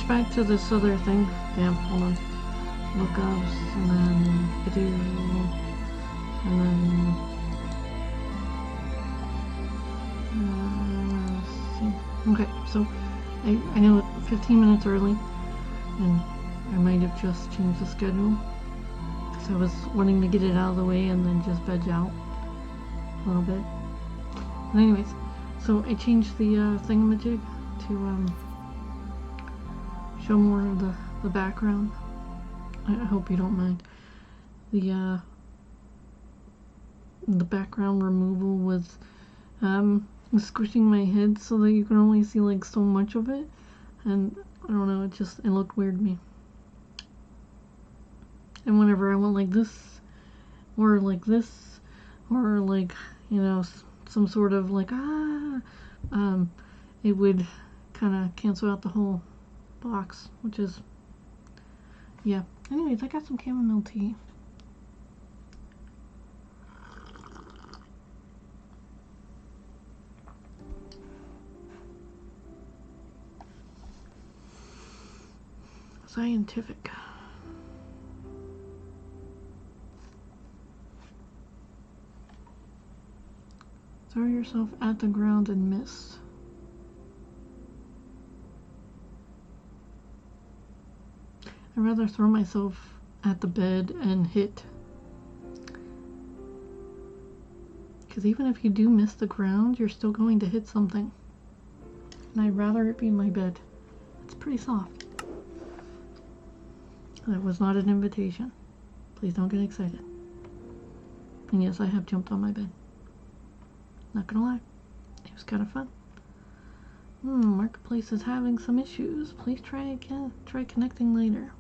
back to this other thing. Damn, hold on. Lookups, and then video, and then let's see. Okay, so I know it's 15 minutes early, and I might have just changed the schedule, because I was wanting to get it out of the way and then just veg out a little bit. But anyways, so I changed the thingamajig to show more of the background. I hope you don't mind. The background removal was squishing my head so that you can only see like so much of it, and I don't know, it looked weird to me. And whenever I went like this, or like this, or like, you know, some sort of like it would kind of cancel out the whole box, which is, yeah. Anyways, I got some chamomile tea. Scientific. Throw yourself at the ground and miss. I'd rather throw myself at the bed and hit. Because even if you do miss the ground, you're still going to hit something. And I'd rather it be my bed. It's pretty soft. That was not an invitation. Please don't get excited. And yes, I have jumped on my bed. Not gonna lie. It was kind of fun. Marketplace is having some issues. Please try connecting later.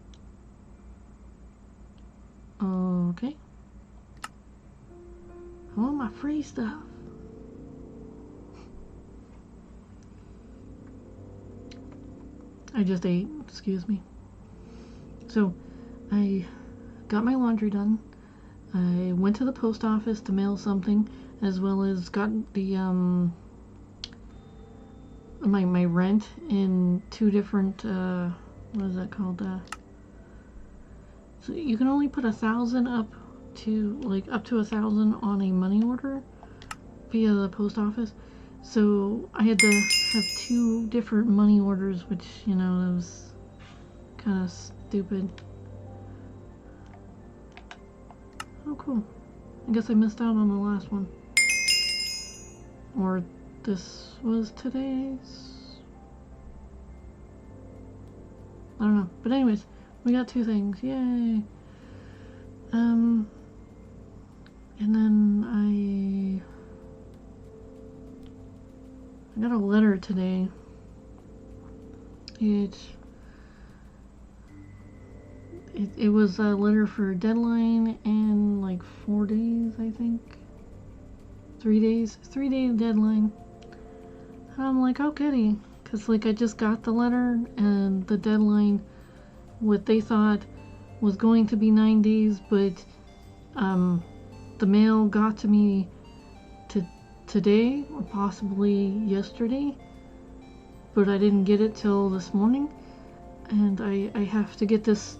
Okay. I want my free stuff. I just ate, excuse me. So, I got my laundry done. I went to the post office to mail something, as well as got the my rent in 2 different what is that called? So you can only put 1,000 up to 1,000 on a money order via the post office. So I had to have 2 different money orders, which, you know, that was kind of stupid. Oh, cool. I guess I missed out on the last one. Or this was today's? I don't know. But anyways, we got 2 things. Yay! And then I got a letter today. It was a letter for a deadline in like 4 days, I think. 3 days. 3-day deadline. And I'm like, oh goody. Because like I just got the letter, and the deadline, what they thought was going to be 9 days, but the mail got to me today, or possibly yesterday, but I didn't get it till this morning. And I have to get this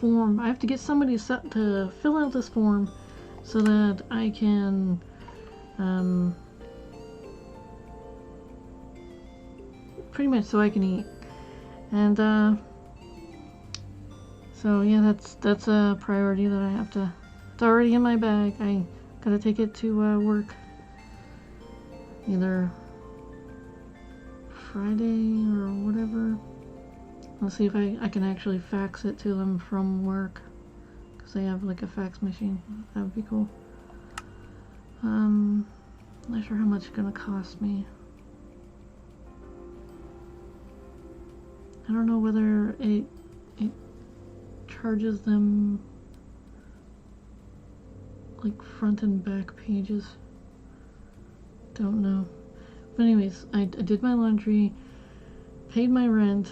form. I have to get somebody to fill out this form so that I can pretty much so I can eat. And so yeah, that's a priority that I have to. It's already in my bag. I gotta take it to work either Friday or whatever. Let's see if I can actually fax it to them from work, because they have like a fax machine. That would be cool. Not sure how much it's gonna cost me. I don't know whether it charges them like front and back pages. Don't know. But anyways, I did my laundry, paid my rent,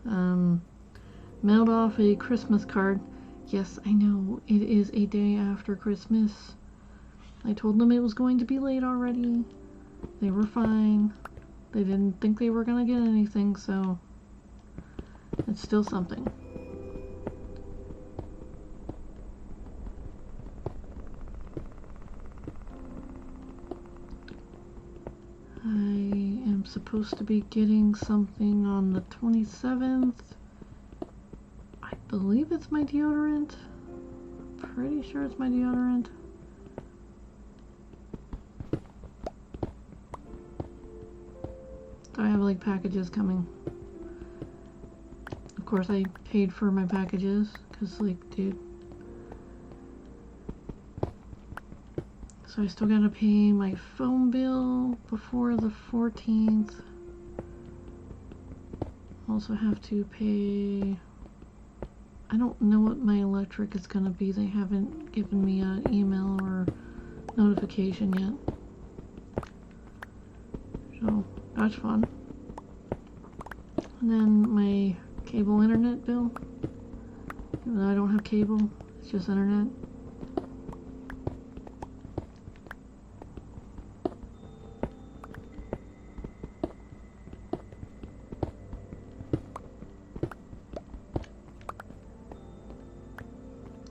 mailed off a Christmas card. Yes, I know, it is a day after Christmas. I told them it was going to be late already. They were fine. They didn't think they were gonna get anything, so it's still something. I am supposed to be getting something on the 27th. I believe it's my deodorant. Pretty sure it's my deodorant. I have like packages coming. Of course I paid for my packages because like, dude. So I still gotta pay my phone bill before the 14th. Also have to pay, I don't know what my electric is gonna be. They haven't given me an email or notification yet. So that's fun. And then my cable internet bill. Even though I don't have cable, it's just internet.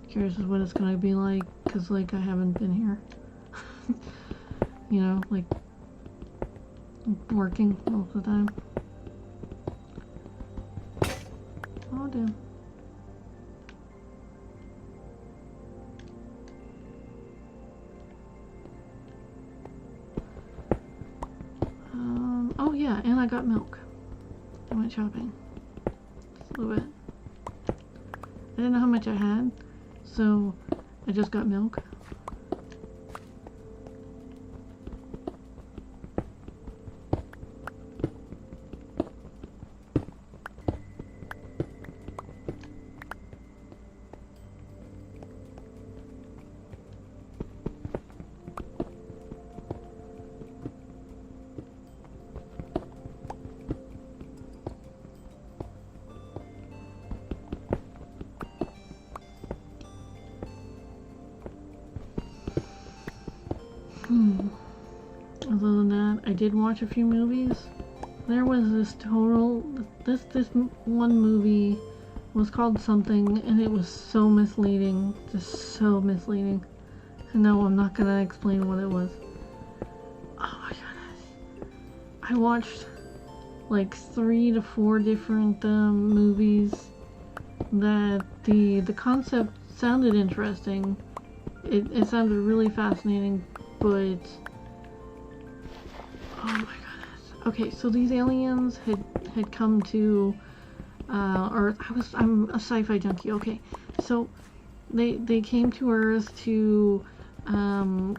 Curious what it's gonna be like, cause like I haven't been here. You know, like working most of the time. Oh damn. Oh yeah, and I got milk. I went shopping. Just a little bit. I didn't know how much I had, so I just got milk. Other than that, I did watch a few movies. There was this one movie was called something, and it was so misleading, just so misleading. And no, I'm not gonna explain what it was. Oh my goodness. I watched like 3 to 4 different movies that the concept sounded interesting. It sounded really fascinating, but oh my goodness. Okay, so these aliens had come to Earth. I'm a sci-fi junkie. Okay, so they came to Earth to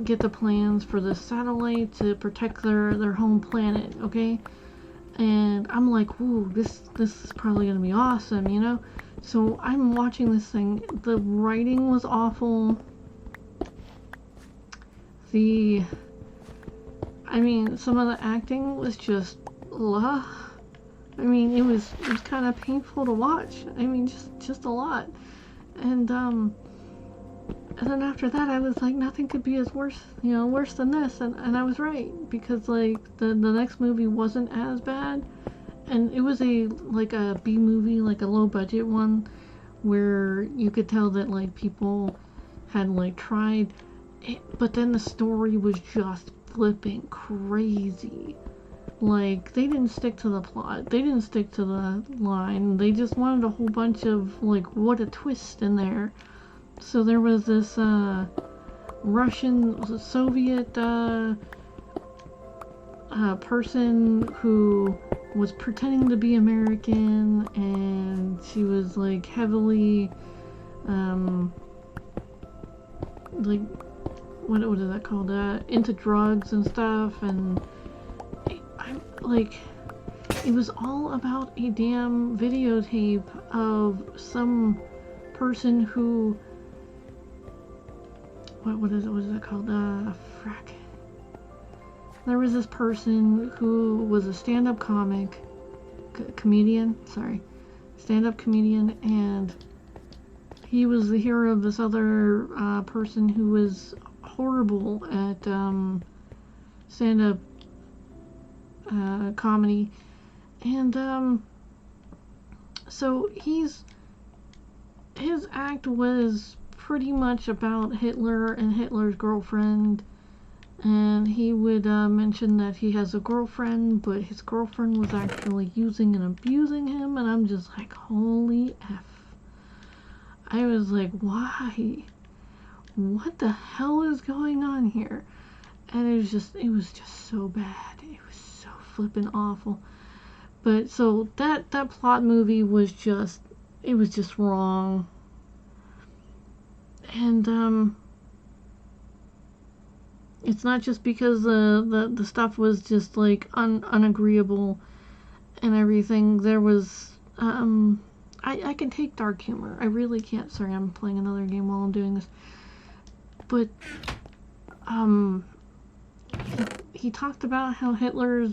get the plans for the satellite to protect their home planet. Okay, and I'm like, ooh, this is probably gonna be awesome, you know. So I'm watching this thing. The writing was awful. I mean, some of the acting was just, I mean, it was kind of painful to watch. I mean, just a lot. And then after that, I was like, nothing could be worse than this. And I was right, because like the next movie wasn't as bad, and it was like a B movie, like a low budget one, where you could tell that like people had like tried. But then the story was just flipping crazy. Like, they didn't stick to the plot. They didn't stick to the line. They just wanted a whole bunch of, like, what a twist in there. So there was this, Russian, Soviet, person who was pretending to be American, and she was, like, heavily, like, what is that called? Into drugs and stuff, and I'm like, it was all about a damn videotape of some person who, what is it called? Frack. There was this person who was a stand-up comic, comedian, stand-up comedian, and he was the hero of this other person who was horrible at stand-up comedy, and so his act was pretty much about Hitler and Hitler's girlfriend, and he would mention that he has a girlfriend, but his girlfriend was actually using and abusing him, and I'm just like, holy F. I was like, why? What the hell is going on here? And it was just so bad. It was so flippin' awful. But so that plot movie was just, it was just wrong. And it's not just because the stuff was just like unagreeable and everything. There was I can take dark humor. I really can't. Sorry, I'm playing another game while I'm doing this. But he talked about how Hitler's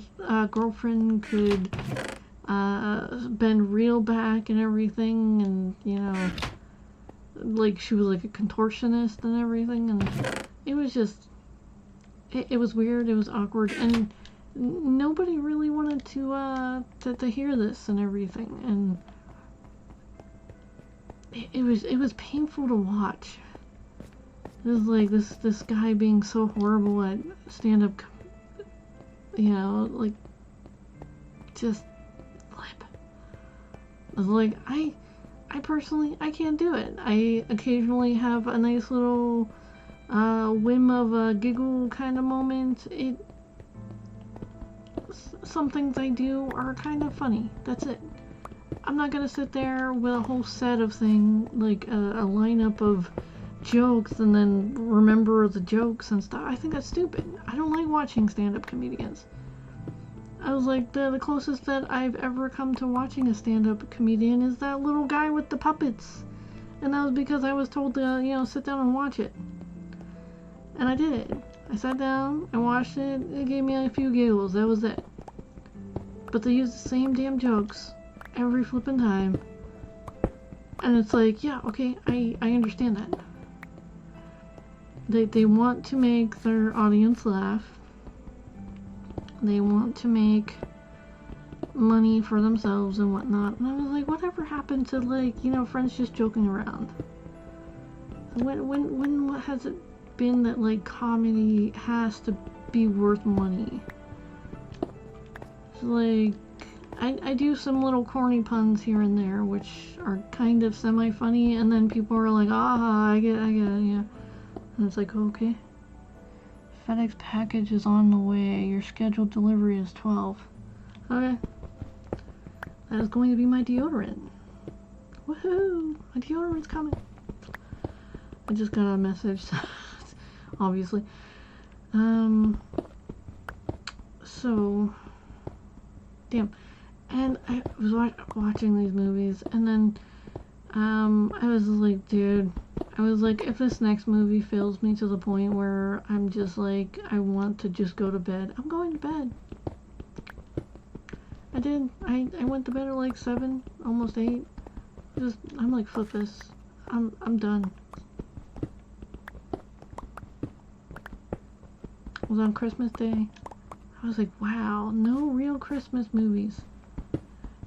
girlfriend could bend real back and everything, and you know, like she was like a contortionist and everything, and it was just, it was weird, it was awkward, and nobody really wanted to hear this and everything, and it was painful to watch. It was like this guy being so horrible at stand-up, you know, like, just flip. I was like, I personally, I can't do it. I occasionally have a nice little whim of a giggle kind of moment. Some things I do are kind of funny. That's it. I'm not gonna sit there with a whole set of things, like a lineup of jokes and then remember the jokes and stuff. I think that's stupid. I don't like watching stand-up comedians. I was like, the closest that I've ever come to watching a stand-up comedian is that little guy with the puppets. And that was because I was told to, you know, sit down and watch it. And I did it. I sat down, I watched it, it gave me a few giggles, that was it. But they use the same damn jokes every flippin' time. And it's like, yeah, okay, I understand that. They want to make their audience laugh. They want to make money for themselves and whatnot. And I was like, whatever happened to, like, you know, friends just joking around? When has it been that, like, comedy has to be worth money? It's like, I do some little corny puns here and there, which are kind of semi-funny, and then people are like, I get it, yeah. And it's like, okay. FedEx package is on the way. Your scheduled delivery is 12. Okay. That is going to be my deodorant. Woohoo! My deodorant's coming. I just got a message, obviously. So, damn. And I was watching these movies, and then, I was like, dude, I was like, if this next movie fails me to the point where I'm just like, I want to just go to bed, I'm going to bed. I did. I went to bed at like 7, almost 8. I'm like, flip this. I'm done. It was on Christmas Day. I was like, wow, no real Christmas movies.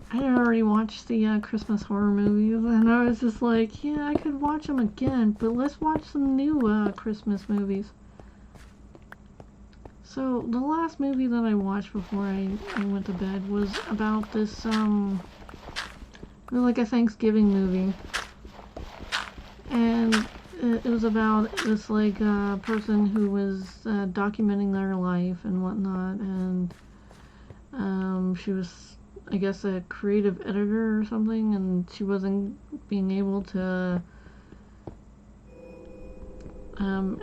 I had already watched the Christmas horror movies, and I was just like, yeah, I could watch them again, but let's watch some new Christmas movies. So, the last movie that I watched before I went to bed was about this, like a Thanksgiving movie. And it was about this, like, person who was documenting their life and whatnot, and she was, I guess, a creative editor or something, and she wasn't being able to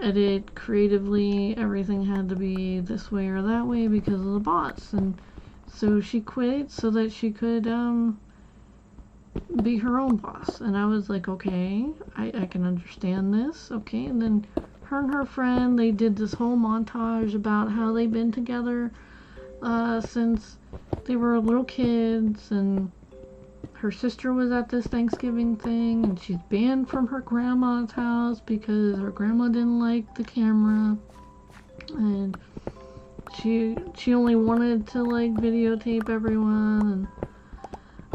edit creatively. Everything had to be this way or that way because of the boss, and so she quit so that she could be her own boss. And I was like, okay, I can understand this, okay. And then her and her friend, they did this whole montage about how they've been together since they were little kids, and her sister was at this Thanksgiving thing, and she's banned from her grandma's house because her grandma didn't like the camera, and she only wanted to like videotape everyone,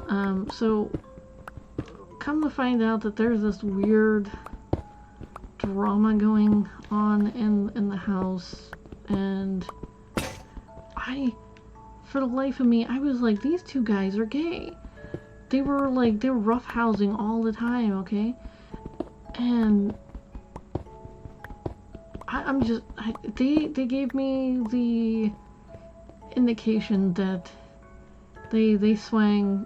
and so come to find out that there's this weird drama going on in the house, and for the life of me, I was like, these two guys are gay. They were roughhousing all the time, okay? And they gave me the indication that they swung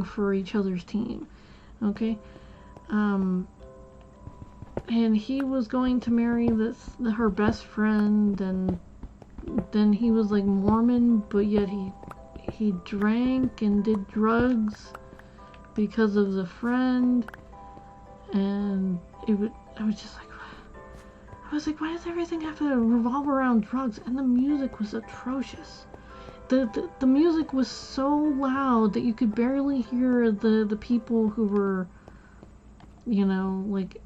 for each other's team, okay? And he was going to marry her best friend, and then he was like Mormon, but yet he drank and did drugs because of the friend, and I was like, why does everything have to revolve around drugs? And the music was atrocious. The music was so loud that you could barely hear the people who were, you know, like,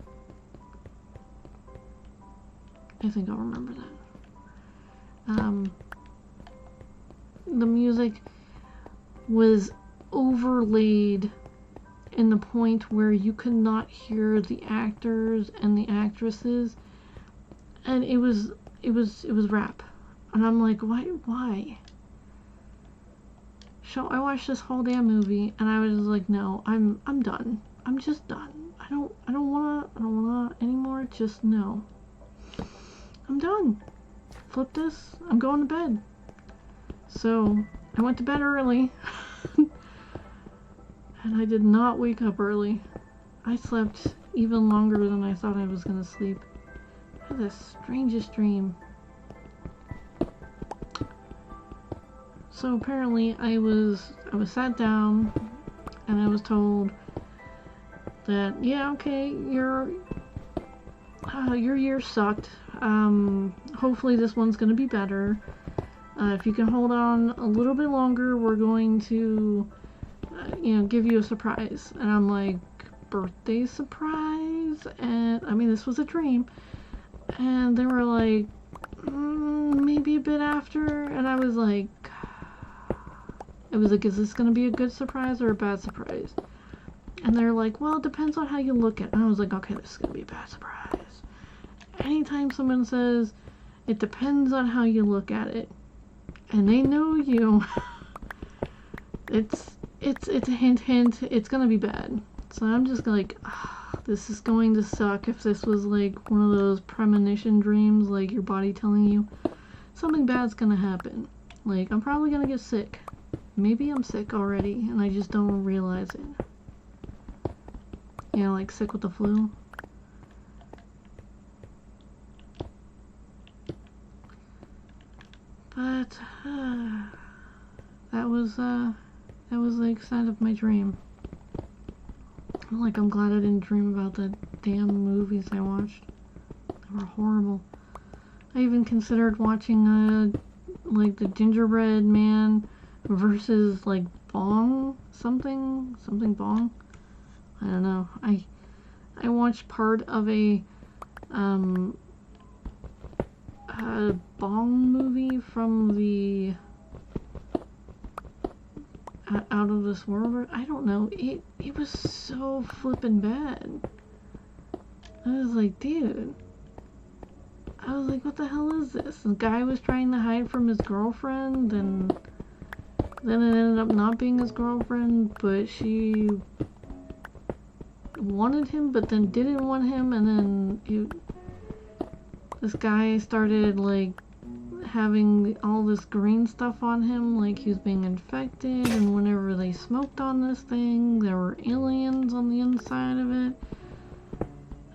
I think I'll remember that. The music was overlaid in the point where you could not hear the actors and the actresses, and it was rap, and I'm like, why? So I watched this whole damn movie, and I was like, no, I'm done. I'm just done. I don't wanna anymore. Just no. I'm done. Flip this. I'm going to bed. So I went to bed early, and I did not wake up early. I slept even longer than I thought I was gonna sleep. I had the strangest dream. So apparently I was sat down, and I was told that, yeah, okay, your year sucked. Hopefully this one's gonna be better. If you can hold on a little bit longer, we're going to, give you a surprise. And I'm like, birthday surprise? And I mean, this was a dream. And they were like, maybe a bit after. And I was like, is this gonna be a good surprise or a bad surprise? And they're like, well, it depends on how you look at it. And I was like, okay, this is gonna be a bad surprise. Anytime someone says, it depends on how you look at it, and they know you, it's a hint, it's gonna be bad. So I'm just like, this is going to suck. If this was like one of those premonition dreams, like your body telling you something bad's gonna happen. Like, I'm probably gonna get sick. Maybe I'm sick already, and I just don't realize it. You know, like sick with the flu. But that was the extent of my dream. I'm glad I didn't dream about the damn movies I watched. They were horrible. I even considered watching the Gingerbread Man versus like Bong something Bong. I don't know. I watched part of a Bong movie from the Out of This World. I don't know. It was so flippin' bad. I was like, dude. I was like, what the hell is this? The guy was trying to hide from his girlfriend, and then it ended up not being his girlfriend, but she wanted him, but then didn't want him, and then this guy started like having all this green stuff on him, like he was being infected, and whenever they smoked on this thing, there were aliens on the inside of it.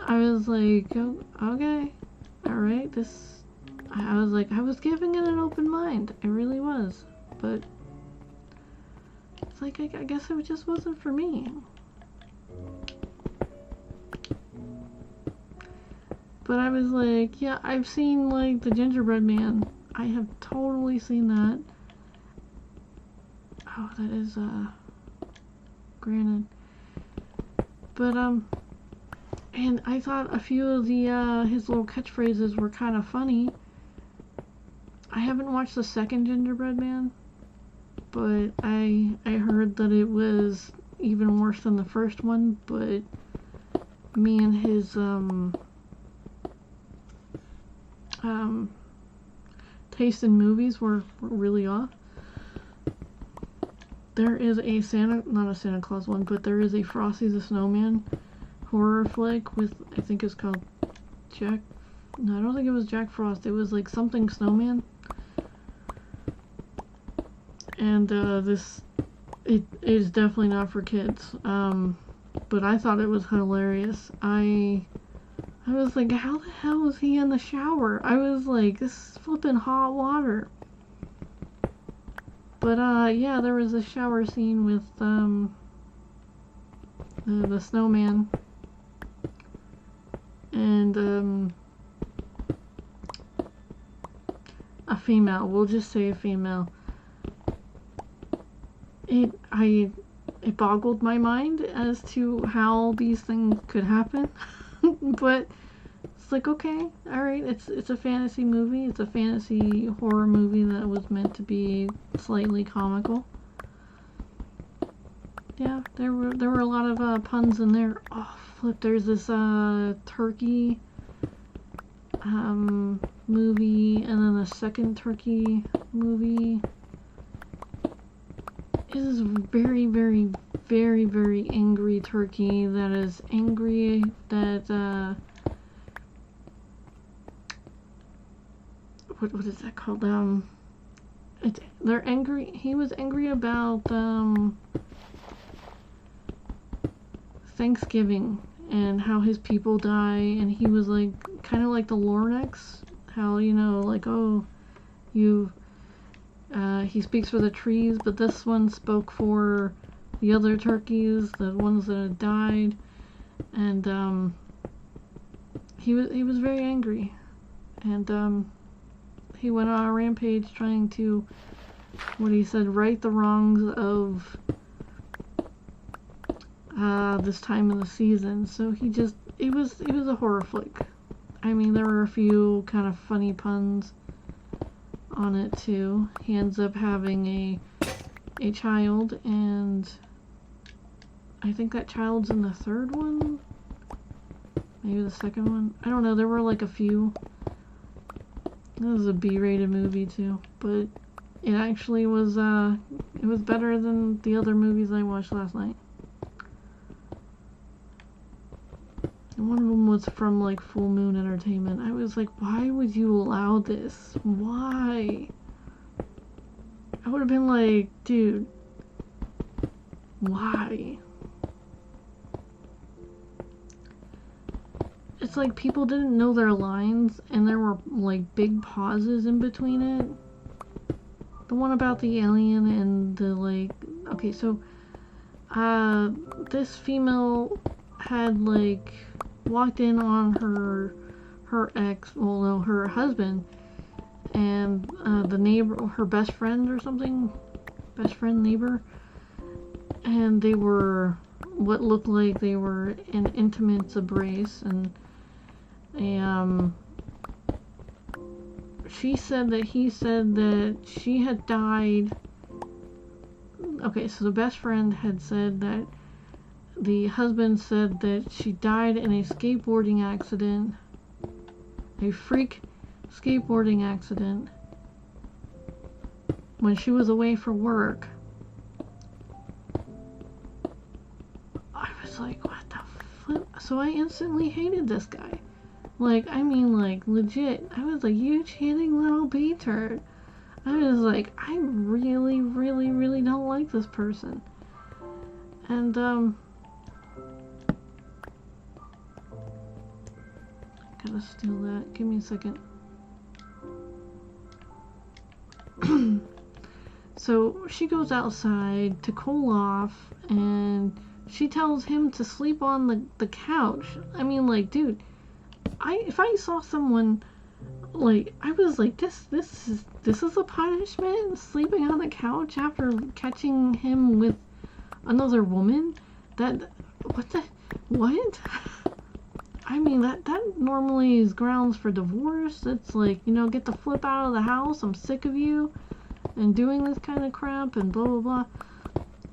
I was like, oh, okay, alright, I was like, I was giving it an open mind, I really was, but it's like, I guess it just wasn't for me. But I was like, yeah, I've seen like the Gingerbread Man. I have totally seen that. Oh, that is granted. But and I thought a few of the his little catchphrases were kind of funny. I haven't watched the second Gingerbread Man, but I heard that it was even worse than the first one, but me and his taste in movies were really off. There is a not a Santa Claus one, but there is a Frosty the Snowman horror flick with, I think it's called no, I don't think it was Jack Frost. It was like something Snowman. And it is definitely not for kids. But I thought it was hilarious. I was like, how the hell is he in the shower? I was like, this is flipping hot water. But yeah, there was a shower scene with the snowman. And a female, we'll just say a female. It boggled my mind as to how these things could happen. But it's like, okay, alright, it's a fantasy movie. It's a fantasy horror movie that was meant to be slightly comical. Yeah, there were a lot of puns in there. Oh, flip, there's this turkey movie, and then the second turkey movie. It is very, very, very, very angry turkey that is angry that, what is that called? They're angry, he was angry about, Thanksgiving and how his people die, and he was like, kind of like the Lornex, how, you know, like, oh, he speaks for the trees, but this one spoke for the other turkeys, the ones that had died, and he was very angry, and he went on a rampage trying to, what he said, right the wrongs of this time of the season. So it was a horror flick. I mean, there were a few kind of funny puns on it too. He ends up having a child, and I think that child's in the third one, maybe the second one. I don't know. There were like a few. This was a B-rated movie too, but it actually was it was better than the other movies I watched last night. And one of them was from like Full Moon Entertainment. I was like, why would you allow this? Why? I would have been like, dude, why? It's like people didn't know their lines, and there were like big pauses in between it. The one about the alien and the like, okay, so this female had like walked in on her ex, well no, her husband, and the neighbor, her best friend or something, neighbor, and they were what looked like they were in intimate embrace, and she said that he said that she had died. Okay, so the best friend had said that the husband said that she died in a skateboarding accident, a freak skateboarding accident, when she was away for work. I was like, what the flip? So I instantly hated this guy. Like, I mean, like, legit. I was like, you cheating little B-turd. I was like, I really, really, really don't like this person. And, gotta steal that. Give me a second. So she goes outside to cool off, and she tells him to sleep on the couch. I mean, like, dude, if I saw someone, like, I was like, this is a punishment, sleeping on the couch after catching him with another woman? What? I mean, that normally is grounds for divorce. It's like, you know, get the flip out of the house, I'm sick of you, and doing this kind of crap, and blah, blah, blah.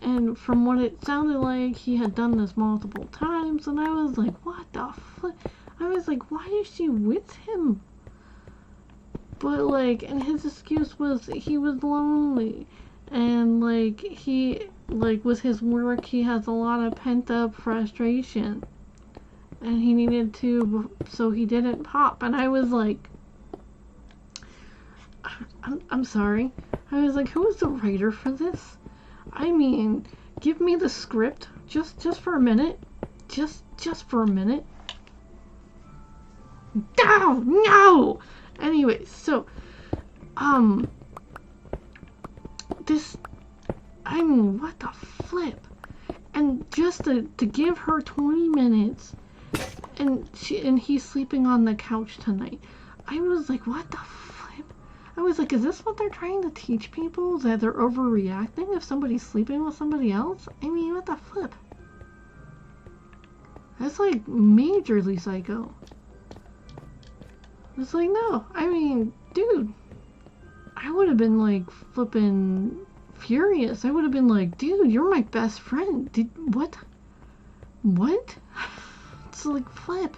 And from what it sounded like, he had done this multiple times, and I was like, what the fuck? I was like, why is she with him? But, like, and his excuse was he was lonely. And, like, with his work, he has a lot of pent-up frustration. And he needed to, so he didn't pop. And I was like, I'm sorry. I was like, who is the writer for this? I mean, give me the script just for a minute. Just for a minute. No! Anyway, so, I mean, what the flip? And just to give her 20 minutes, and he's sleeping on the couch tonight. I was like, what the flip? I was like, is this what they're trying to teach people? That they're overreacting if somebody's sleeping with somebody else? I mean, what the flip? That's like majorly psycho. It's like, no, I mean, dude, I would have been like flipping furious. I would have been like, dude, you're my best friend. What? It's like, flip.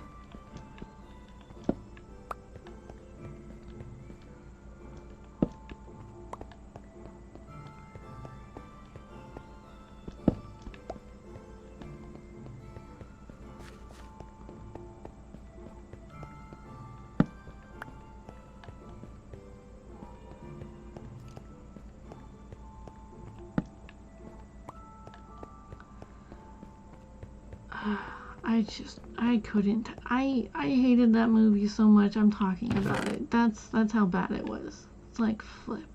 I couldn't. I hated that movie so much. I'm talking about it. That's how bad it was. It's like, flip.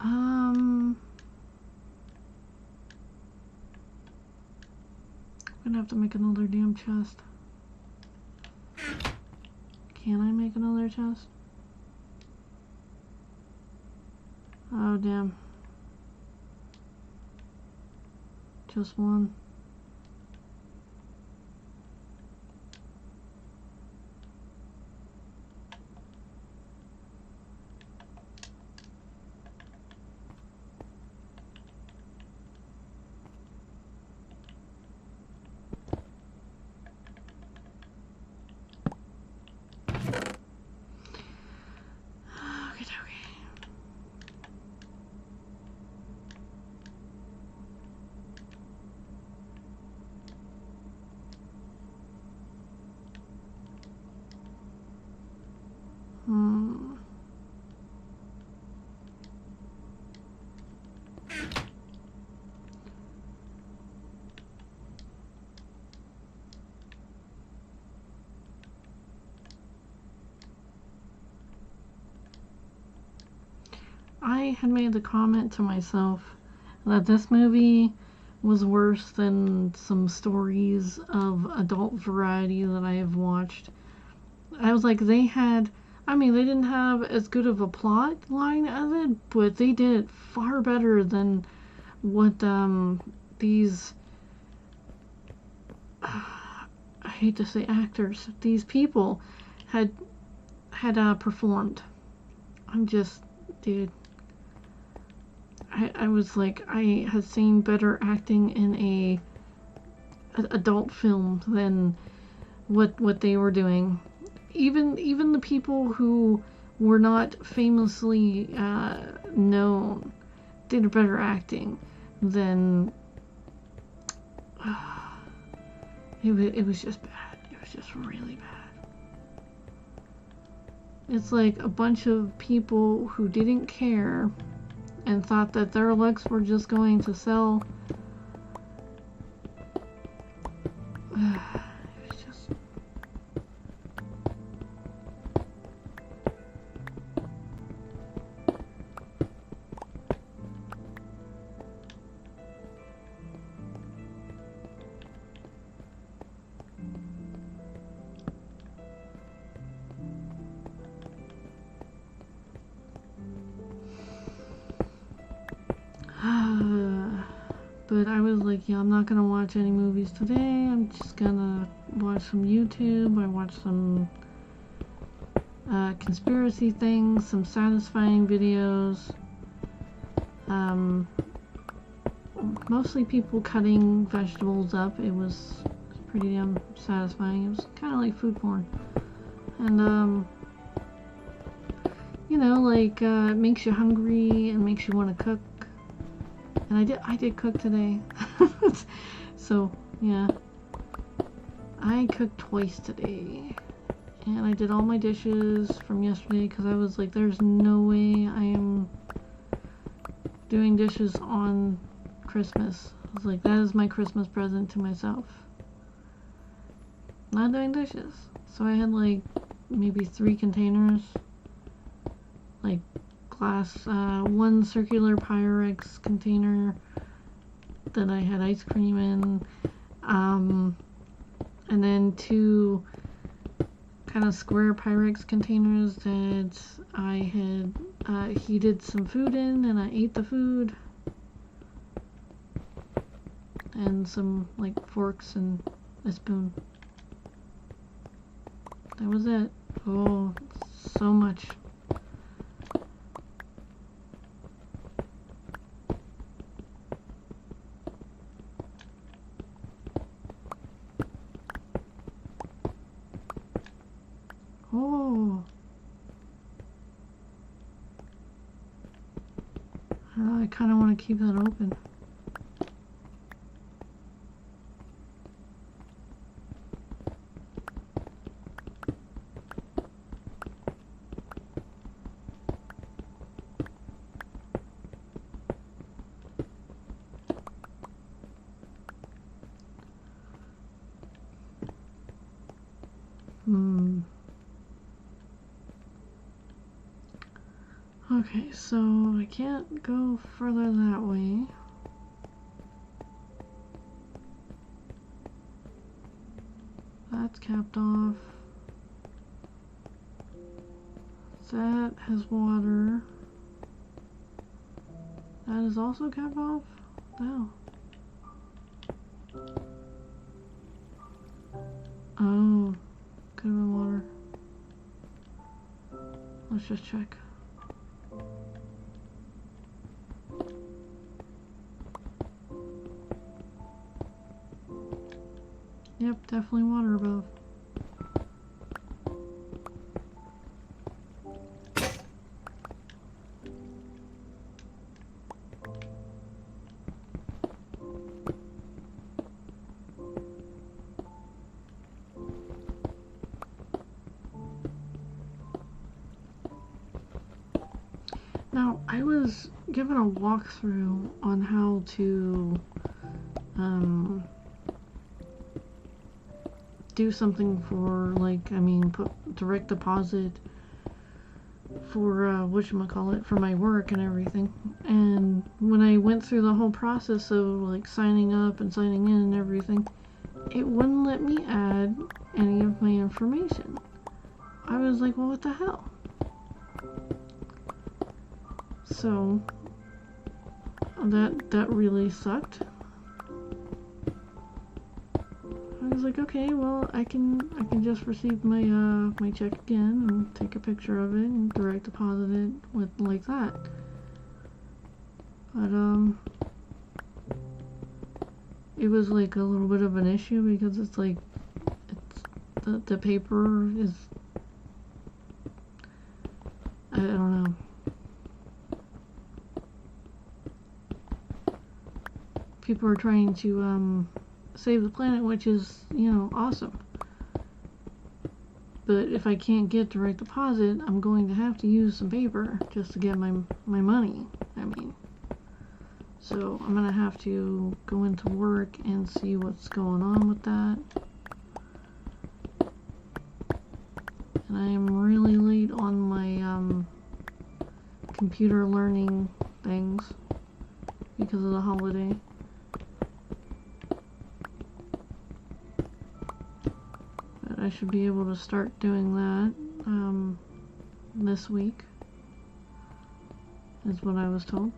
I'm gonna have to make another damn chest. Can I make another chest? Oh, damn. Just one. I had made the comment to myself that this movie was worse than some stories of adult variety that I have watched. I was like, they didn't have as good of a plot line as it, but they did it far better than what these, I hate to say actors, these people had performed. I'm just, dude. I was like, I had seen better acting in a adult film than what they were doing. Even the people who were not famously known did better acting than. It was just bad. It was just really bad. It's like a bunch of people who didn't care and thought that their looks were just going to sell. It was just... But I was like, yeah, I'm not gonna watch any movies today. I'm just gonna watch some YouTube. I watched some conspiracy things, some satisfying videos. Mostly people cutting vegetables up. It was pretty damn satisfying. It was kind of like food porn. And, you know, like, it makes you hungry and makes you want to cook. And I did cook today. So, yeah. I cooked twice today. And I did all my dishes from yesterday because I was like, there's no way I am doing dishes on Christmas. I was like, that is my Christmas present to myself. Not doing dishes. So I had like maybe 3 containers. Like glass, one circular Pyrex container that I had ice cream in. And then 2 kind of square Pyrex containers that I had heated some food in, and I ate the food. And some like forks and a spoon. That was it. Oh, so much. Oh. I don't know, I kind of want to keep that open. Okay, so I can't go further that way. That's capped off. That has water. That is also capped off? No. Oh, could have been water. Let's just check. Yep, definitely water above. Now, I was given a walkthrough on how to do something for, like, I mean, put direct deposit for, whatchamacallit, for my work and everything. And when I went through the whole process of, like, signing up and signing in and everything, it wouldn't let me add any of my information. I was like, well, what the hell? So that really sucked. I was like, okay, well, I can just receive my my check again and take a picture of it and direct deposit it with like that. But it was like a little bit of an issue because it's like the paper is, I don't know. People are trying to save the planet, which is, you know, awesome. But if I can't get direct deposit, I'm going to have to use some paper just to get my money. I mean, so I'm gonna have to go into work and see what's going on with that. And I am really late on my computer learning things because of the holiday. I should be able to start doing that this week, is what I was told.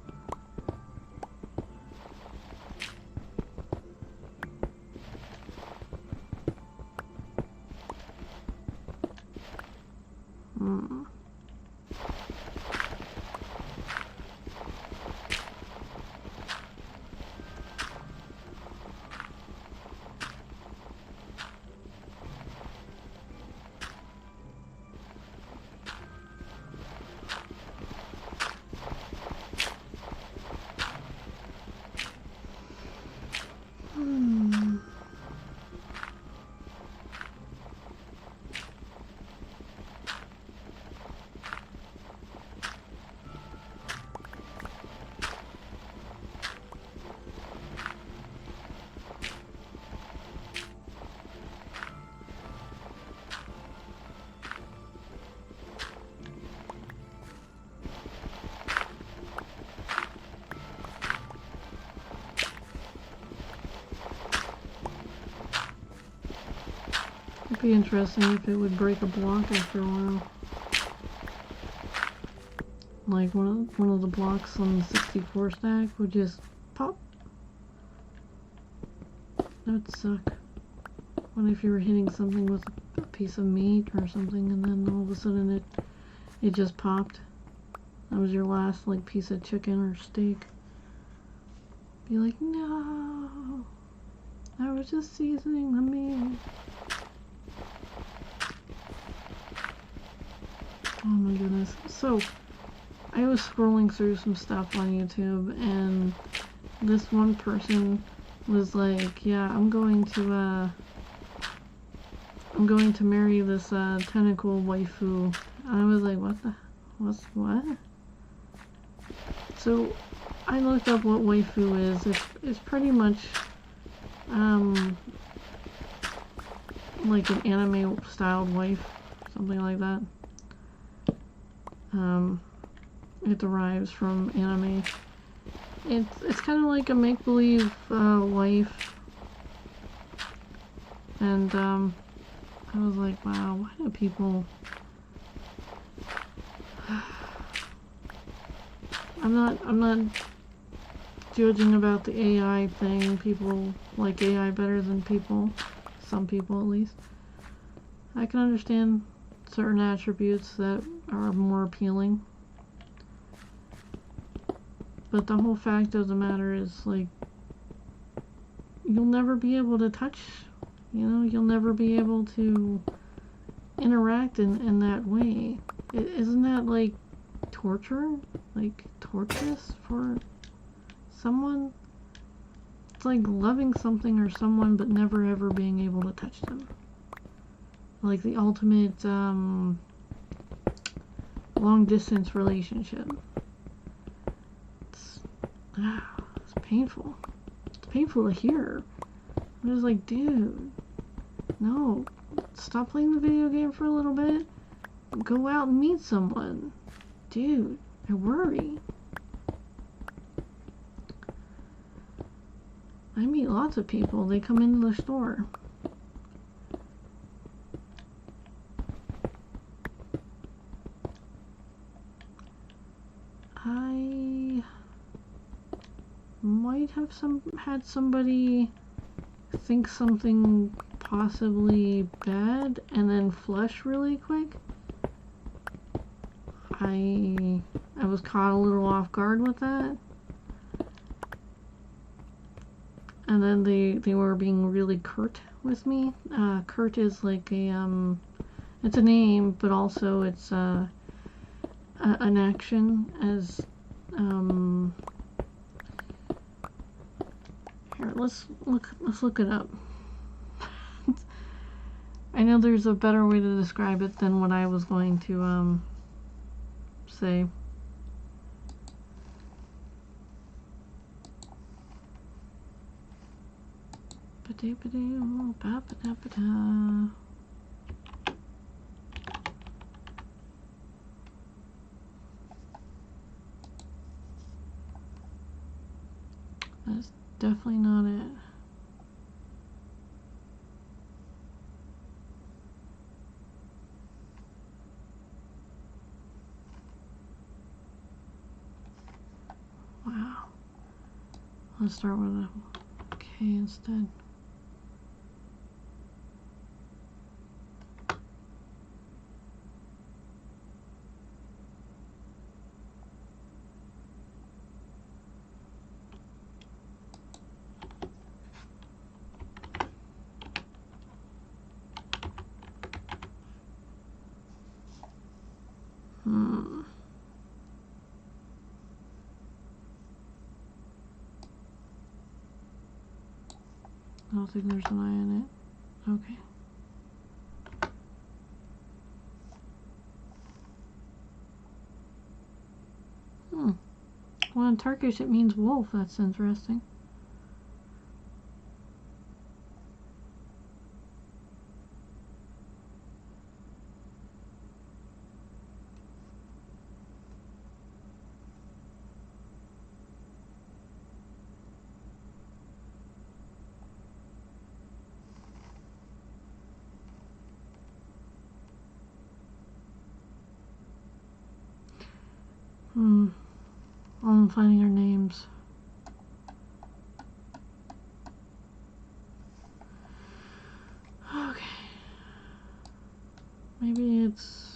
be interesting if it would break a block after a while. Like one of the blocks on the 64 stack would just pop. That would suck. What if you were hitting something with a piece of meat or something and then all of a sudden it just popped? That was your last like piece of chicken or steak. Be like, no, I was just seasoning the meat. Oh my goodness. So I was scrolling through some stuff on YouTube and this one person was like, yeah, I'm going to marry this tentacle waifu. And I was like, what? So I looked up what waifu is. It's pretty much like an anime styled wife, something like that. It derives from anime. It's kind of like a make-believe wife, and I was like, wow, why do people? I'm not judging about the AI thing. People like AI better than people. Some people, at least. I can understand certain attributes that are more appealing. But the whole fact of the matter is, like, you'll never be able to touch, you know, you'll never be able to interact in that way. Isn't that, like, torture? Like, torturous for someone? It's like loving something or someone but never ever being able to touch them. Like the ultimate, long-distance relationship. It's painful. It's painful to hear. I'm just like, dude, no. Stop playing the video game for a little bit. Go out and meet someone. Dude, I worry. I meet lots of people. They come into the store. I might have had somebody think something possibly bad and then flush really quick. I was caught a little off guard with that. And then they were being really curt with me. Curt is like a it's a name, but also it's an action as here, let's look it up. I know there's a better way to describe it than what I was going to say. That's definitely not it. Wow. Let's start with a K instead. I don't think there's an I in it. Okay. Well, in Turkish it means wolf. That's interesting. I'm finding our names. Okay. Maybe it's...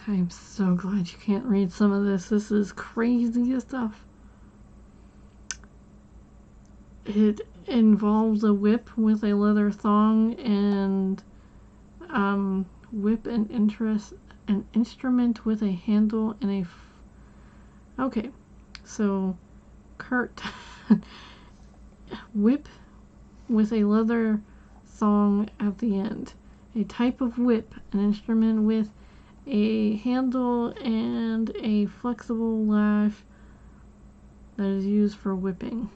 I'm so glad you can't read some of this. This is crazy stuff. It involves a whip with a leather thong and whip and an instrument with a handle and a okay, so cart whip with a leather thong at the end. A type of whip, an instrument with a handle and a flexible lash that is used for whipping.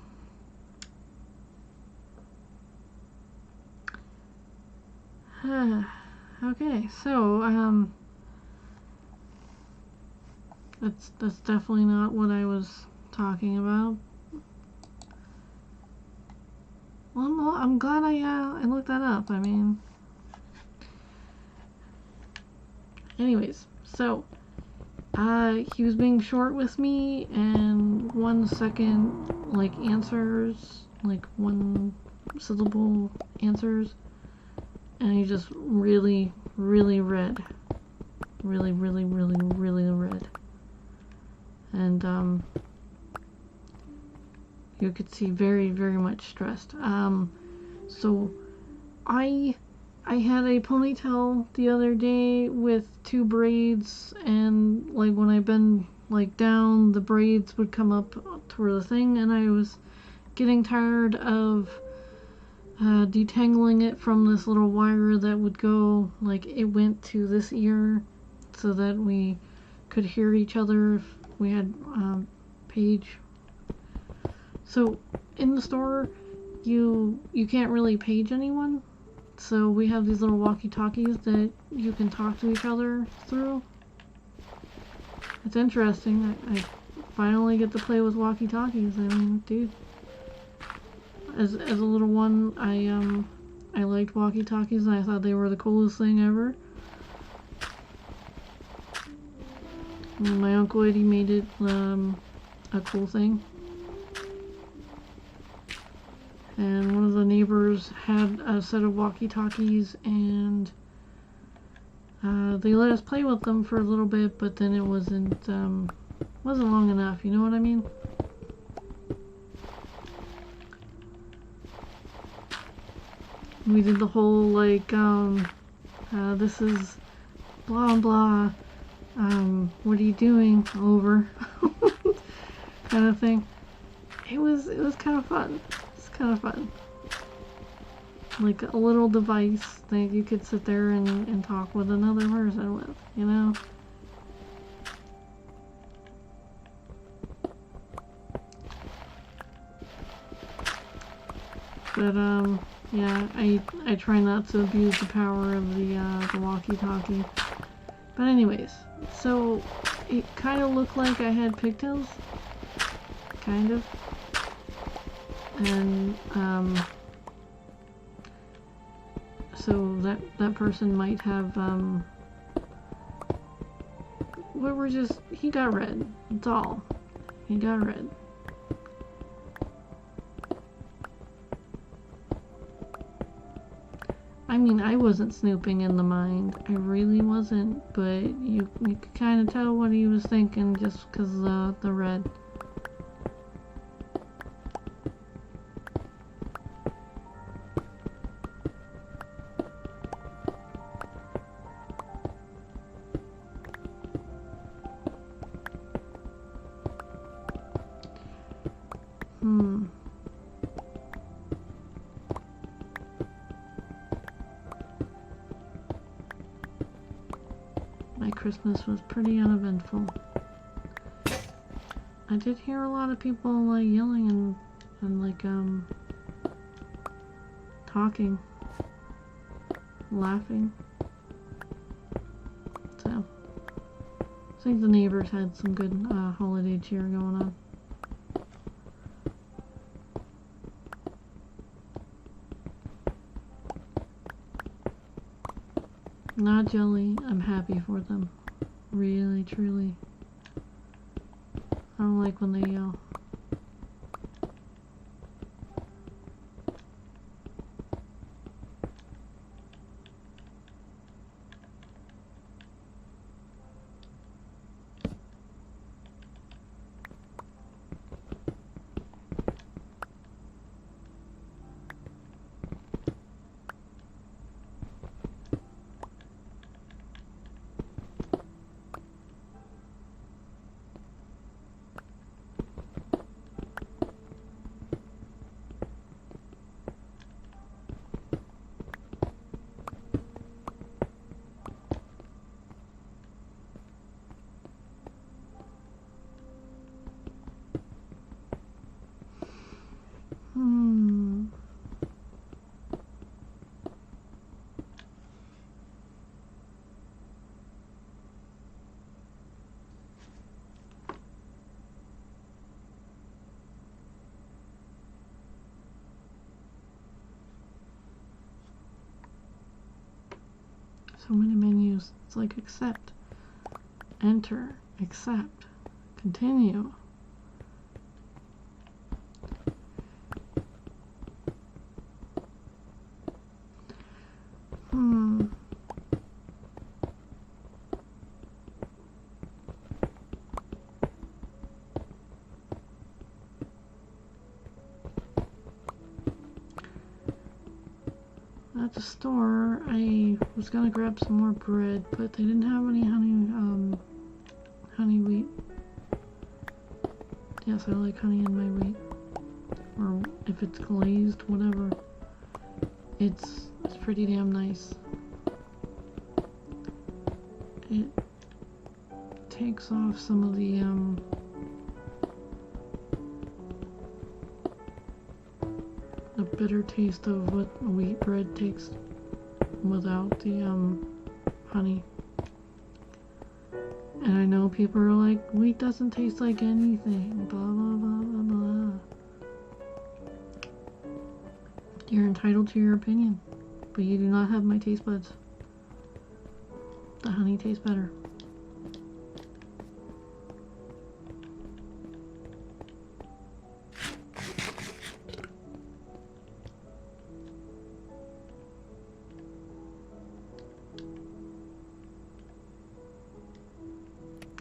Okay, so that's definitely not what I was talking about. Well, I'm glad I looked that up. I mean, anyways, so he was being short with me, and 1 second like answers, like 1 syllable answers, and he just really read, really read, and you could see very much stressed. So I had a ponytail the other day with 2 braids, and like when I bend like down, the braids would come up toward the thing, and I was getting tired of detangling it from this little wire that would go, like it went to this ear so that we could hear each other if we had page. So in the store you can't really page anyone, so we have these little walkie-talkies that you can talk to each other through. It's interesting. I finally get to play with walkie-talkies. I mean, dude, as a little one, I liked walkie-talkies, and I thought they were the coolest thing ever. And my Uncle Eddie made it a cool thing. And one of the neighbors had a set of walkie-talkies, and they let us play with them for a little bit, but then it wasn't long enough, you know what I mean? We did the whole like this is blah blah, what are you doing, over kind of thing. It was kind of fun. It's kind of fun. Like a little device that you could sit there and talk with another person with, you know? But yeah, I try not to abuse the power of the walkie-talkie. But anyways, so it kind of looked like I had pigtails, kind of, and so that person might have he got red. That's all. He got red. I mean, I wasn't snooping in the mind. I really wasn't, but you could kind of tell what he was thinking just because of the red. My Christmas was pretty uneventful. I did hear a lot of people like yelling and like talking, laughing. So, I think the neighbors had some good holiday cheer going on. Not jelly, I'm happy for them. Really, truly. I don't like when they yell. So many menus. It's like accept, enter, accept, continue. At the store, I was gonna grab some more bread, but they didn't have any honey wheat. Yes, I like honey in my wheat, or if it's glazed, whatever. It's pretty damn nice. It takes off some of the bitter taste of what wheat bread takes without the honey. And I know people are like, wheat doesn't taste like anything, blah blah blah blah blah. You're entitled to your opinion, but you do not have my taste buds. The honey tastes better.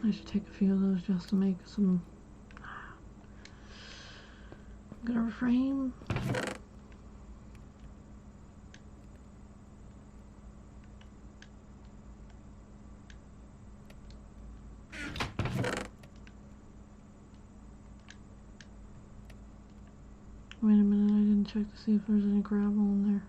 I should take a few of those just to make some. I'm gonna refrain. Wait a minute, I didn't check to see if there's any gravel in there.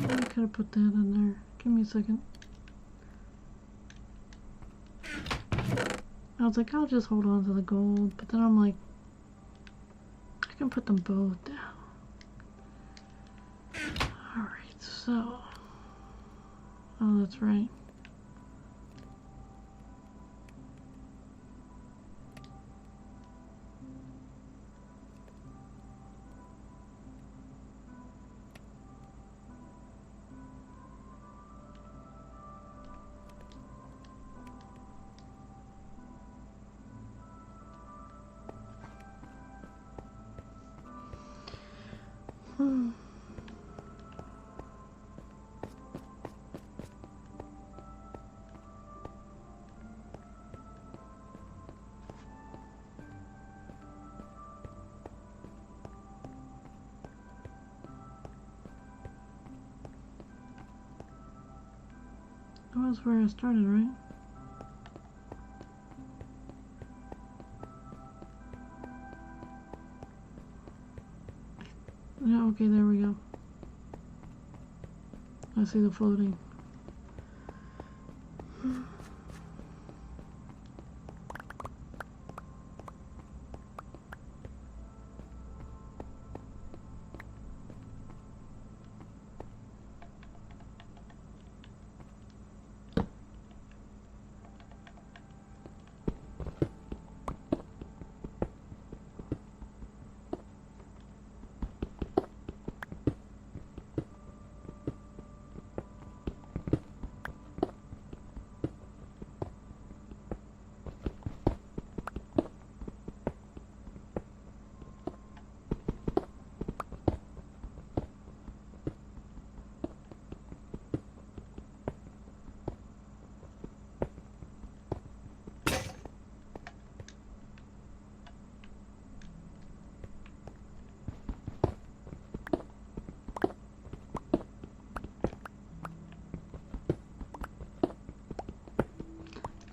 I could have put that in there. Give me a second. I was like, I'll just hold on to the gold, but then I'm like, I can put them both down. Alright, so. Oh, that's right. That's where I started, right? Yeah, okay, there we go. I see the floating.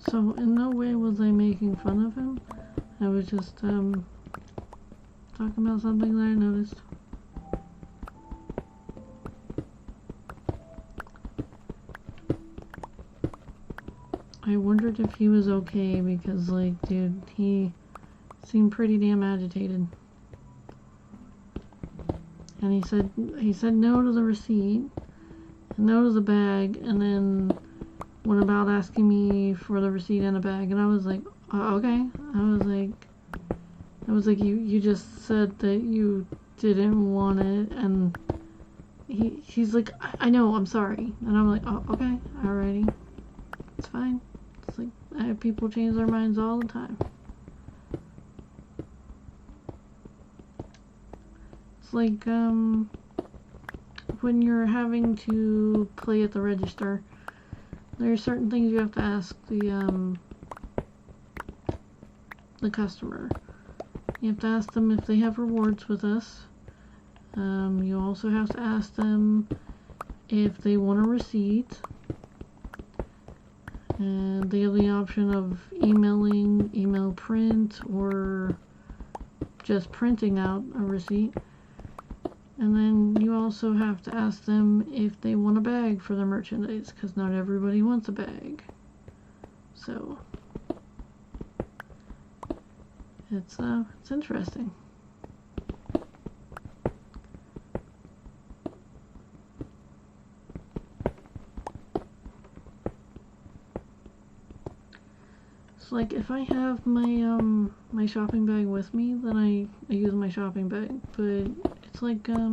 So in no way was I making fun of him. I was just talking about something that I noticed. I wondered if he was okay because, like, dude, he seemed pretty damn agitated. And he said no to the receipt, and no to the bag, and then went about asking me for the receipt and a bag, and I was like, okay. I was like, you just said that you didn't want it, and he's like, I know, I'm sorry. And I'm like, oh, okay, alrighty, it's fine. It's like, people change their minds all the time. It's like, when you're having to play at the register, there are certain things you have to ask the customer. You have to ask them if they have rewards with us. You also have to ask them if they want a receipt. And they have the option of emailing, email print, or just printing out a receipt. And then you also have to ask them if they want a bag for their merchandise, because not everybody wants a bag. So it's interesting. So like if I have my my shopping bag with me, then I use my shopping bag, but it's like I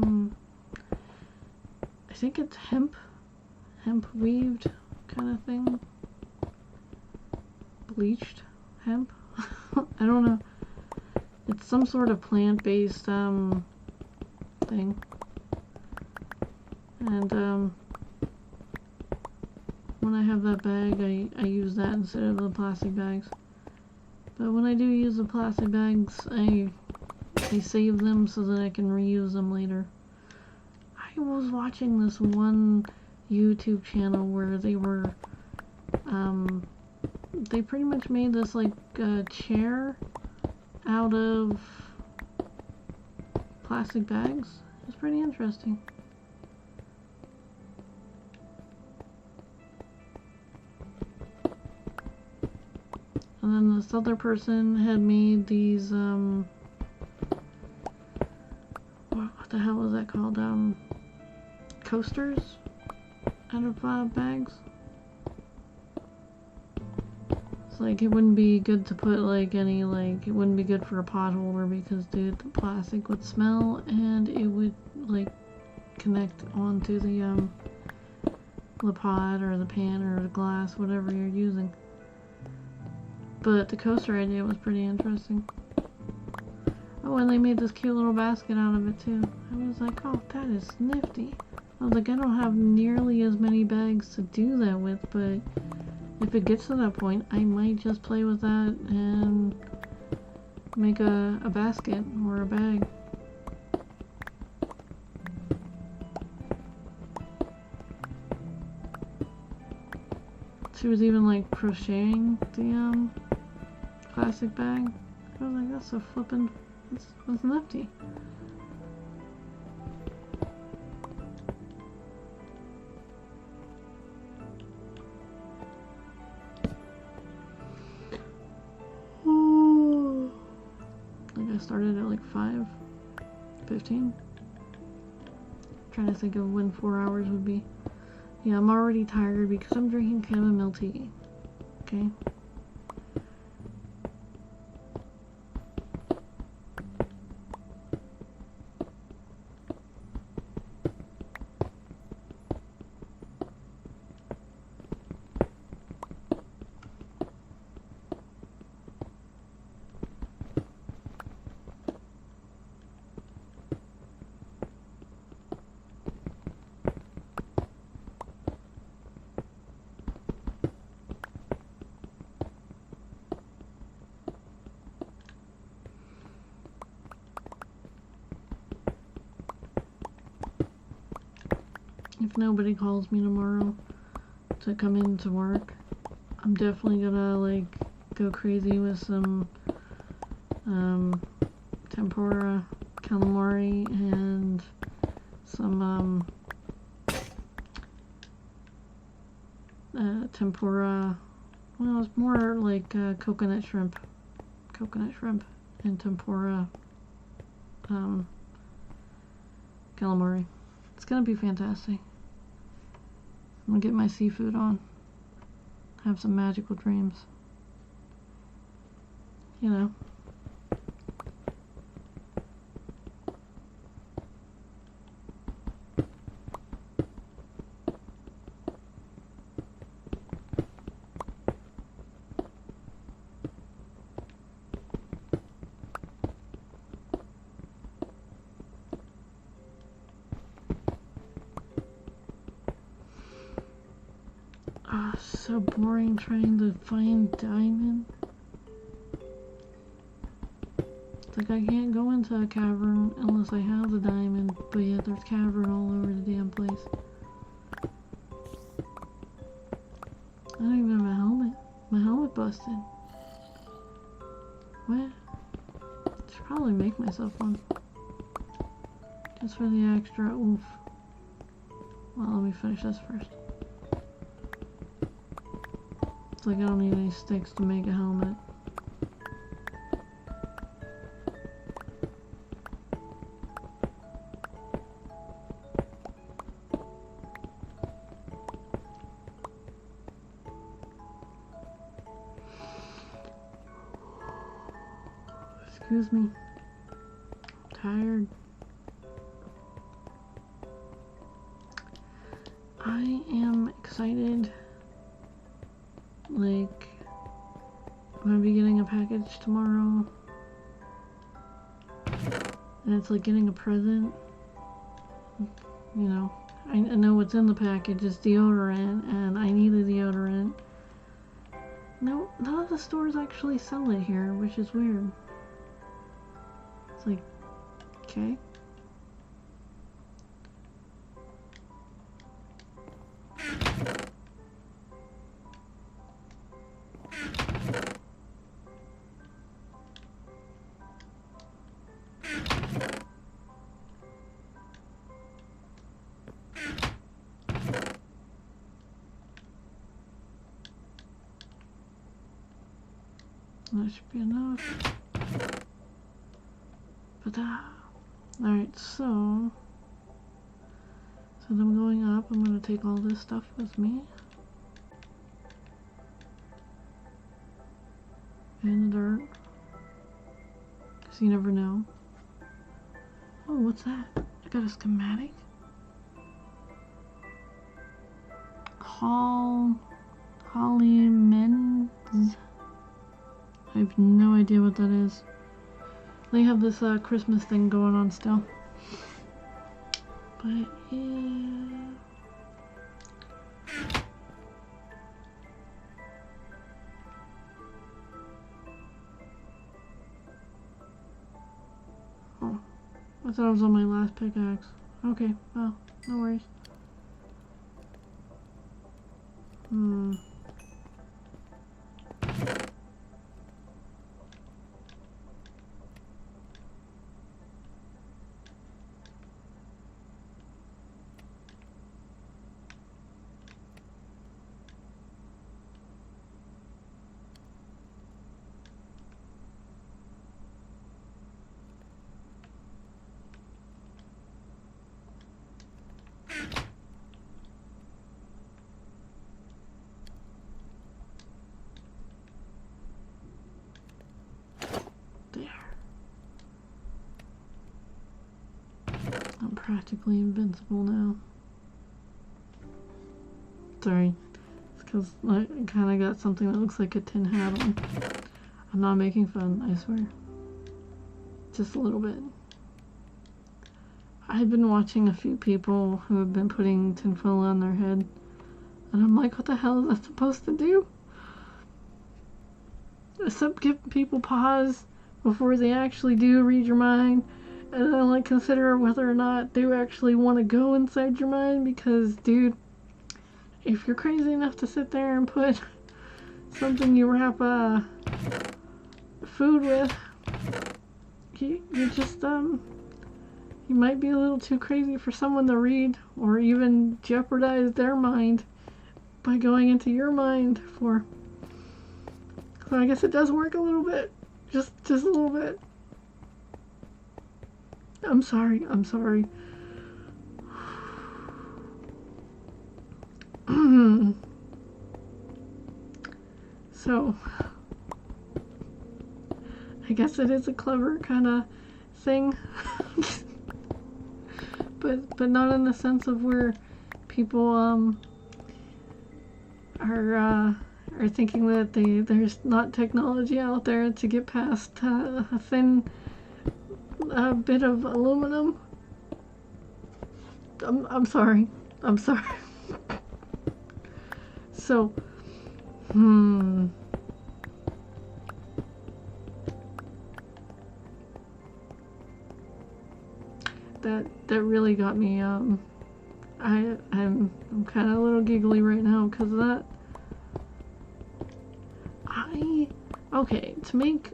think it's hemp weaved kind of thing, bleached hemp. I don't know. It's some sort of plant-based thing, and when I have that bag, I use that instead of the plastic bags. But when I do use the plastic bags, I save them so that I can reuse them later. I was watching this one YouTube channel where they were, they pretty much made this like chair out of plastic bags. It's pretty interesting. And then this other person had made these, what the hell was that called? Coasters out of bags. It's like it wouldn't be good to put like any, like, it wouldn't be good for a pot holder because, dude, the plastic would smell and it would like connect onto the pot or the pan or the glass, whatever you're using. But the coaster idea was pretty interesting. Oh, and they made this cute little basket out of it too. I was like, oh, that is nifty. I was like, I don't have nearly as many bags to do that with, but if it gets to that point, I might just play with that and make a basket or a bag. She was even like crocheting the plastic bag. I was like, that's so flippin', that's nifty. Like I started at like 5:15. Trying to think of when 4 hours would be. Yeah, I'm already tired because I'm drinking chamomile tea. Okay. If nobody calls me tomorrow to come into work, I'm definitely gonna like go crazy with some tempura calamari and some tempura, well, it's more like coconut shrimp and tempura calamari. It's gonna be fantastic. I'm gonna get my seafood on, have some magical dreams, you know. So boring trying to find diamond. It's like I can't go into a cavern unless I have the diamond, but yet there's cavern all over the damn place. I don't even have a helmet. My helmet busted. What? I should probably make myself one. Just for the extra oomph. Well, let me finish this first. It's like I don't need any sticks to make a helmet. Excuse me. I'm tired. I am excited. Like, I'm gonna be getting a package tomorrow. And it's like getting a present. You know, I know what's in the package is deodorant, and I need a deodorant. No, none of the stores actually sell it here, which is weird. It's like, okay. That should be enough. But alright, so I'm going up. I'm gonna take all this stuff with me. In the dirt. Cause you never know. Oh, what's that? I got a schematic. Hollymen's. I have no idea what that is. They have this Christmas thing going on still. But yeah. Oh, I thought it was on my last pickaxe. Okay, well, no worries. I'm practically invincible now. Sorry. It's because I kind of got something that looks like a tin hat on. I'm not making fun, I swear. Just a little bit. I've been watching a few people who have been putting tinfoil on their head. And I'm like, what the hell is that supposed to do? Except give people pause before they actually do read your mind. And then like consider whether or not they actually want to go inside your mind. Because, dude, if you're crazy enough to sit there and put something you wrap food with, you just, you might be a little too crazy for someone to read, or even jeopardize their mind by going into your mind for. So I guess it does work a little bit. Just a little bit. I'm sorry. So, I guess it is a clever kind of thing. but not in the sense of where people are thinking that there's not technology out there to get past a thin bit of aluminum. I'm sorry. So, that really got me. I'm kind of a little giggly right now because of that. Okay, to make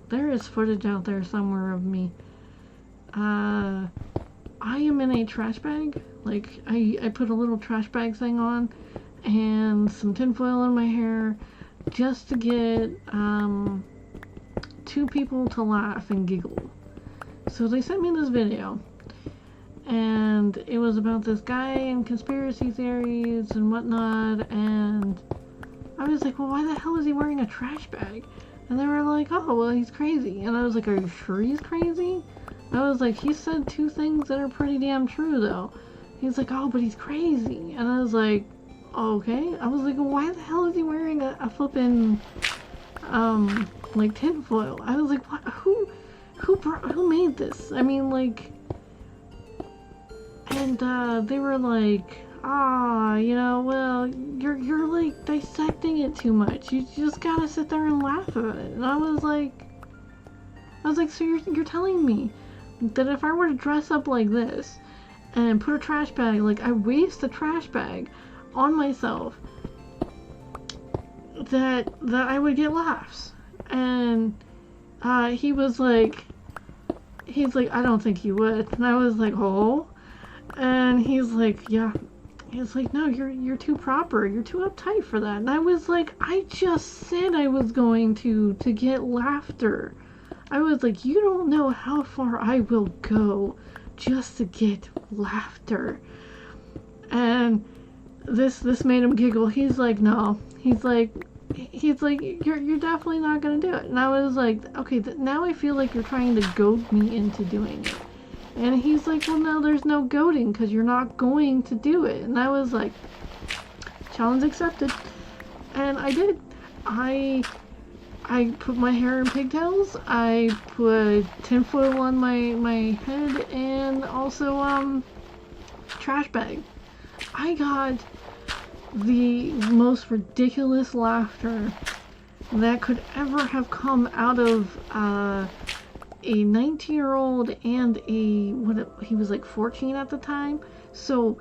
there is footage out there somewhere of me. I am in a trash bag. Like I put a little trash bag thing on and some tinfoil in my hair just to get two people to laugh and giggle. So they sent me this video, and it was about this guy and conspiracy theories and whatnot, and I was like, well, why the hell is he wearing a trash bag? And they were like, oh, well, he's crazy. And I was like, are you sure he's crazy? I was like, he said two things that are pretty damn true, though. He's like, oh, but he's crazy. And I was like, okay. I was like, well, why the hell is he wearing a flippin', like, tinfoil? I was like, what? Who made this? I mean, like, and, they were like, you know, well, you're like dissecting it too much. You just gotta sit there and laugh at it. And I was like, so you're telling me that if I were to dress up like this and put a trash bag, like I waste a trash bag on myself, that I would get laughs? And he's like, I don't think you would. And I was like, oh. And he's like, yeah. He's like, no, you're too proper. You're too uptight for that. And I was like, I just said I was going to get laughter. I was like, you don't know how far I will go just to get laughter. And this made him giggle. He's like, no. He's like, you're definitely not gonna do it. And I was like, okay, now I feel like you're trying to goad me into doing it. And he's like, well, no, there's no goading because you're not going to do it. And I was like, challenge accepted. And I did. I put my hair in pigtails. I put tinfoil on my head and also trash bag. I got the most ridiculous laughter that could ever have come out of a 19-year-old and he was like 14 at the time. So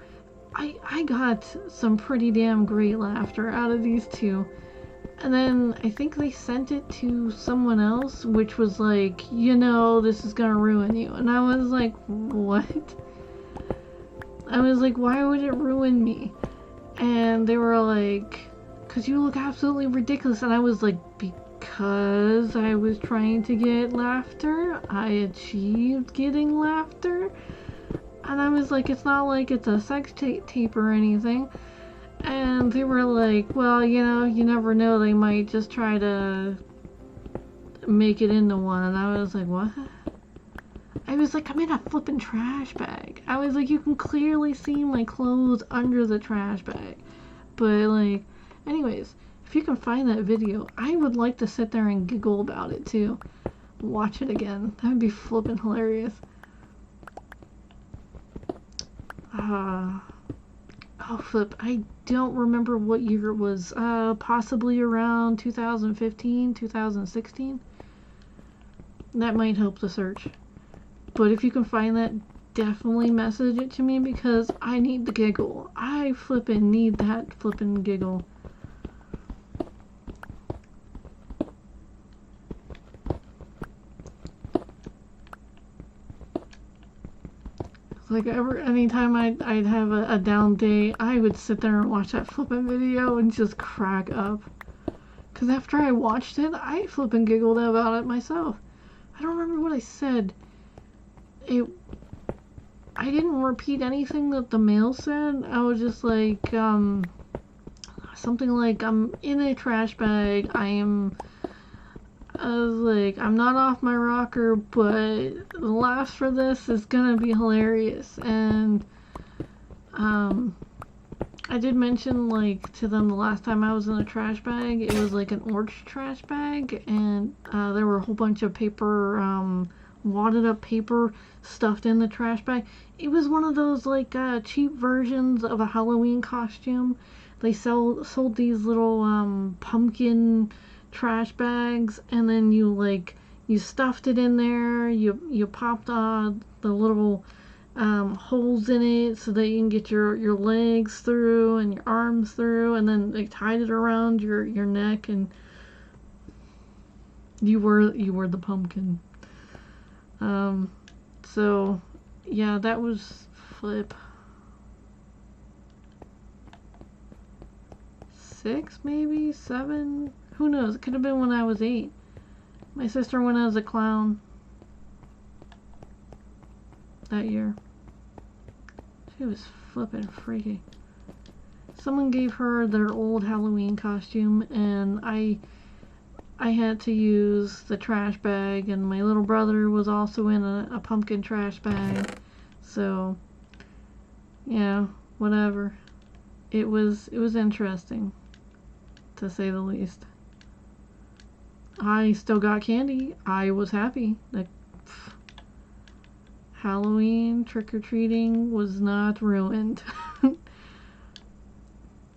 I got some pretty damn great laughter out of these two. And then I think they sent it to someone else, which was like, you know, this is gonna ruin you. And I was like, what? I was like, why would it ruin me? And they were like, because you look absolutely ridiculous. And I was like, because I was trying to get laughter, I achieved getting laughter. And I was like, it's not like it's a sex tape or anything. And they were like, well, you know, you never know, they might just try to make it into one. And I was like, what? I was like, I'm in a flipping trash bag. I was like, you can clearly see my clothes under the trash bag. But like, anyways, if you can find that video, I would like to sit there and giggle about it too. Watch it again. That would be flipping hilarious. Oh flip, I don't remember what year it was. Possibly around 2015, 2016. That might help the search. But if you can find that, definitely message it to me because I need the giggle. I flippin' need that flippin' giggle. Like anytime I'd have a down day, I would sit there and watch that flippin' video and just crack up. Cause after I watched it, I flippin' giggled about it myself. I don't remember what I said. I didn't repeat anything that the mail said. I was just like, something like, I'm in a trash bag. I was like, I'm not off my rocker, but the laughs for this is gonna be hilarious. And, I did mention, like, to them the last time I was in a trash bag, it was like an orange trash bag, and, there were a whole bunch of paper, wadded up paper stuffed in the trash bag. It was one of those, like, cheap versions of a Halloween costume. They sold these little, pumpkin trash bags, and then you stuffed it in there, you popped the little holes in it so that you can get your legs through and your arms through, and then they tied it around your neck, and you were the pumpkin. So yeah, that was flip 6, maybe 7, who knows, it could have been when I was 8. My sister went as a clown that year. She was flippin' freaky. Someone gave her their old Halloween costume, and I had to use the trash bag, and my little brother was also in a pumpkin trash bag. So yeah, whatever. It was interesting, to say the least. I still got candy. I was happy. Like, Halloween trick-or-treating was not ruined.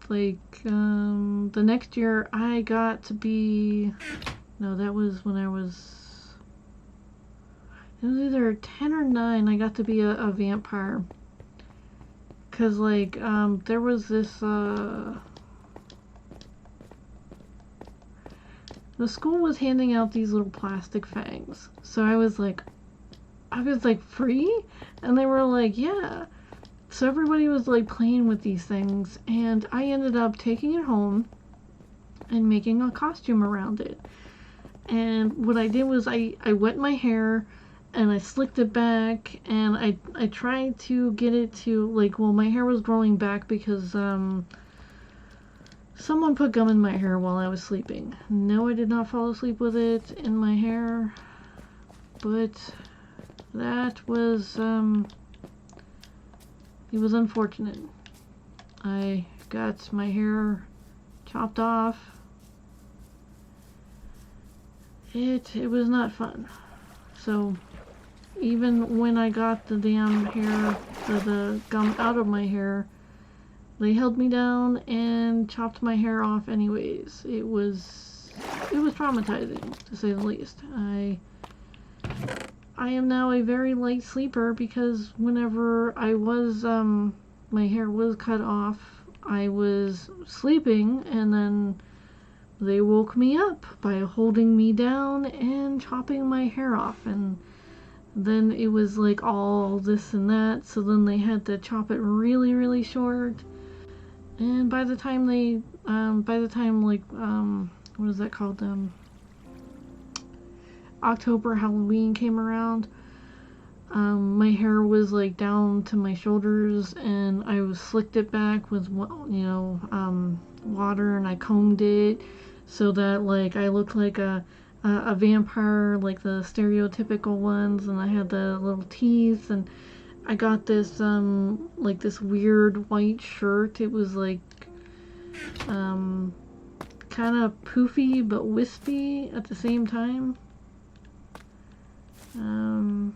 Like, the next year I got to be, no, that was when it was either 10 or 9, I got to be a vampire. Cause like, there was this, the school was handing out these little plastic fangs. So I was like, free? And they were like, yeah. So everybody was like playing with these things, and I ended up taking it home and making a costume around it. And what I did was I wet my hair and I slicked it back, and I tried to get it to, like, well, my hair was growing back because someone put gum in my hair while I was sleeping. No, I did not fall asleep with it in my hair, but that was it was unfortunate. I got my hair chopped off. It was not fun. So even when I got the damn hair, the gum out of my hair, they held me down and chopped my hair off anyways. It was traumatizing, to say the least. I am now a very light sleeper because whenever I was, my hair was cut off, I was sleeping, and then they woke me up by holding me down and chopping my hair off, and then it was like all this and that, so then they had to chop it really, really short, and by the time like, what is that called, October, Halloween came around, my hair was like down to my shoulders, and I was slicked it back with, water, and I combed it so that like I looked like a a vampire, like the stereotypical ones, and I had the little teeth, and I got this like this weird white shirt. It was like kind of poofy but wispy at the same time. Trying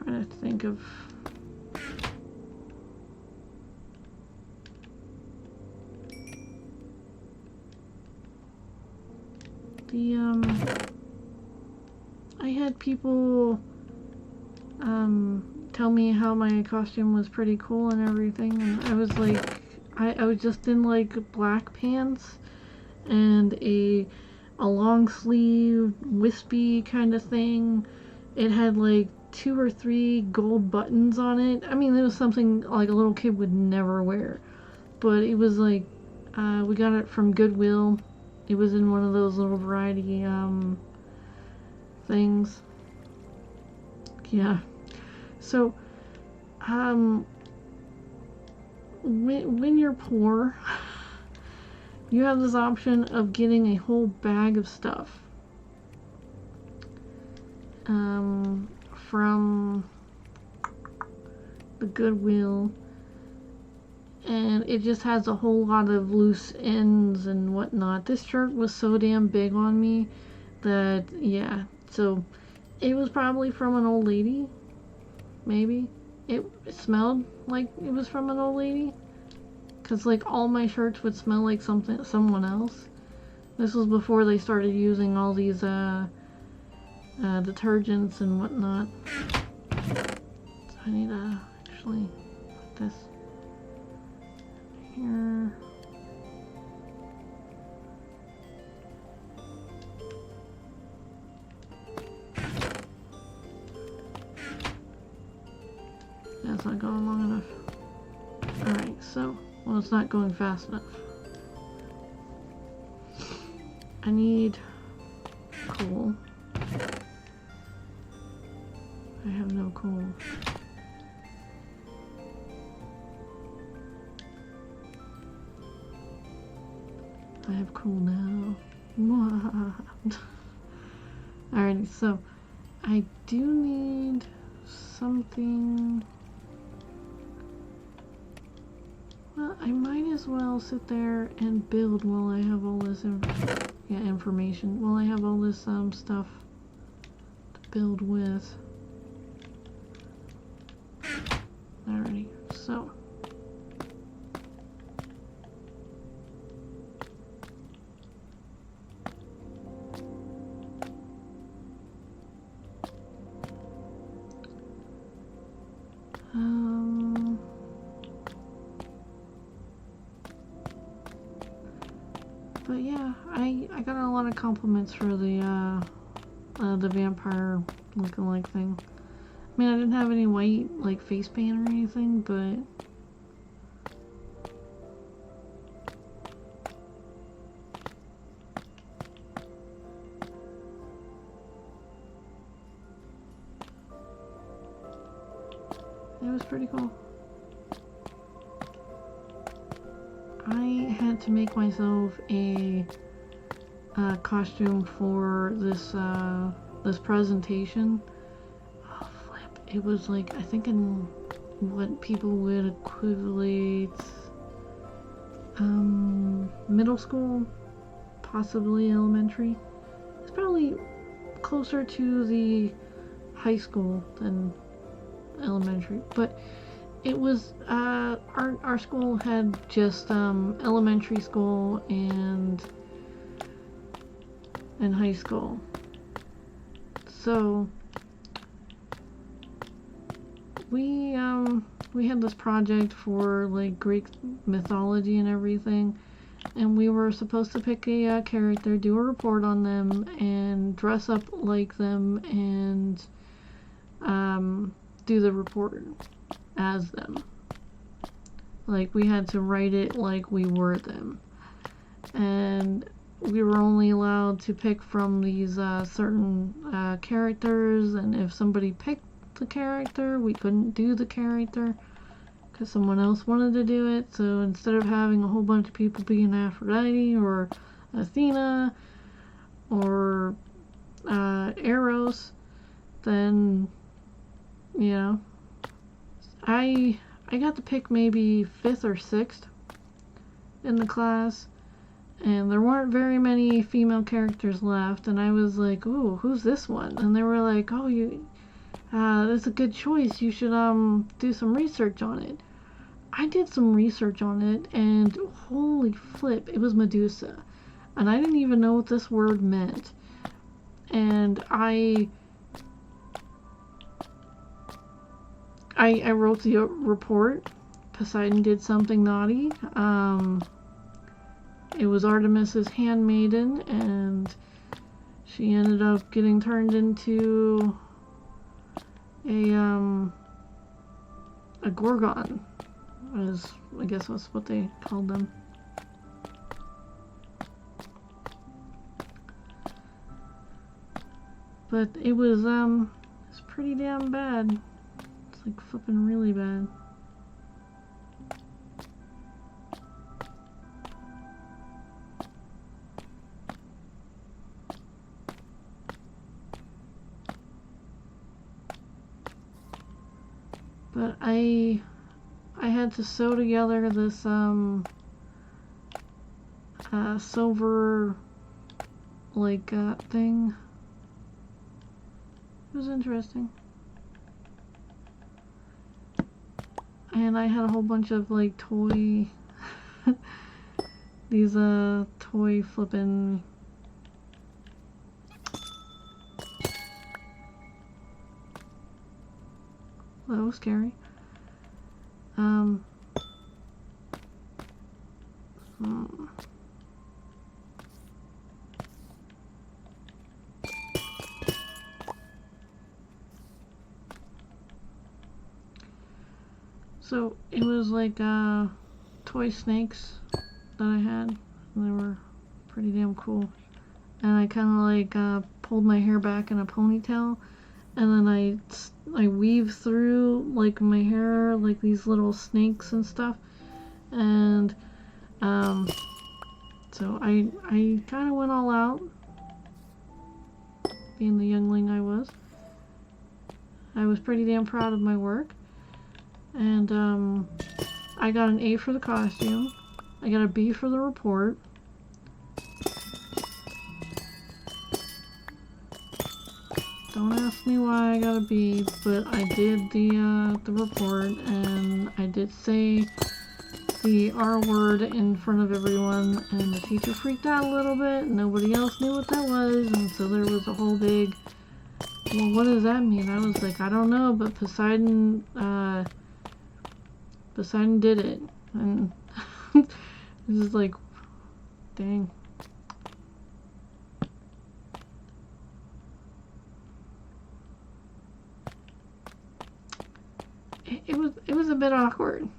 to think of I had people tell me how my costume was pretty cool and everything, and I was like, I was just in like black pants and a long sleeve wispy kind of thing. It had like 2 or 3 gold buttons on it. I mean, it was something like a little kid would never wear, but it was like we got it from Goodwill. It was in one of those little variety things. Yeah. So when you're poor, you have this option of getting a whole bag of stuff from the Goodwill, and it just has a whole lot of loose ends and whatnot. This shirt was so damn big on me that, yeah, so it was probably from an old lady, maybe. It smelled like it was from an old lady, because like all my shirts would smell like someone else. This was before they started using all these detergents and whatnot. So I need to actually put this here. That's not going long enough. Alright, so, well, it's not going fast enough. I need coal. I have no coal. I have coal now. Alrighty, so I do need something. Well, I might as well sit there and build while I have all this information. While I have all this stuff to build with. Alrighty, so but yeah, I got a lot of compliments for the vampire lookalike thing. I mean, I didn't have any white like face paint or anything, but it was pretty cool. I had to make myself a costume for this this presentation. Oh, flip. It was like, I think in what people would equivalent middle school, possibly elementary. It's probably closer to the high school than elementary, but it was our school had just elementary school and high school. So we had this project for like Greek mythology and everything, and we were supposed to pick a character, do a report on them, and dress up like them, and do the report as them. Like, we had to write it like we were them, and we were only allowed to pick from these certain characters, and if somebody picked the character, we couldn't do the character. because someone else wanted to do it. So instead of having a whole bunch of people being Aphrodite or Athena or Eros, then, you know, I got to pick maybe 5th or 6th in the class, and there weren't very many female characters left, and I was like, ooh, who's this one? And they were like, oh, that's a good choice, you should do some research on it. I did some research on it, and holy flip, it was Medusa. And I didn't even know what this word meant. And I wrote the report. Poseidon did something naughty. It was Artemis's handmaiden, and she ended up getting turned into a Gorgon, as I guess that's what they called them. But it was it's pretty damn bad. It's like flipping really bad. But I had to sew together this silver like thing. It was interesting. And I had a whole bunch of like toy these toy flippin' that was scary. So it was like toy snakes that I had, and they were pretty damn cool. And I kind of like pulled my hair back in a ponytail, and then I weave through like my hair like these little snakes and stuff. And so I kind of went all out, being the youngling I was. I was pretty damn proud of my work. And I got an A for the costume. I got a B for the report. Don't ask me why I got a B, but I did the report, and I did say the R word in front of everyone, and the teacher freaked out a little bit. Nobody else knew what that was, and so there was a whole big, well, what does that mean? I was like, I don't know, but Poseidon did it, and this is like, dang. It was a bit awkward.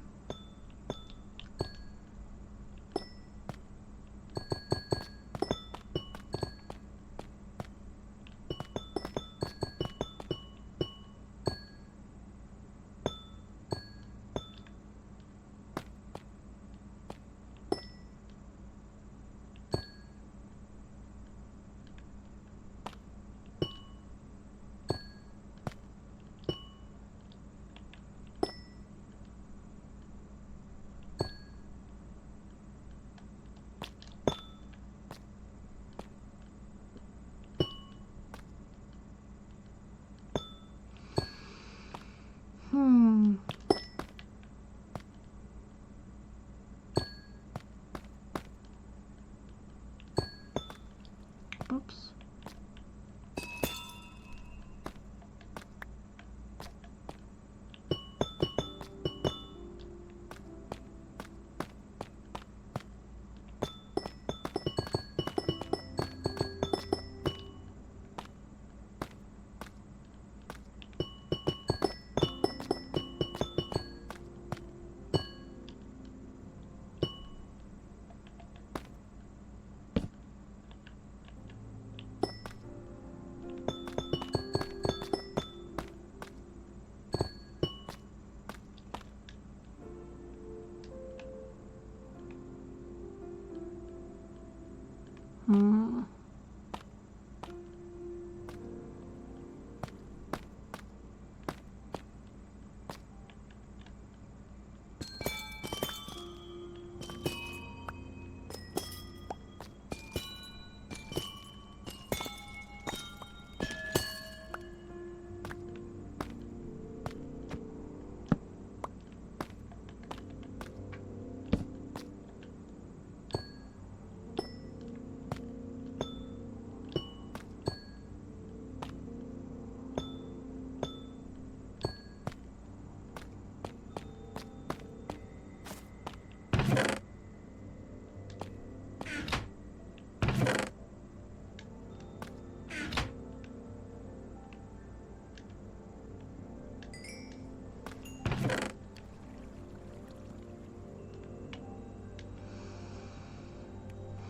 Hmm.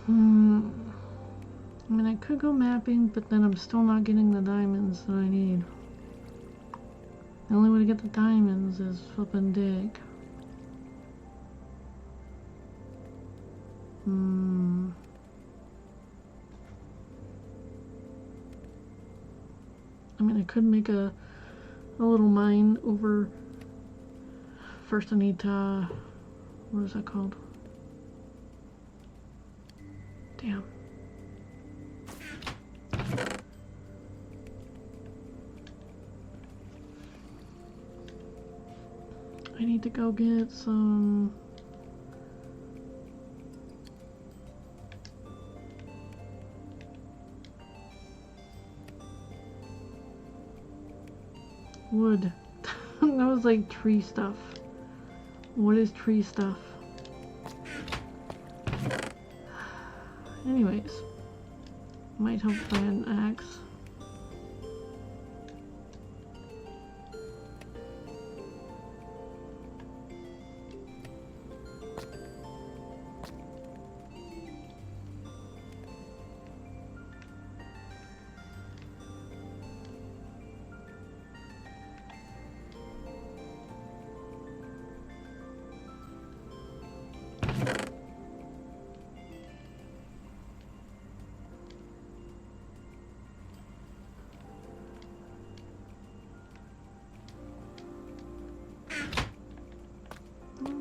Hmm. I mean, I could go mapping, but then I'm still not getting the diamonds that I need. The only way to get the diamonds is flippin' dig. Hmm. I mean, I could make a little mine over. First, I need to. What is that called? Damn. I need to go get some. Wood. That was like tree stuff. What is tree stuff? Anyways. Might help if I had an axe.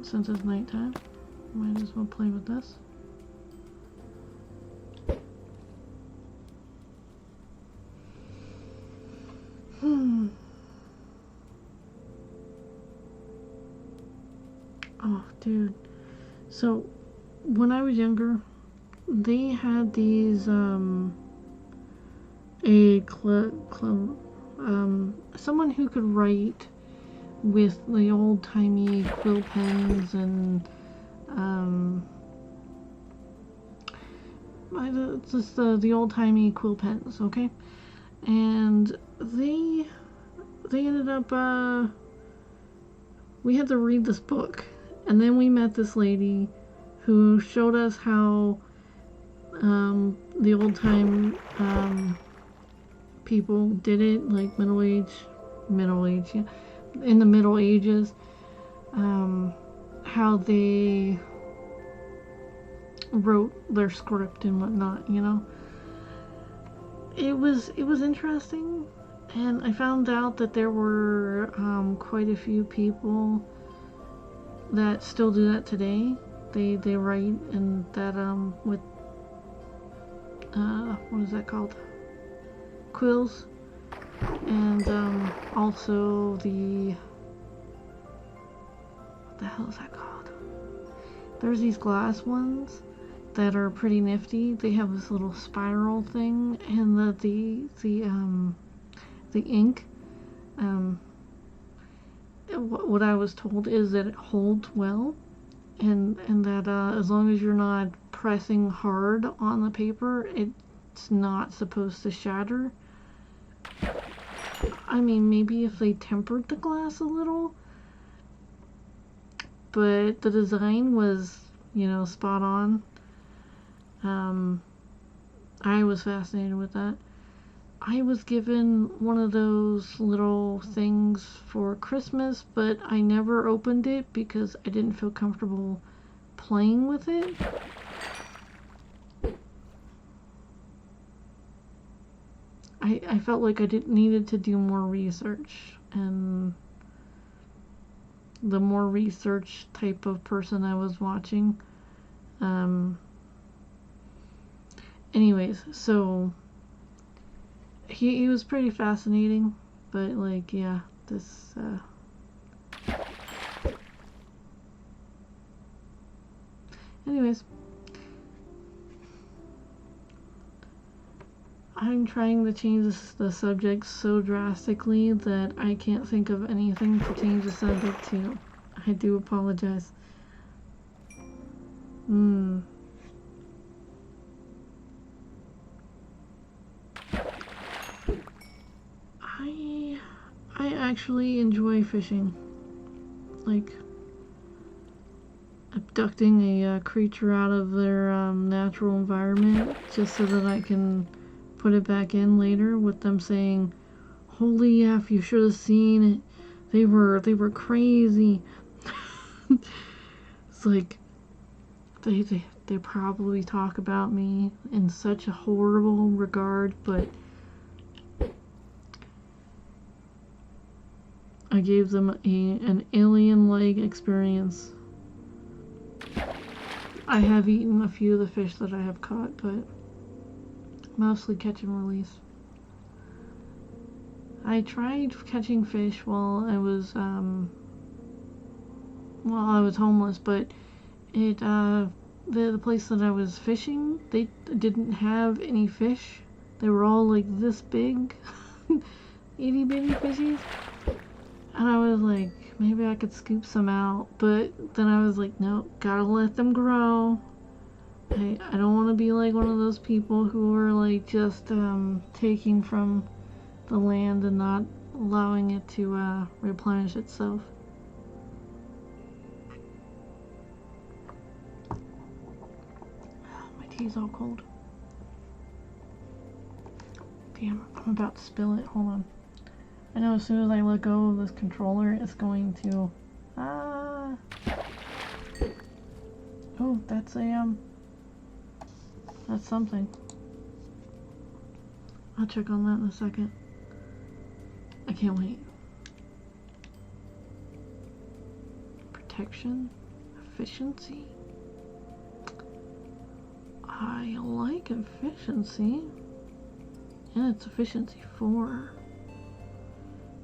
Since it's nighttime, might as well play with this. Oh, dude. So, when I was younger, they had these, someone who could write with the old-timey quill pens and, it's just the old-timey quill pens, okay? And they ended up, we had to read this book, and then we met this lady who showed us how, the old-time, people did it, like Middle Age, yeah, in the Middle Ages, how they wrote their script and whatnot, you know. It was interesting, and I found out that there were quite a few people that still do that today. They write in that with what is that called? Quills, and also the what the hell is that called? There's these glass ones that are pretty nifty. They have this little spiral thing, and the ink. What I was told is that it holds well, and that as long as you're not pressing hard on the paper, it's not supposed to shatter. I mean, maybe if they tempered the glass a little, but the design was, you know, spot on. I was fascinated with that. I was given one of those little things for Christmas, but I never opened it because I didn't feel comfortable playing with it. I felt like I needed to do more research, and the more research type of person I was watching. Anyways, so he was pretty fascinating, but like, yeah, this anyways, I'm trying to change the subject so drastically that I can't think of anything to change the subject to. I do apologize. I actually enjoy fishing. Like, abducting a creature out of their natural environment just so that I can put it back in later with them saying, "Holy F, you should have seen it. They were crazy." It's like they probably talk about me in such a horrible regard, but I gave them an alien-like experience. I have eaten a few of the fish that I have caught, but mostly catch and release. I tried catching fish while I was homeless, but the place that I was fishing, they didn't have any fish. They were all like this big, itty bitty fishies. And I was like, maybe I could scoop some out, but then I was like, no, gotta let them grow. I don't want to be like one of those people who are like just taking from the land and not allowing it to replenish itself. My tea's all cold. Damn, I'm about to spill it. Hold on. I know as soon as I let go of this controller, it's going to... Oh, that's that's something. I'll check on that in a second. I can't wait. Protection? Efficiency? I like efficiency. Yeah, it's efficiency 4.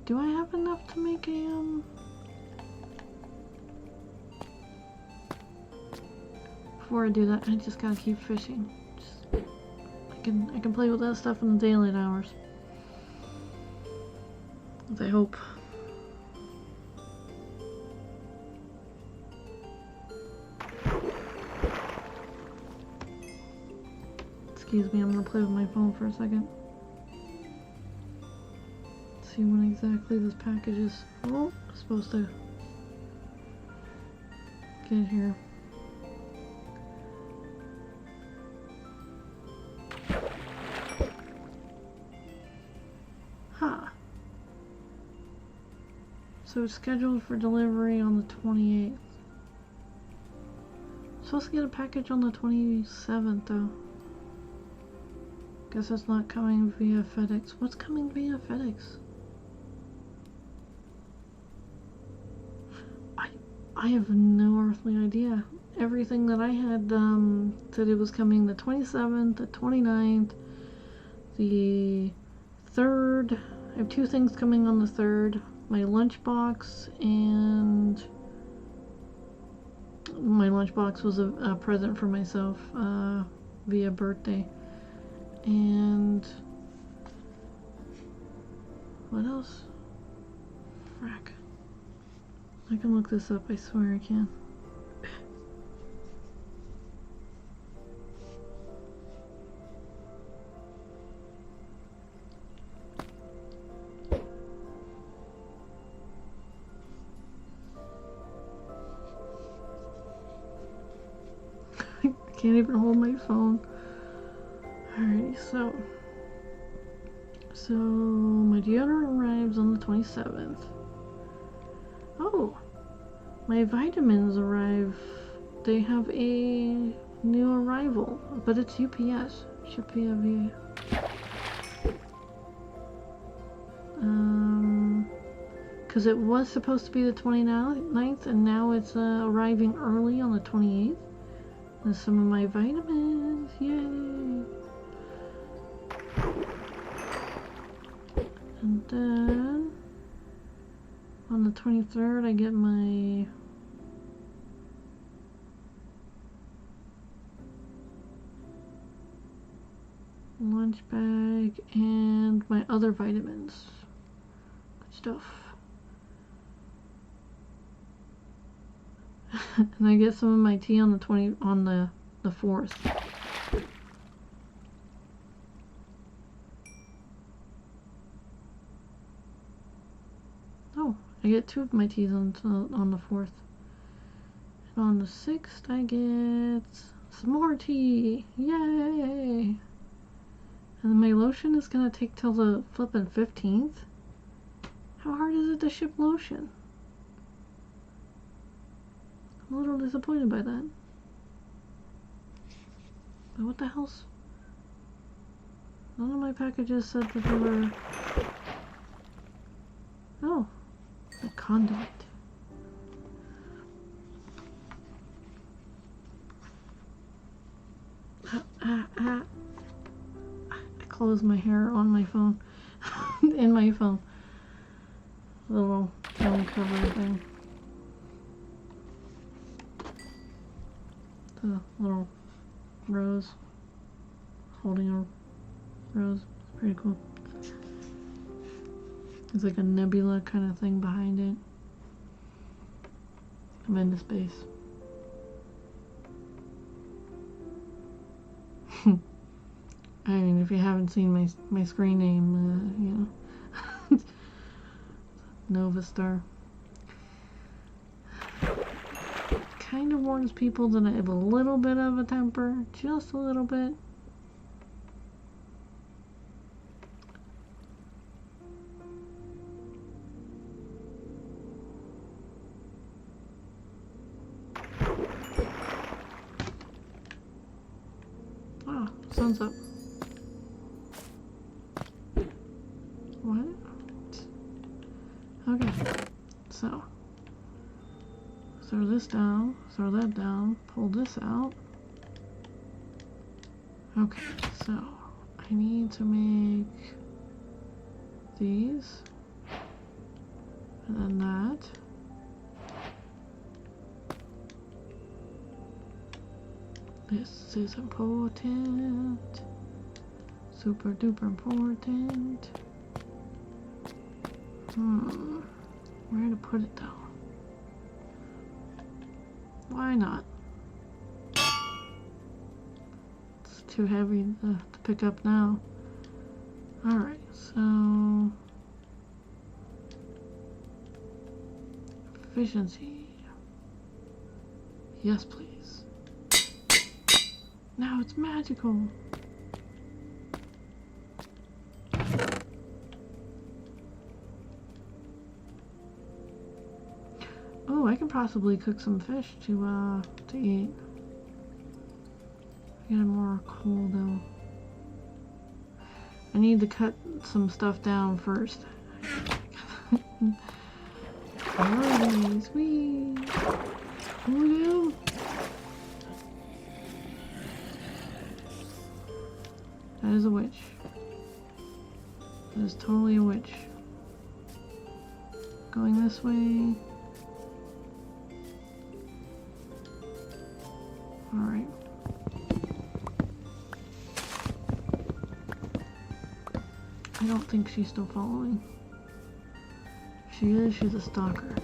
Do I have enough to make a, Before I do that, I just gotta keep fishing. I can play with that stuff in the daylight hours. I hope. Excuse me, I'm gonna play with my phone for a second. See when exactly this package is supposed to get here. So it's scheduled for delivery on the 28th. Supposed to get a package on the 27th though. Guess it's not coming via FedEx. What's coming via FedEx? I have no earthly idea. Everything that I had said it was coming the 27th, the 29th, the 3rd. I have 2 things coming on the 3rd. My lunchbox, and my lunchbox was a present for myself via birthday. And what else? Frack. I can look this up, I swear I can. Can't even hold my phone. Alrighty, so my deodorant arrives on the 27th. Oh, my vitamins arrive. They have a new arrival, but it's UPS. Should be a VA. because it was supposed to be the 29th, and now it's arriving early on the 28th. There's some of my vitamins, yay! And then on the 23rd, I get my lunch bag and my other vitamins. Good stuff. And I get some of my tea on the 4th. Oh, I get 2 of my teas on the 4th. And on the 6th I get some more tea. Yay! And my lotion is gonna take till the flippin' 15th. How hard is it to ship lotion? I'm a little disappointed by that. But what the hell's... None of my packages said that they were... Oh, a conduit. I close my hair on my phone. In my phone. Little phone cover thing. The little rose. Holding a rose. It's pretty cool. It's like a nebula kind of thing behind it. I'm into space. I mean, if you haven't seen my screen name, you know, Nova Star. Kind of warns people that I have a little bit of a temper, just a little bit. Oh, sun's up. What? Okay, so throw this down, throw that down, pull this out. Okay, so I need to make these, and then that. This is important, super duper important. Where to put it though? Why not? It's too heavy to pick up now. Alright, so... efficiency. Yes, please. Now it's magical. Oh, I can possibly cook some fish to eat. Get more coal though. I need to cut some stuff down first. Priorities, wee. Oh, that is a witch. That is totally a witch. Going this way. Alright. I don't think she's still following. If she is, she's a stalker.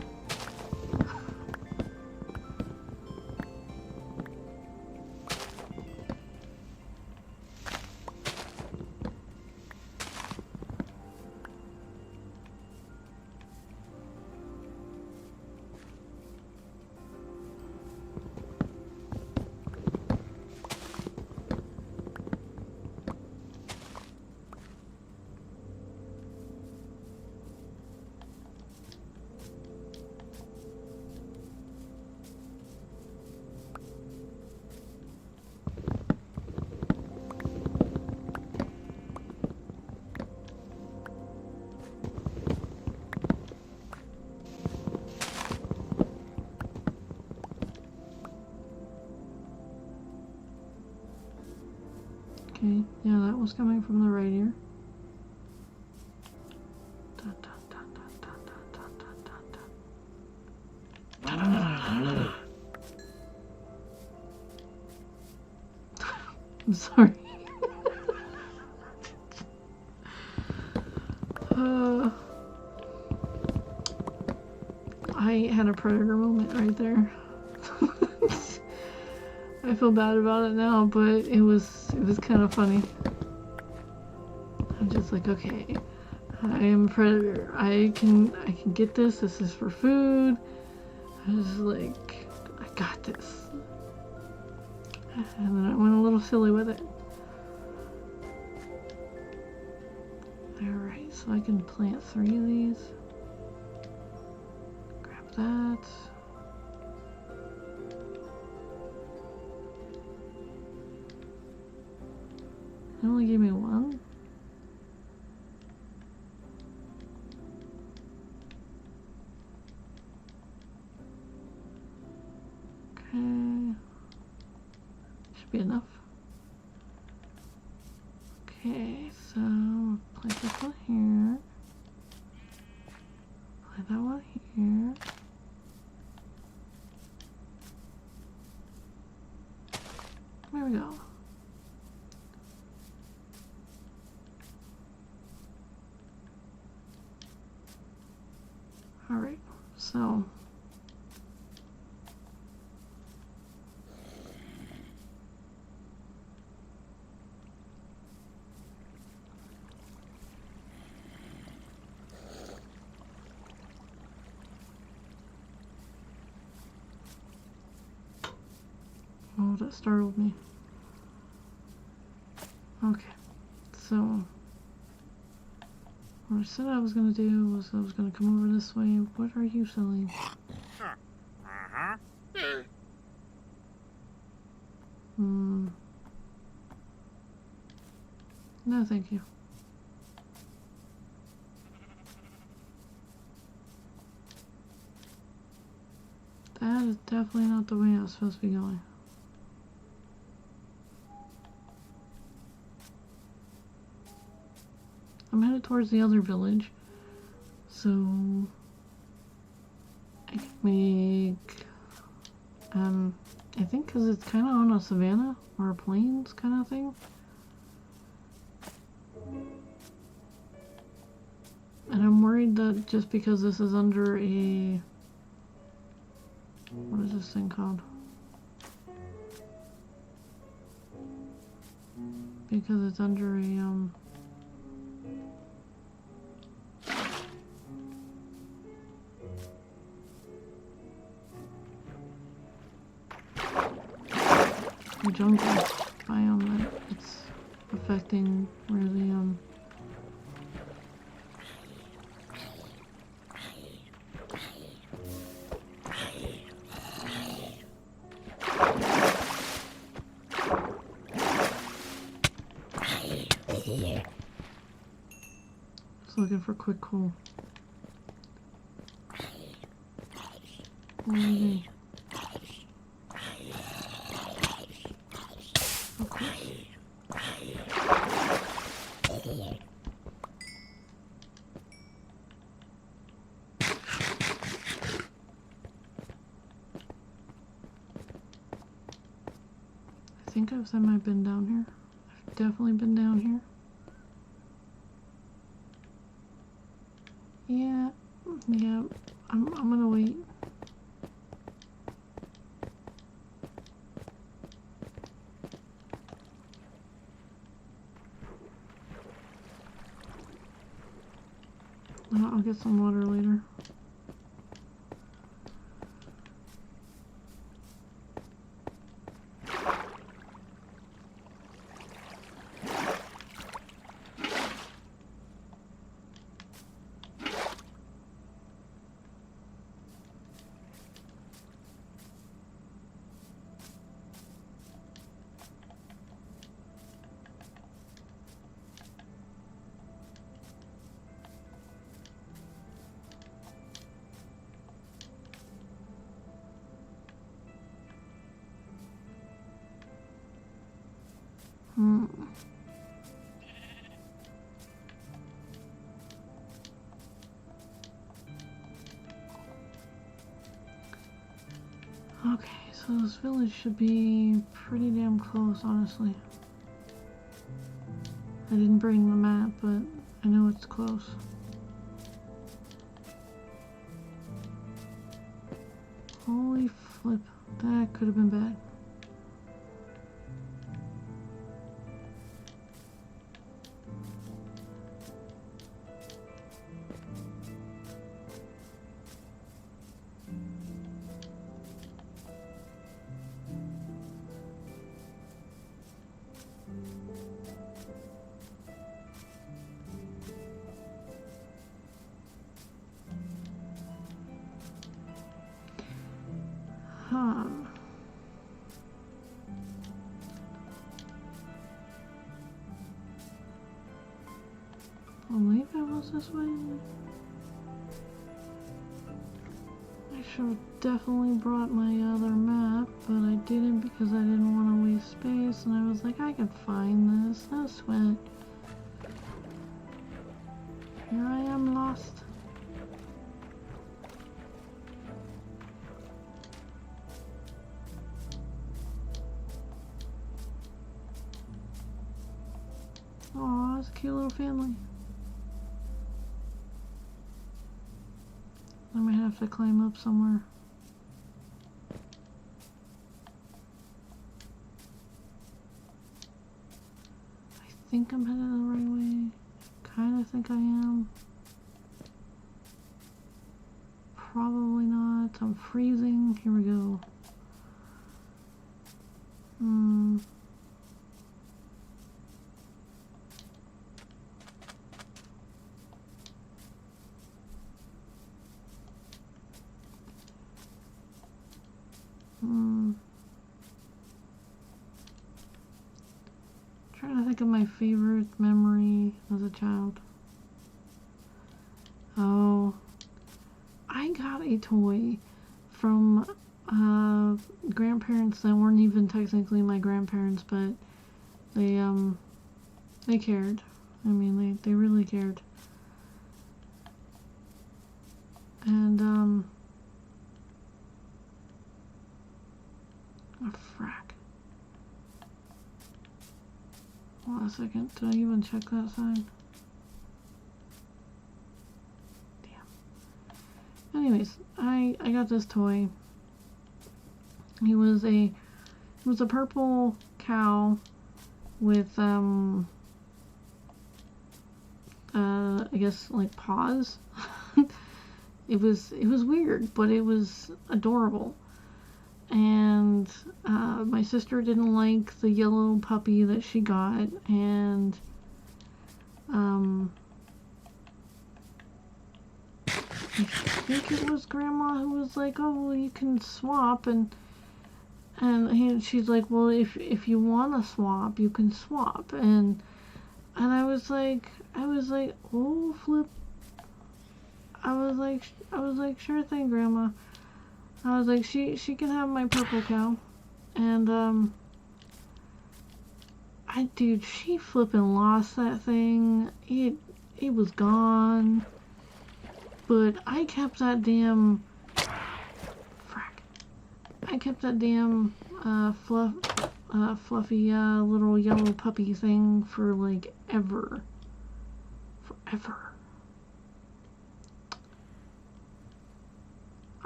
Okay, yeah, that was coming from the right ear. I'm sorry. I had a predator moment right there. I feel bad about it now, but it was kind of funny. I'm just like, okay, I am a predator. I can get this. This is for food. I was like, I got this. And then I went a little silly with it. Alright, so I can plant 3 of these. Grab that. It only gave me 1. Okay. Should be enough. Okay, so plant this one here. Plant that one here. There we go. Alright, so oh, that startled me. Okay, so what I said I was gonna do was I was gonna come over this way. What are you selling? No, thank you. That is definitely not the way I was supposed to be going. I'm headed towards the other village, so I can make, I think because it's kind of on a savanna or a plains kind of thing. And I'm worried that just because this is under a, what is this thing called? Because it's under a, jungle biome that it's affecting really just looking for quick cool. Okay. I think I've said I've been down here. I've definitely been down here. Yeah, I'm gonna wait. I'll get some water later. Hmm. Okay, so this village should be pretty damn close, honestly. I didn't bring the map, but I know it's close. Holy flip, that could have been bad. Huh. I believe it was this way. I should have definitely brought my other map, but I didn't because I didn't want to waste space, and I was like, I can find this, no sweat. Here I am lost. Aw, it's a cute little family. I might have to climb up somewhere. I think I'm headed the right way. Kinda think I am. Probably not. I'm freezing. Here we go. Trying to think of my favorite memory as a child. Oh, I got a toy from grandparents that weren't even technically my grandparents, but they cared. I mean, they really cared. And oh frack. Hold on a second, did I even check that sign? Damn. Anyways, I got this toy. It was a purple cow with I guess like paws. It was weird, but it was adorable. And my sister didn't like the yellow puppy that she got, and I think it was Grandma who was like, "Oh, well, you can swap," and she's like, "Well, if you want to swap, you can swap," and I was like, "Oh, flip." I was like, "Sure thing, Grandma." I was like, she can have my purple cow. And dude, she flipping lost that thing. It was gone. But I kept that damn frack. I kept that damn fluffy little yellow puppy thing for like forever.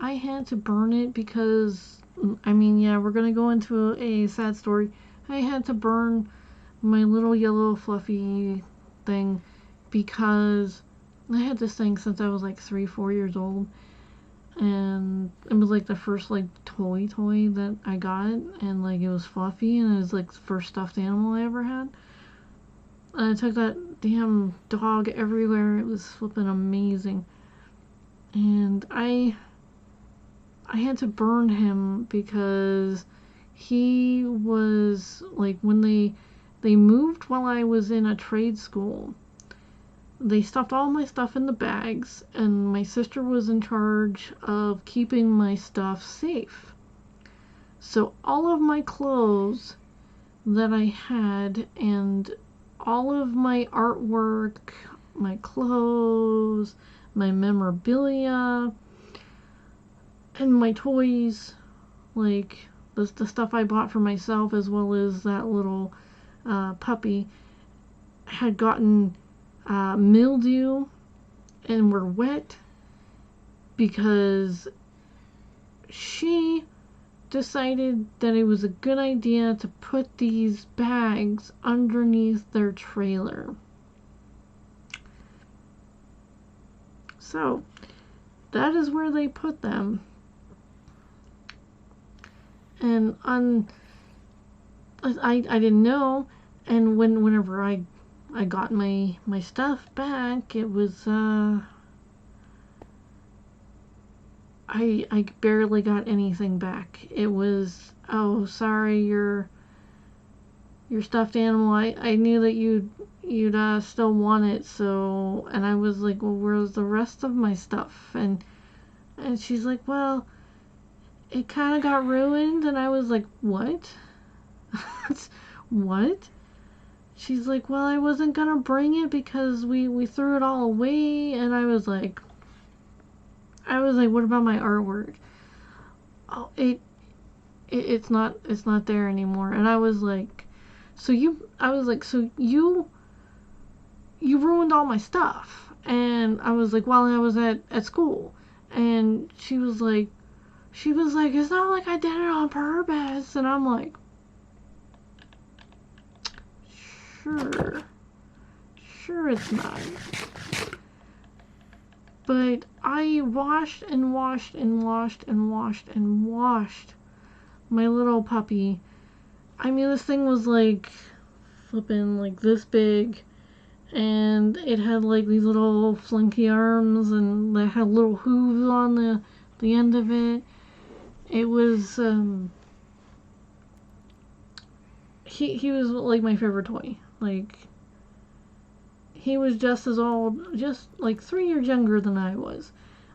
I had to burn it because, I mean, yeah, we're gonna go into a sad story. I had to burn my little yellow fluffy thing because I had this thing since I was like 3-4 years old, and it was like the first like toy that I got, and like it was fluffy, and it was like the first stuffed animal I ever had. And I took that damn dog everywhere. It was flipping amazing. And I had to burn him because he was like, when they moved while I was in a trade school, they stuffed all my stuff in the bags, and my sister was in charge of keeping my stuff safe. So all of my clothes that I had, and all of my artwork, my clothes, my memorabilia, and my toys, like the stuff I bought for myself as well as that little puppy, had gotten mildew and were wet because she decided that it was a good idea to put these bags underneath their trailer. So that is where they put them. And I didn't know, and whenever I got my stuff back, it was I barely got anything back. It was, oh, sorry, your stuffed animal. I knew that you'd still want it, so, and I was like, well, where's the rest of my stuff? And she's like, well, it kind of got ruined. And I was like, what? What? She's like, well, I wasn't gonna bring it because we threw it all away. And I was like, what about my artwork? Oh, it's not there anymore. And I was like, so you ruined all my stuff. And I was like, while I was at school. And she was like, it's not like I did it on purpose. And I'm like, sure it's not. But I washed and washed and washed and washed and washed my little puppy. I mean, this thing was like flipping like this big, and it had like these little flinky arms, and they had little hooves on the end of it. It was he was like my favorite toy. Like, he was just as old, just like 3 years younger than I was.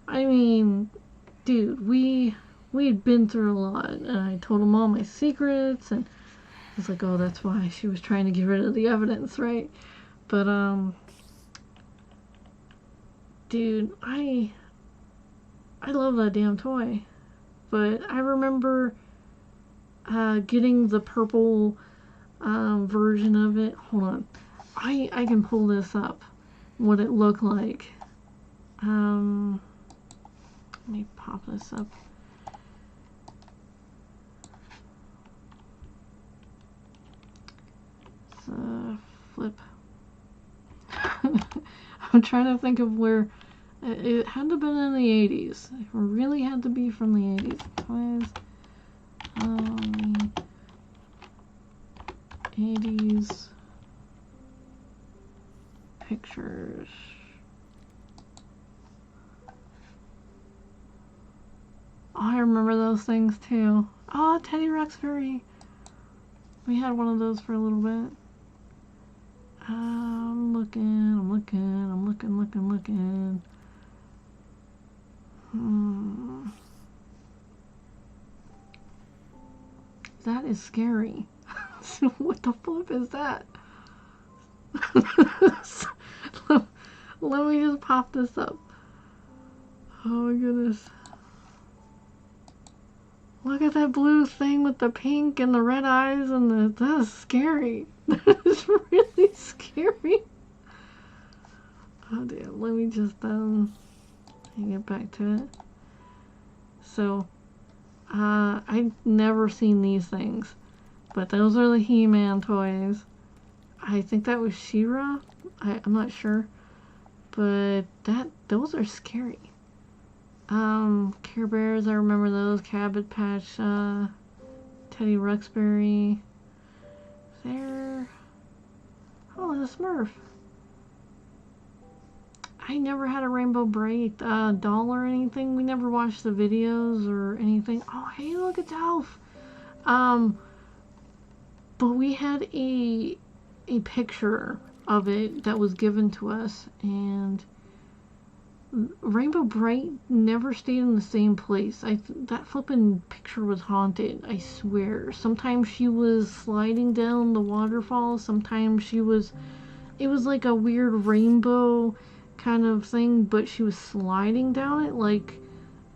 I mean, dude, we'd been through a lot, and I told him all my secrets, and I was like, oh, that's why she was trying to get rid of the evidence, right? But dude, I love that damn toy. But I remember getting the purple version of it. Hold on, I can pull this up, what it looked like. Let me pop this up. It's flip. I'm trying to think of where it had to have been in the 80s. It really had to be from the 80s. Toys, 80s pictures. Oh, I remember those things too. Oh, Teddy Ruxbury. We had one of those for a little bit. I'm looking. That is scary. What the flip is that? Let me just pop this up. Oh my goodness. Look at that blue thing with the pink and the red eyes, and that is scary. That is really scary. Oh dear, let me just get back to it. So, I've never seen these things, but those are the He-Man toys. I think that was She-Ra. I'm not sure, but those are scary. Care Bears, I remember those. Cabbage Patch, Teddy Ruxbury. There. Oh, and a Smurf. I never had a Rainbow Bright doll or anything. We never watched the videos or anything. Oh, hey, look at Dolph. But we had a picture of it that was given to us, and Rainbow Bright never stayed in the same place. That flippin' picture was haunted, I swear. Sometimes she was sliding down the waterfall, sometimes she was... It was like a weird rainbow kind of thing, but she was sliding down it like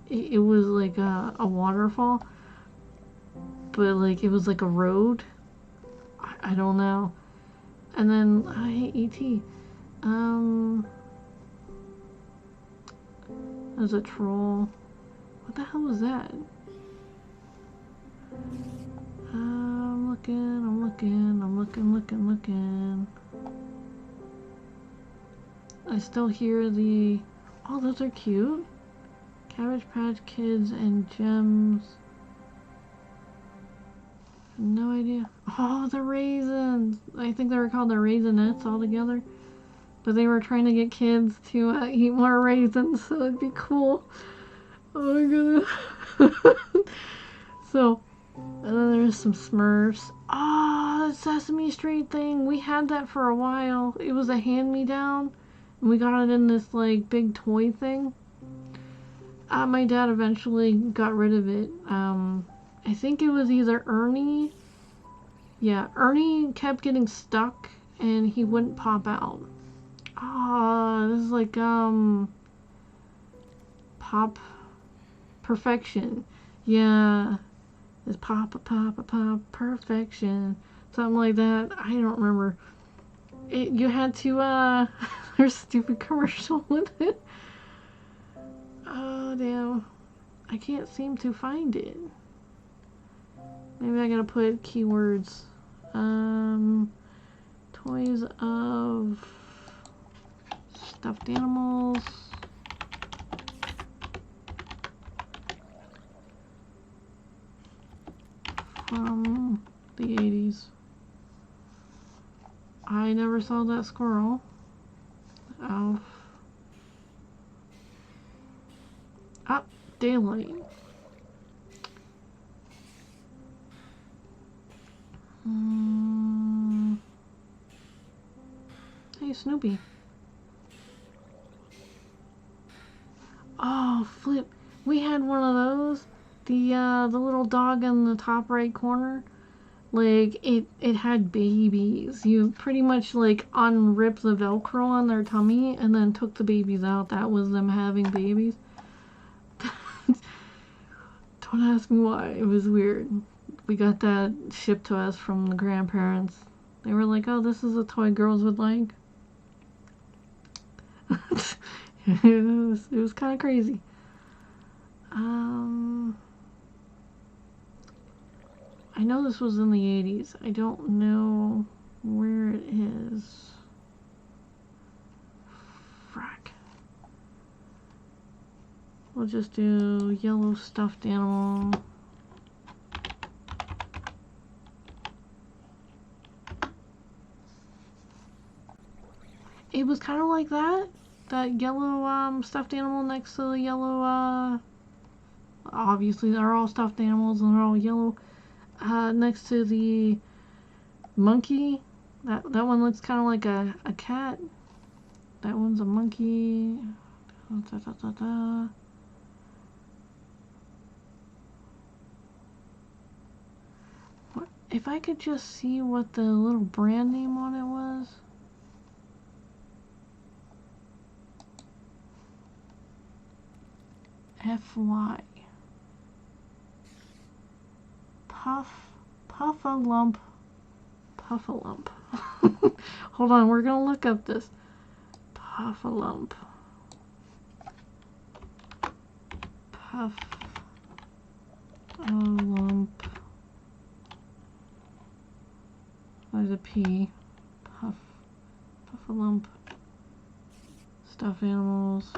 it was like a waterfall. But like it was like a road. I don't know. And then I hate E.T. There's a troll. What the hell was that? I'm looking. I still hear the... Oh, those are cute. Cabbage Patch Kids and Gems. No idea. Oh, the raisins! I think they were called the Raisinets altogether. But they were trying to get kids to eat more raisins, so it'd be cool. Oh my goodness. So, and then there's some Smurfs. Ah, the Sesame Street thing. We had that for a while. It was a hand-me-down. And we got it in this, like, big toy thing. My dad eventually got rid of it. I think it was either Ernie. Yeah, Ernie kept getting stuck and he wouldn't pop out. Ah, this is like, Pop Perfection. Yeah. It's pop perfection. Something like that. I don't remember. You had to, there's a stupid commercial with it. Oh, damn. I can't seem to find it. Maybe I gotta put keywords. Toys of stuffed animals. From the 80s. I never saw that squirrel. Alf. Ah, Daylight. Hey, Snoopy. Oh, flip. We had one of those. The little dog in the top right corner. Like, it had babies. You pretty much, like, unripped the Velcro on their tummy and then took the babies out. That was them having babies. Don't ask me why. It was weird. We got that shipped to us from the grandparents. They were like, oh, this is a toy girls would like. It was kind of crazy. I know this was in the 80s. I don't know where it is. Frack. We'll just do yellow stuffed animal. It was kind of like that. That yellow stuffed animal next to the yellow, obviously they're all stuffed animals and they're all yellow. Next to the monkey, that one looks kind of like a cat. That one's a monkey. What, if I could just see what the little brand name on it was. FY. Puffalump. Hold on, we're gonna look up this. Puffalump. Puffalump. There's a P. Puffalump. Stuffed animals.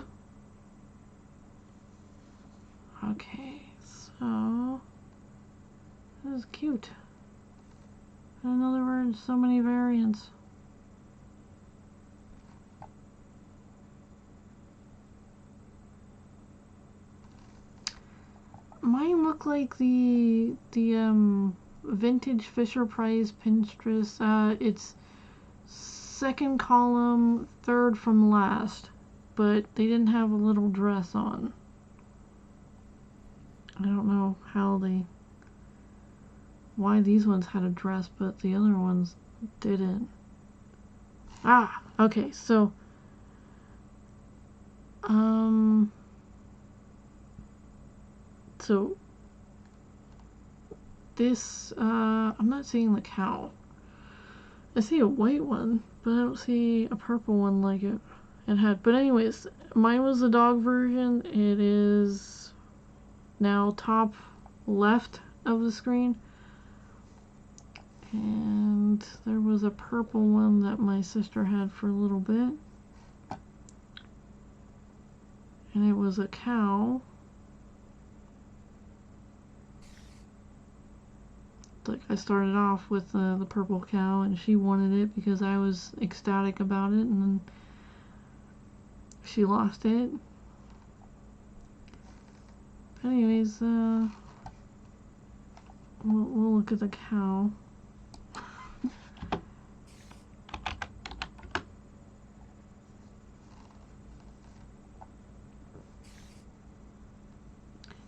Okay, so this is cute. In other words, so many variants. Mine look like the vintage Fisher-Price Pinterest. It's second column, third from last. but they didn't have a little dress on. I don't know why these ones had a dress, but the other ones didn't. Ah, okay, so, so this, I'm not seeing the cow. I see a white one, but I don't see a purple one like it had. But anyways, mine was the dog version. It is now top left of the screen. And there was a purple one that my sister had for a little bit. And it was a cow. Like I started off with the purple cow, and she wanted it because I was ecstatic about it, and then she lost it. But anyways, we'll look at the cow.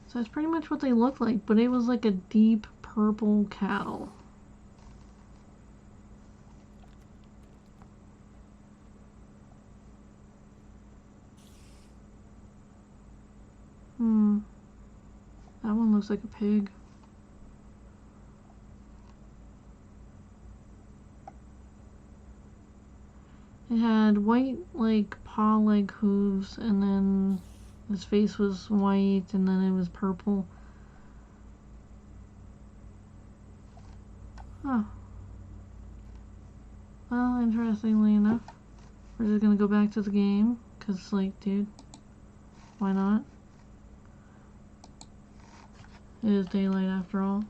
So that's pretty much what they look like, but it was like a deep purple cow. That one looks like a pig. It had white, like, paw-like hooves, and then his face was white, and then it was purple. Oh. Well, interestingly enough, we're just gonna go back to the game, because, like, dude, why not? It is daylight after all.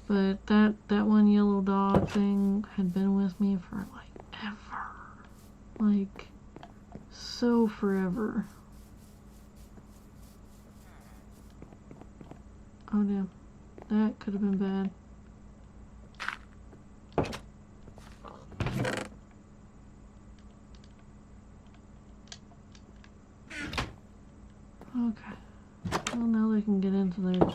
But that one yellow dog thing had been with me for, like, ever. Like, so forever. Oh, damn. That could have been bad. Okay. Well, now they can get into there.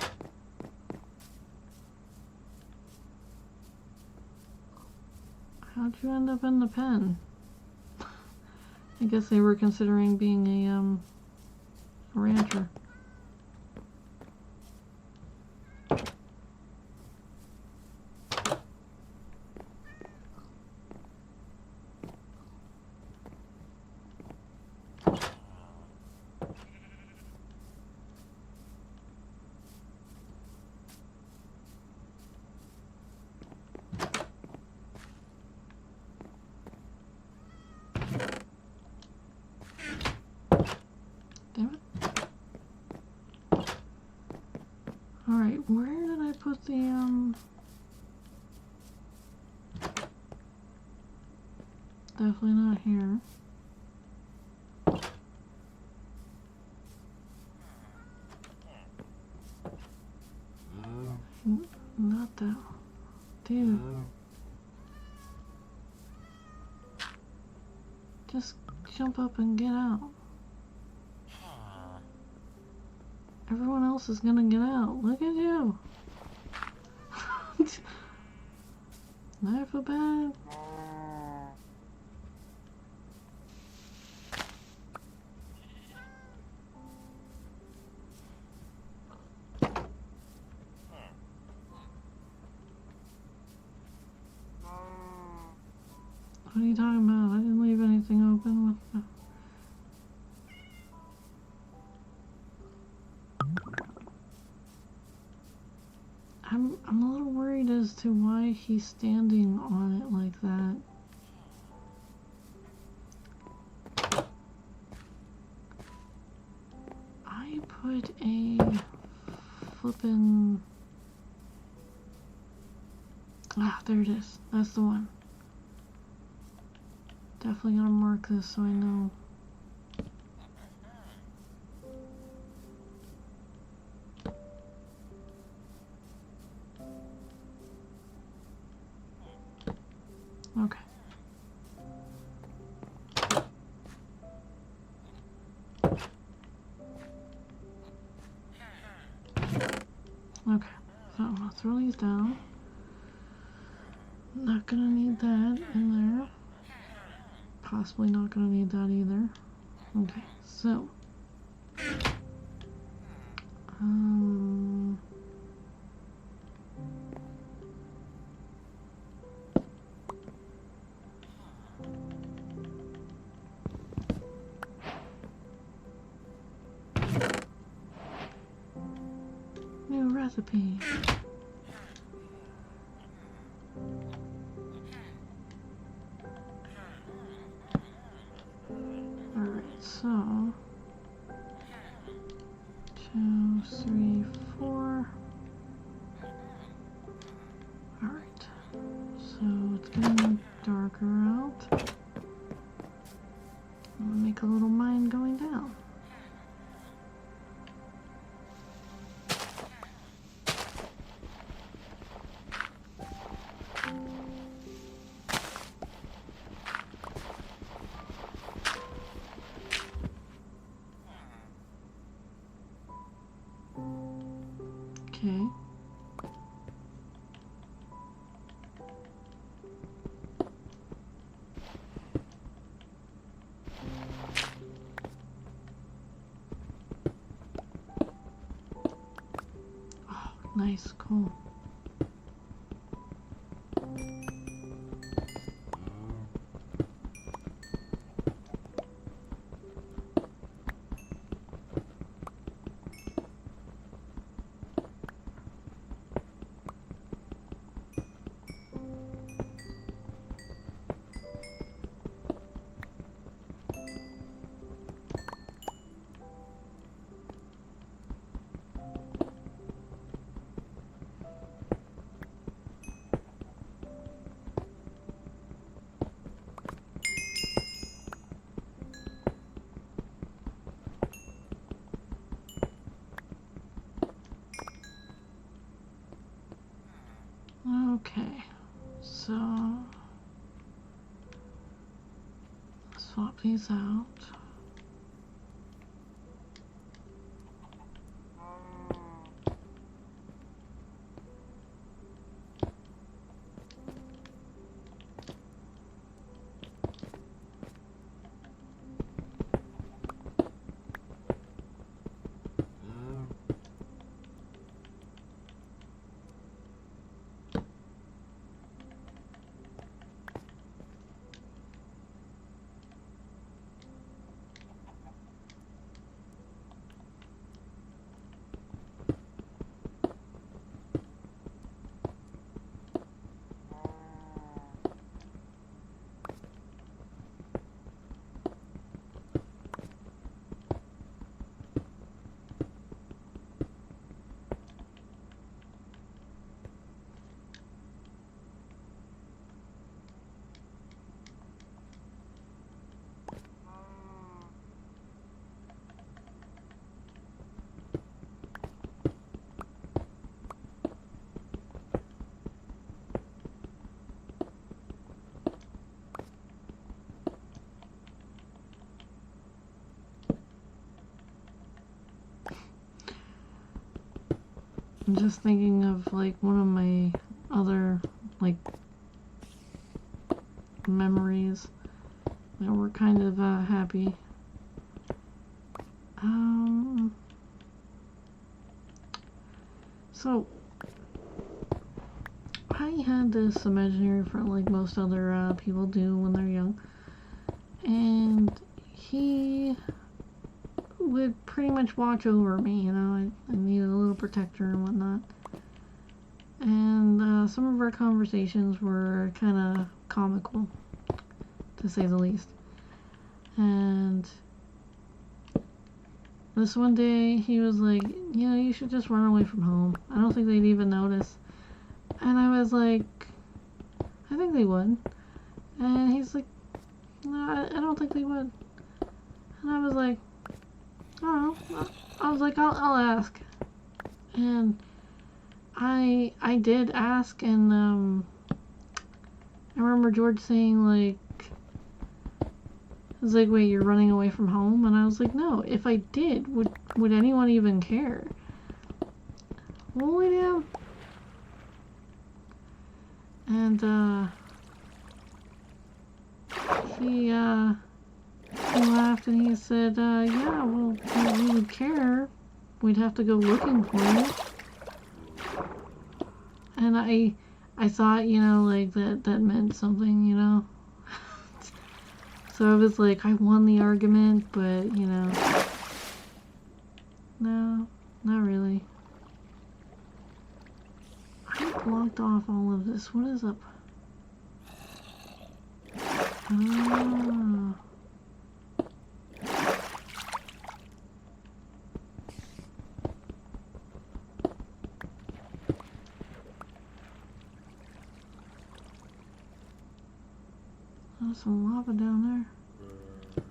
How'd you end up in the pen? I guess they were considering being a rancher. Damn it. Alright, where did I put the, Definitely not here. Not that. Dude. Just jump up and get out. Everyone else is gonna get out. Look at you. I feel bad. What are you talking about? I didn't leave anything open. What the... I'm a little worried as to why he's standing on it like that. I put a flippin'... Ah, there it is. That's the one. Definitely gonna mark this so I know. Okay. throw these down. Not gonna need that in there. Possibly not gonna need that either. Okay, so new recipe. Alright, so 2, 3, 4. Alright, so it's getting darker out. I'm gonna make a little mine going down. Okay. Oh, nice, cool. Okay, so swap these out. I'm just thinking of like one of my other like memories that were kind of happy. So I had this imaginary friend like most other people do when they're young, and he would pretty much watch over me, you know. I needed a little protector and whatnot. And some of our conversations were kind of comical, to say the least. And this one day, he was like, you know, you should just run away from home. I don't think they'd even notice. And I was like, I think they would. And he's like, no, I don't think they would. And I was like, I don't know. I was like, I'll ask. And I did ask, and I remember George saying like, I was like, wait, you're running away from home? And I was like, no, if I did, would anyone even care? Holy damn. And he laughed and he said, yeah, well, if you would care, we'd have to go looking for you. And I thought, you know, like that meant something, you know. So I was like, I won the argument, but you know, no, not really. I blocked off all of this. What is up? Ah. There's some lava down there.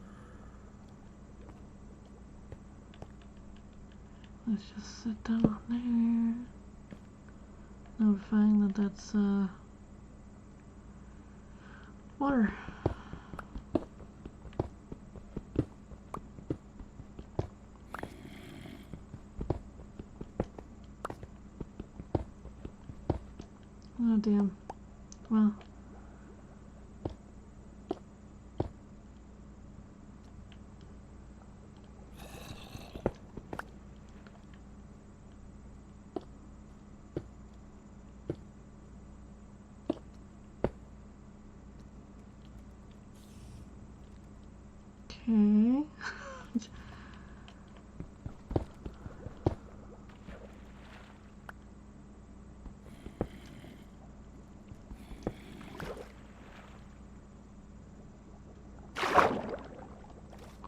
Let's just sit down on there. Notifying that that's water. Oh damn. Well. Okay.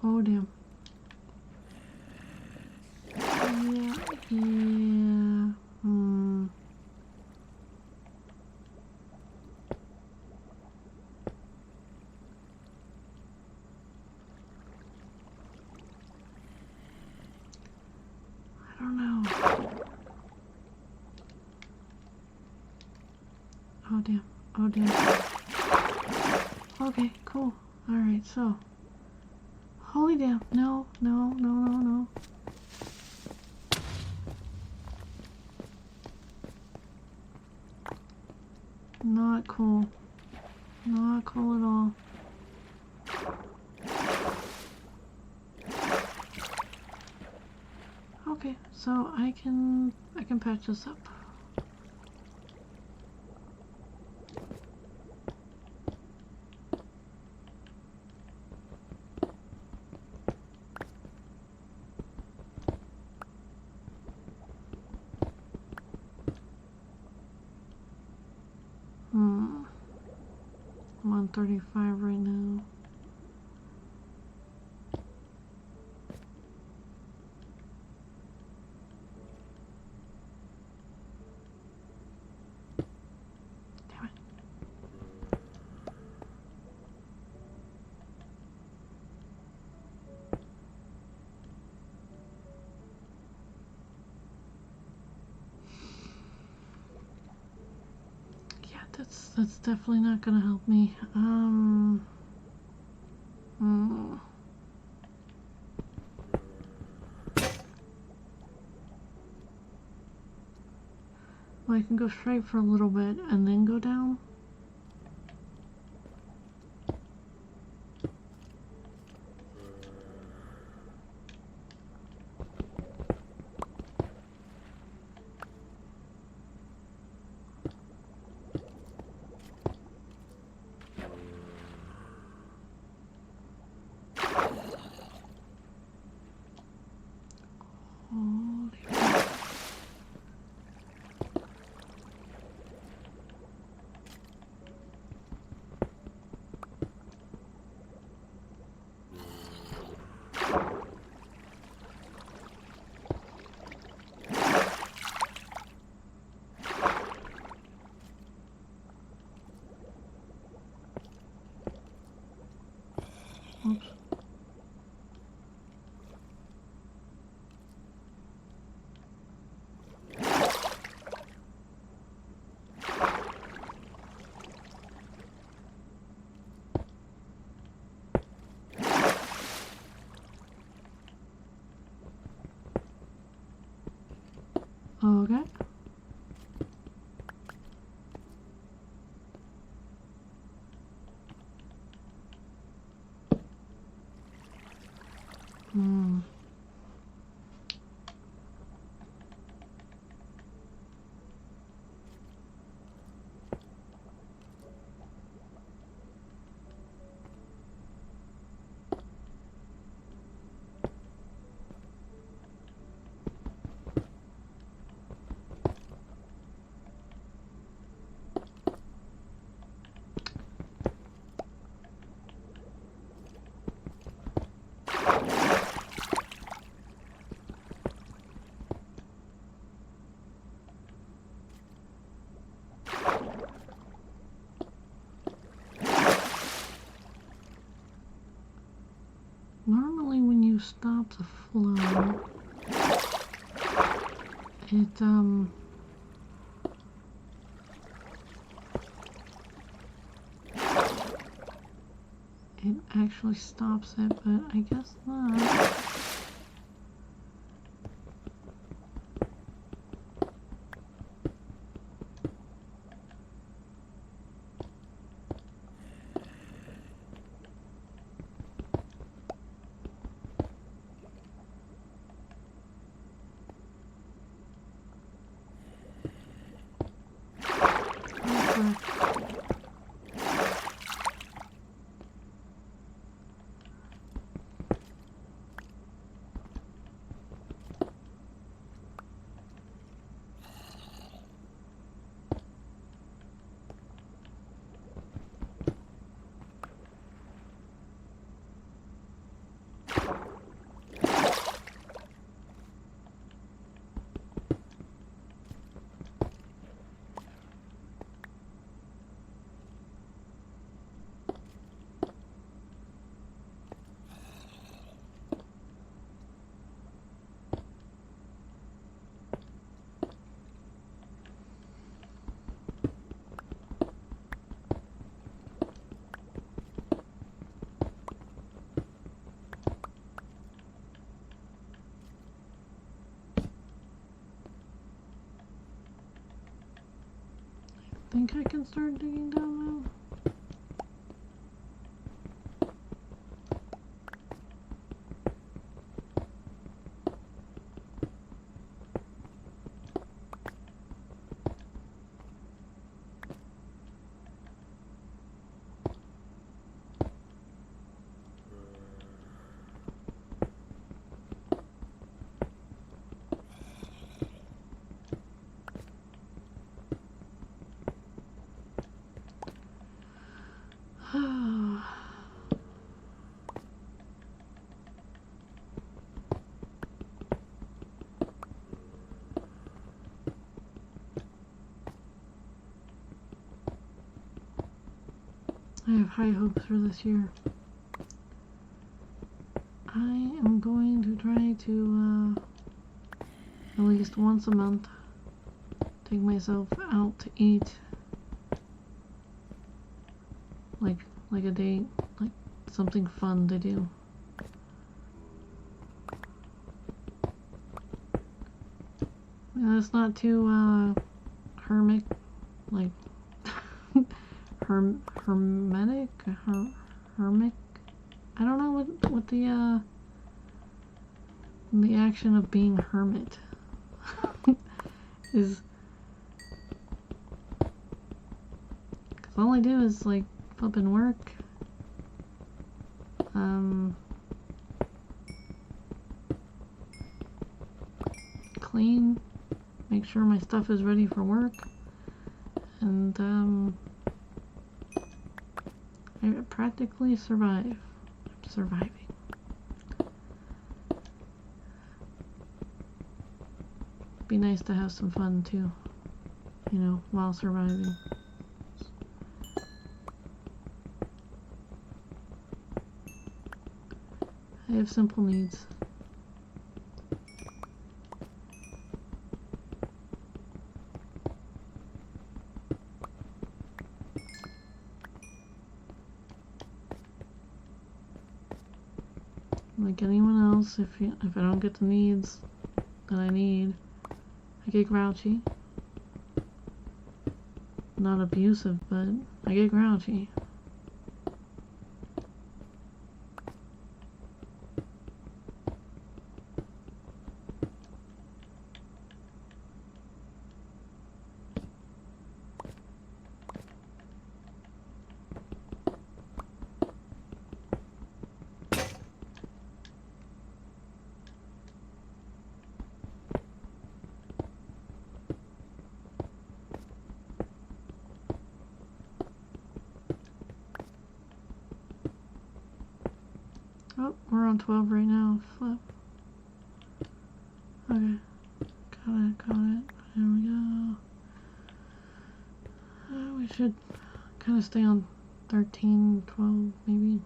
Oh damn. Yeah, yeah. I don't know. Oh damn. Oh damn. Okay, cool. Alright, so. Holy damn. No, no, no, no, no. Not cool. Not cool at all. Okay, so I can patch this up. I'm on 35 right now. Damn it. Yeah, that's definitely not gonna help me. Well, I can go straight for a little bit and then go down. Holy crap. Oops. Okay. Hmm. Normally when you stop the flow, it actually stops it, but I guess not. I think I can start digging down now. I have high hopes for this year. I am going to try to, at least once a month, take myself out to eat. Like a date, like something fun to do. It's not too, hermic, like, hermetic? Hermic? I don't know what the action of being hermit is. Cause all I do is, like, flip and work. Clean. Make sure my stuff is ready for work. And, I practically survive. I'm surviving. Be nice to have some fun too, you know, while surviving. I have simple needs. Like anyone else, if I don't get the needs that I need, I get grouchy. Not abusive, but I get grouchy. Oh, we're on 12 right now. Flip. Okay. Got it. There we go. We should kind of stay on 13, 12 maybe.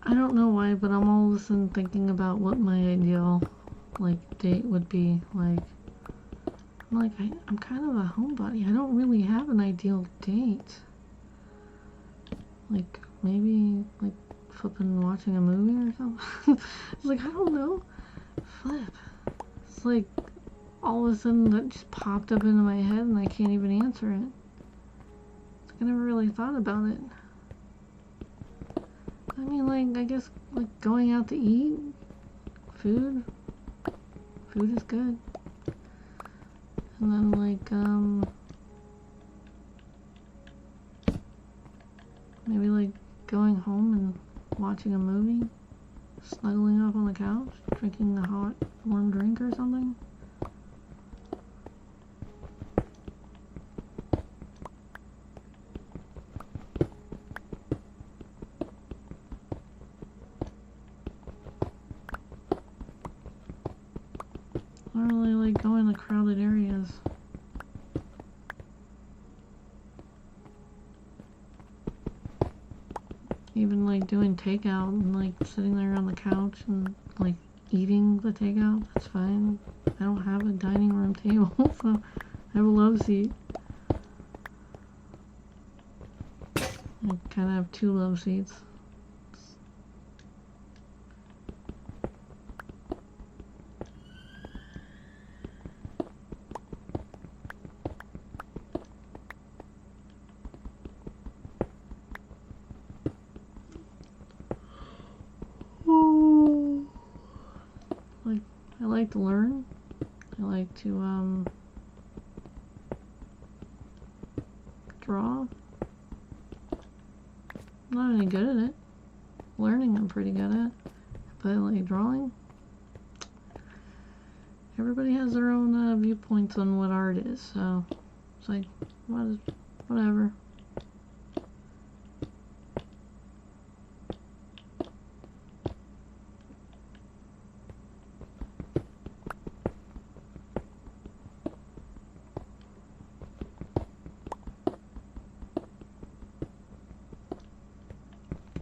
I don't know why, but I'm all of a sudden thinking about what my ideal, like, date would be. Like, I'm kind of a homebody. I don't really have an ideal date. Like, maybe, like, flipping watching a movie or something. It's like, I don't know. Flip. It's like, all of a sudden that just popped up into my head and I can't even answer it. It's like, I never really thought about it. I mean, like, I guess, like, going out to eat, food is good. And then, like, maybe, like, going home and watching a movie, snuggling up on the couch, drinking a hot, warm drink or something. I don't really like going to crowded areas. Even like doing takeout and like sitting there on the couch and like eating the takeout, that's fine. I don't have a dining room table, so I have a love seat. I kind of have 2 love seats. I like to learn. I like to draw. I'm not any good at it. Learning I'm pretty good at. But like drawing, everybody has their own viewpoints on what art is, so it's like, whatever.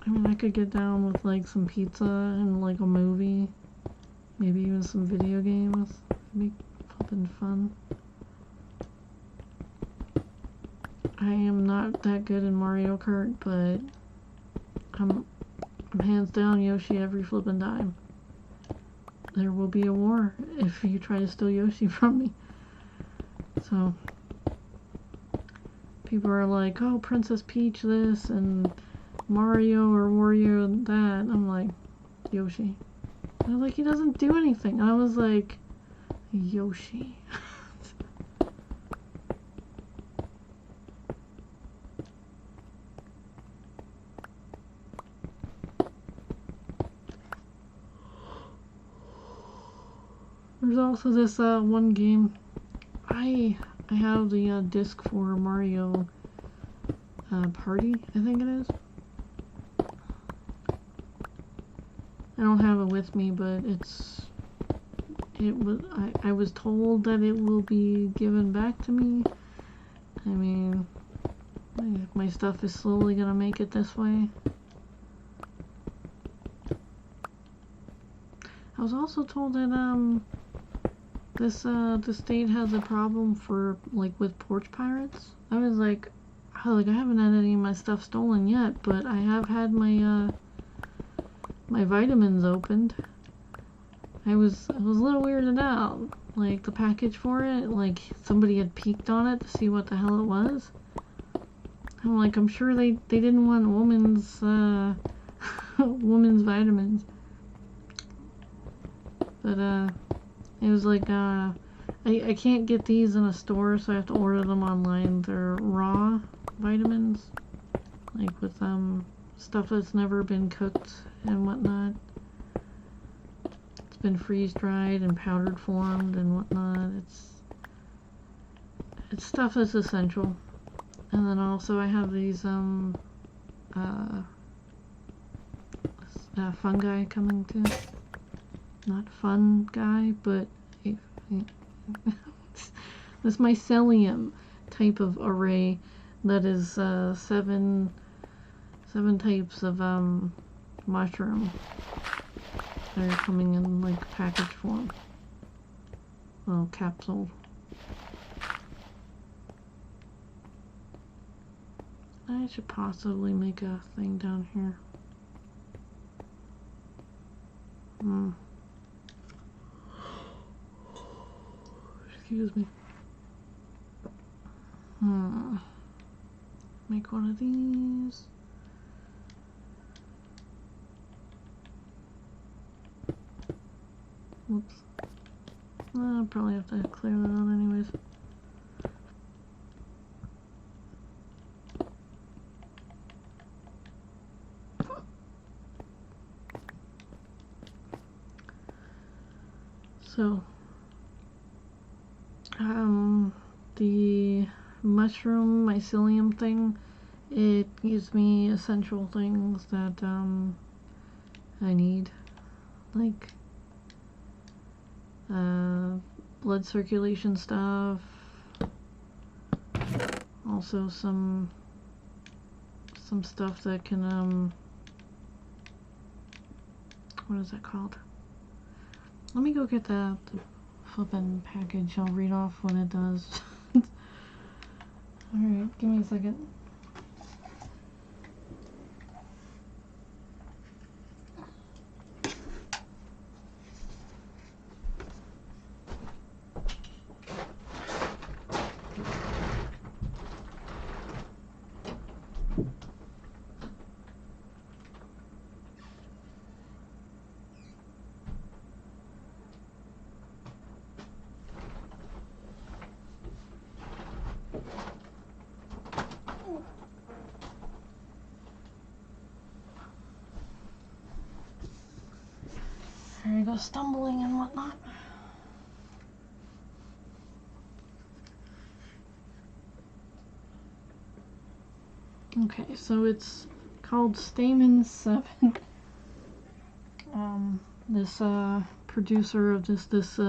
I mean, I could get down with like some pizza and like a movie, maybe even some video games. It'd be flippin' fun. I am not that good in Mario Kart, but I'm hands down Yoshi every flippin' time. There will be a war if you try to steal Yoshi from me. So, people are like, oh, Princess Peach this, and Mario or Wario that. I'm like, Yoshi. And I'm like, he doesn't do anything. I was like, Yoshi. There's also this one game. I have the disc for Mario Party, I think it is. I don't have it with me, but I was told that it will be given back to me. I mean, my stuff is slowly gonna make it this way. I was also told that the state has a problem for with porch pirates. I was like I haven't had any of my stuff stolen yet, but I have had my my vitamins opened. I was a little weirded out. Like the package for it, like somebody had peeked on it to see what the hell it was. I'm like, I'm sure they didn't want women's women's vitamins. But it was like I can't get these in a store, so I have to order them online. They're raw vitamins, like with stuff that's never been cooked and whatnot. It's been freeze dried and powdered formed and whatnot. It's stuff that's essential. And then also I have these fungi coming too. Not fun guy, but this mycelium type of array that is seven types of mushroom that are coming in like package form. Well, capsule. I should possibly make a thing down here. Excuse me. Make one of these. Whoops. I'll probably have to clear that out anyways. So, the mushroom mycelium thing, it gives me essential things that I need, like blood circulation stuff, also some stuff that can what is that called? Let me go get the flippin' package. I'll read off what it does. Alright, give me a second. There you go, stumbling and whatnot. Okay, so it's called Stamen 7. This producer of this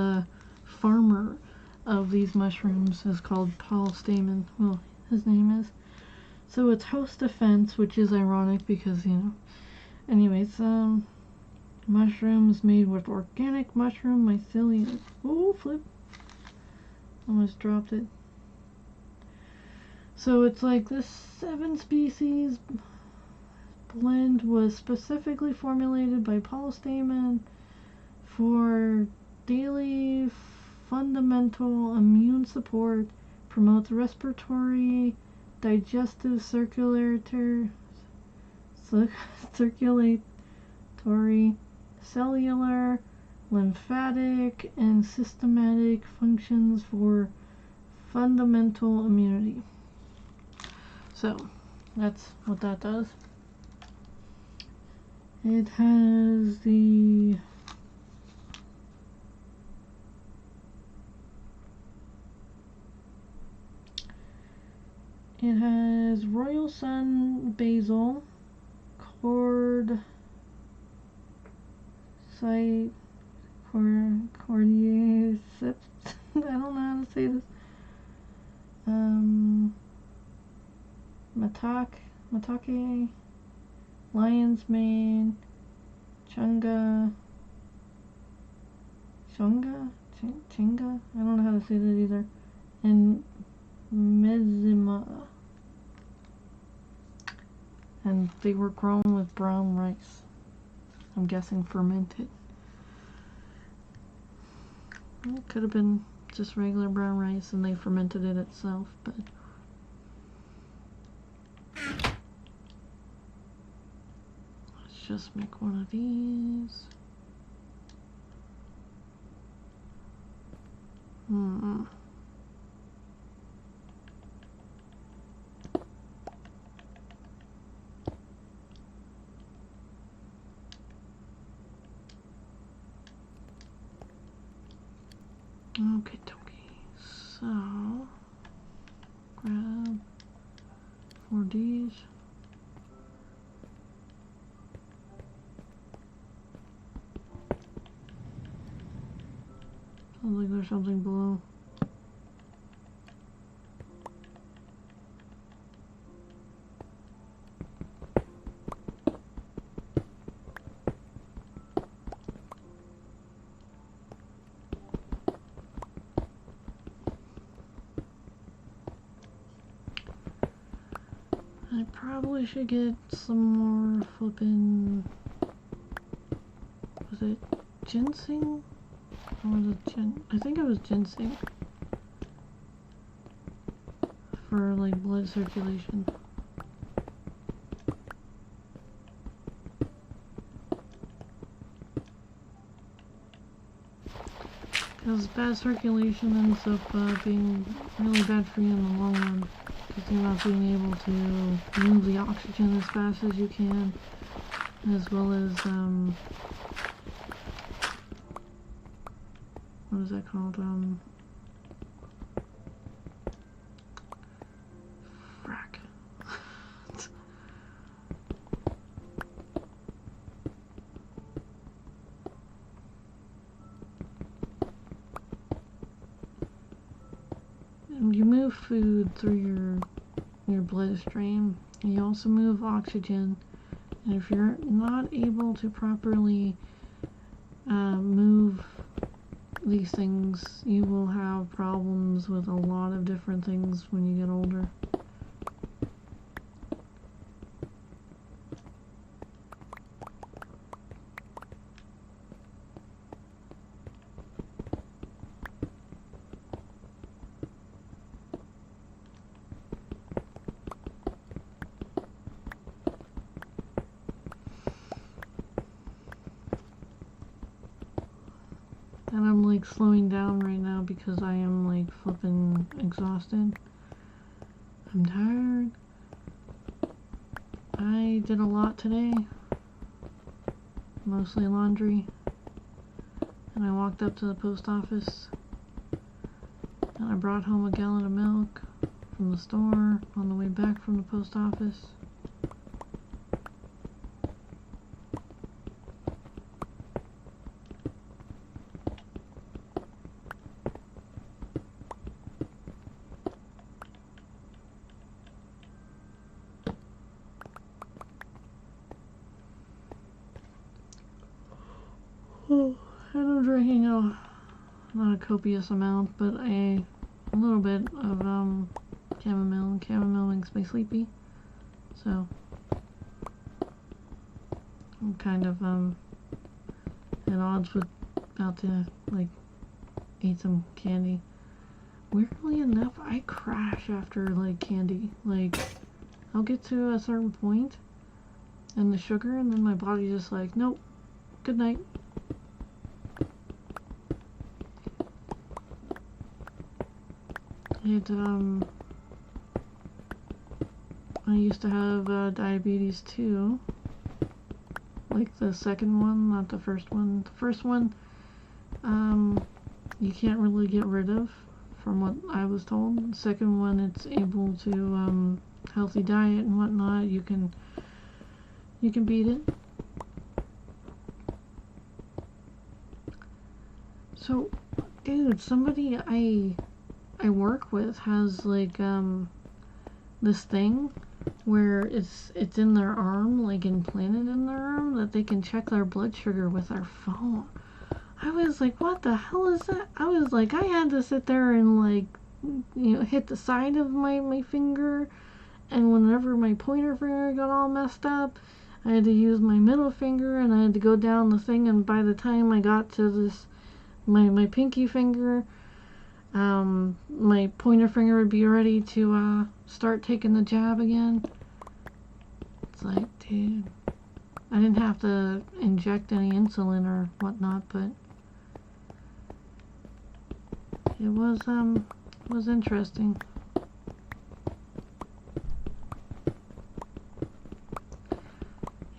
farmer of these mushrooms is called Paul Stamen. Well, his name is. So it's host defense, which is ironic because, you know. Anyways, mushrooms made with organic mushroom mycelium. Oh, flip. Almost dropped it. So it's like this 7 species blend was specifically formulated by Paul Stamen for daily fundamental immune support, promotes respiratory, digestive, circulatory, cellular, lymphatic, and systematic functions for fundamental immunity. So, that's what that does. It has the Royal Sun basil, cord cordyceps. I don't know how to say this. Matake, lion's mane, chinga. I don't know how to say that either. And mezima. And they were grown with brown rice. I'm guessing fermented. It could have been just regular brown rice and they fermented it itself, but let's just make one of these. Okay, so grab 4 Ds. Sounds like there's something below. I probably should get some more flippin', was it ginseng? Or was it I think it was ginseng. For like blood circulation. Because bad circulation ends up being really bad for you in the long run. Because you're not being able to move the oxygen as fast as you can, as well as what is that called? Frack. You move food through your bloodstream. You also move oxygen, and if you're not able to properly move these things, you will have problems with a lot of different things when you get older. And I'm like slowing down right now because I am like flipping exhausted. I'm tired. I did a lot today. Mostly laundry. And I walked up to the post office. And I brought home a gallon of milk from the store on the way back from the post office. And I'm drinking not a copious amount, but a little bit of chamomile. Chamomile makes me sleepy, so I'm kind of at odds with about to like eat some candy. Weirdly enough, I crash after like candy. Like I'll get to a certain point and the sugar, and then my body's just like, nope, good night. I used to have diabetes too. Like the second one, not the first one. The first one, you can't really get rid of, from what I was told. The second one, it's able to, healthy diet and whatnot, you can beat it. So, dude, somebody I work with has like this thing where it's in their arm, like implanted in their arm, that they can check their blood sugar with their phone. I was like, what the hell is that? I was like, I had to sit there and like, hit the side of my finger, and whenever my pointer finger got all messed up, I had to use my middle finger, and I had to go down the thing, and by the time I got to this, my pinky finger, my pointer finger would be ready to start taking the jab again. It's like, dude, I didn't have to inject any insulin or whatnot, but it was interesting.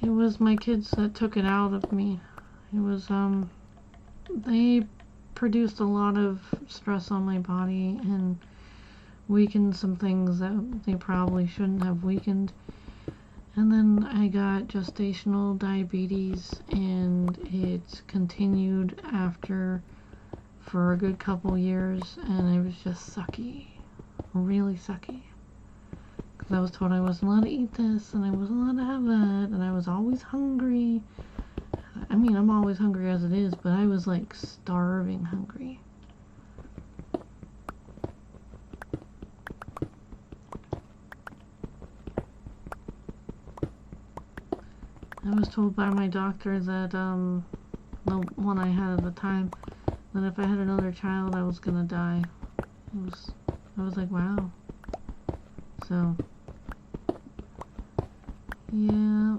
It was my kids that took it out of me. It was they produced a lot of stress on my body and weakened some things that they probably shouldn't have weakened. And then I got gestational diabetes, and it continued after for a good couple years, and it was just sucky, really sucky. Because I was told I wasn't allowed to eat this, and I wasn't allowed to have that, and I was always hungry. I mean, I'm always hungry as it is, but I was like starving hungry. I was told by my doctor that, the one I had at the time, that if I had another child, I was gonna die. I was like, wow. So, yeah.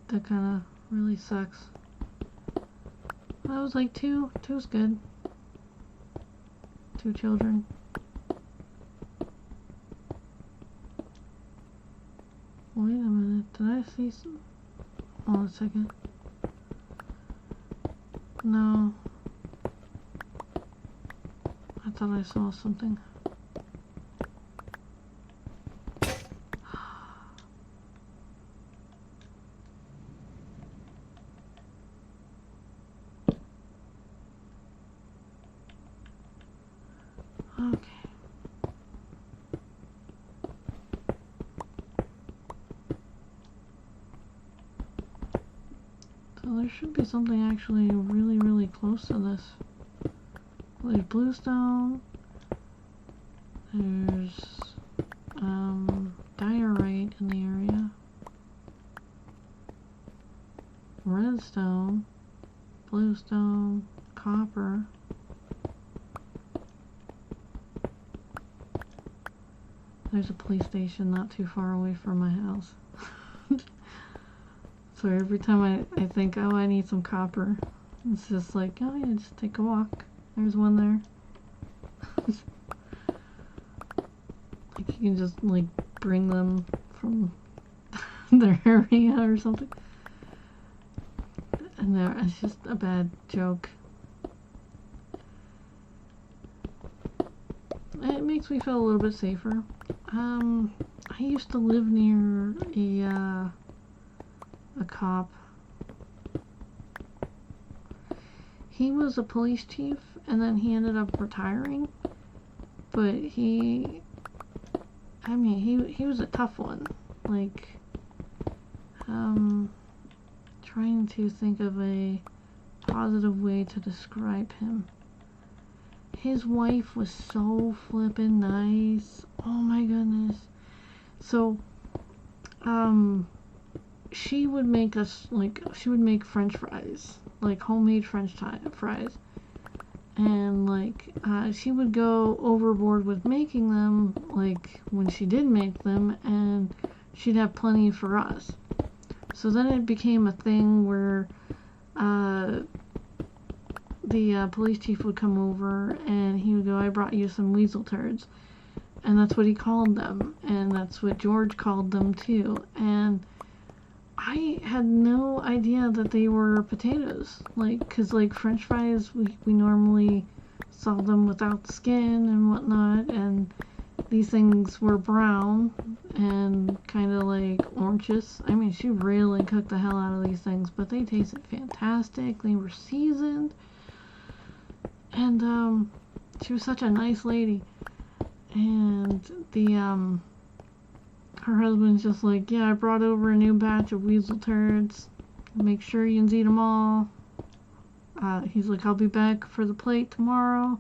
That kind of really sucks. I was like, two's good. 2 children. Wait a minute, did I see some? Hold on a second. No. I thought I saw something. Okay. So there should be something actually really, really close to this. There's bluestone. There's diorite in the area. Redstone, bluestone, copper. There's a police station not too far away from my house. So every time I think, oh, I need some copper, it's just like, oh yeah, just take a walk. There's one there. Like you can just like bring them from their area or something. And there, it's just a bad joke. It makes me feel a little bit safer. I used to live near a cop. He was a police chief, and then he ended up retiring. But he was a tough one. Like, trying to think of a positive way to describe him. His wife was so flippin' nice. Oh my goodness. So, she would make us, like, she would make French fries. Like, homemade French fries. And, like, she would go overboard with making them, like, when she did make them, and she'd have plenty for us. So then it became a thing where, the police chief would come over and he would go, I brought you some weasel turds. And that's what he called them. And that's what George called them too. And I had no idea that they were potatoes. Like, cause like French fries, we normally sell them without the skin and whatnot. And these things were brown and kind of like oranges. I mean, she really cooked the hell out of these things, but they tasted fantastic. They were seasoned, and she was such a nice lady. And her husband's just like, yeah, I brought over a new batch of weasel turds. Make sure you eat them all. He's like, I'll be back for the plate tomorrow.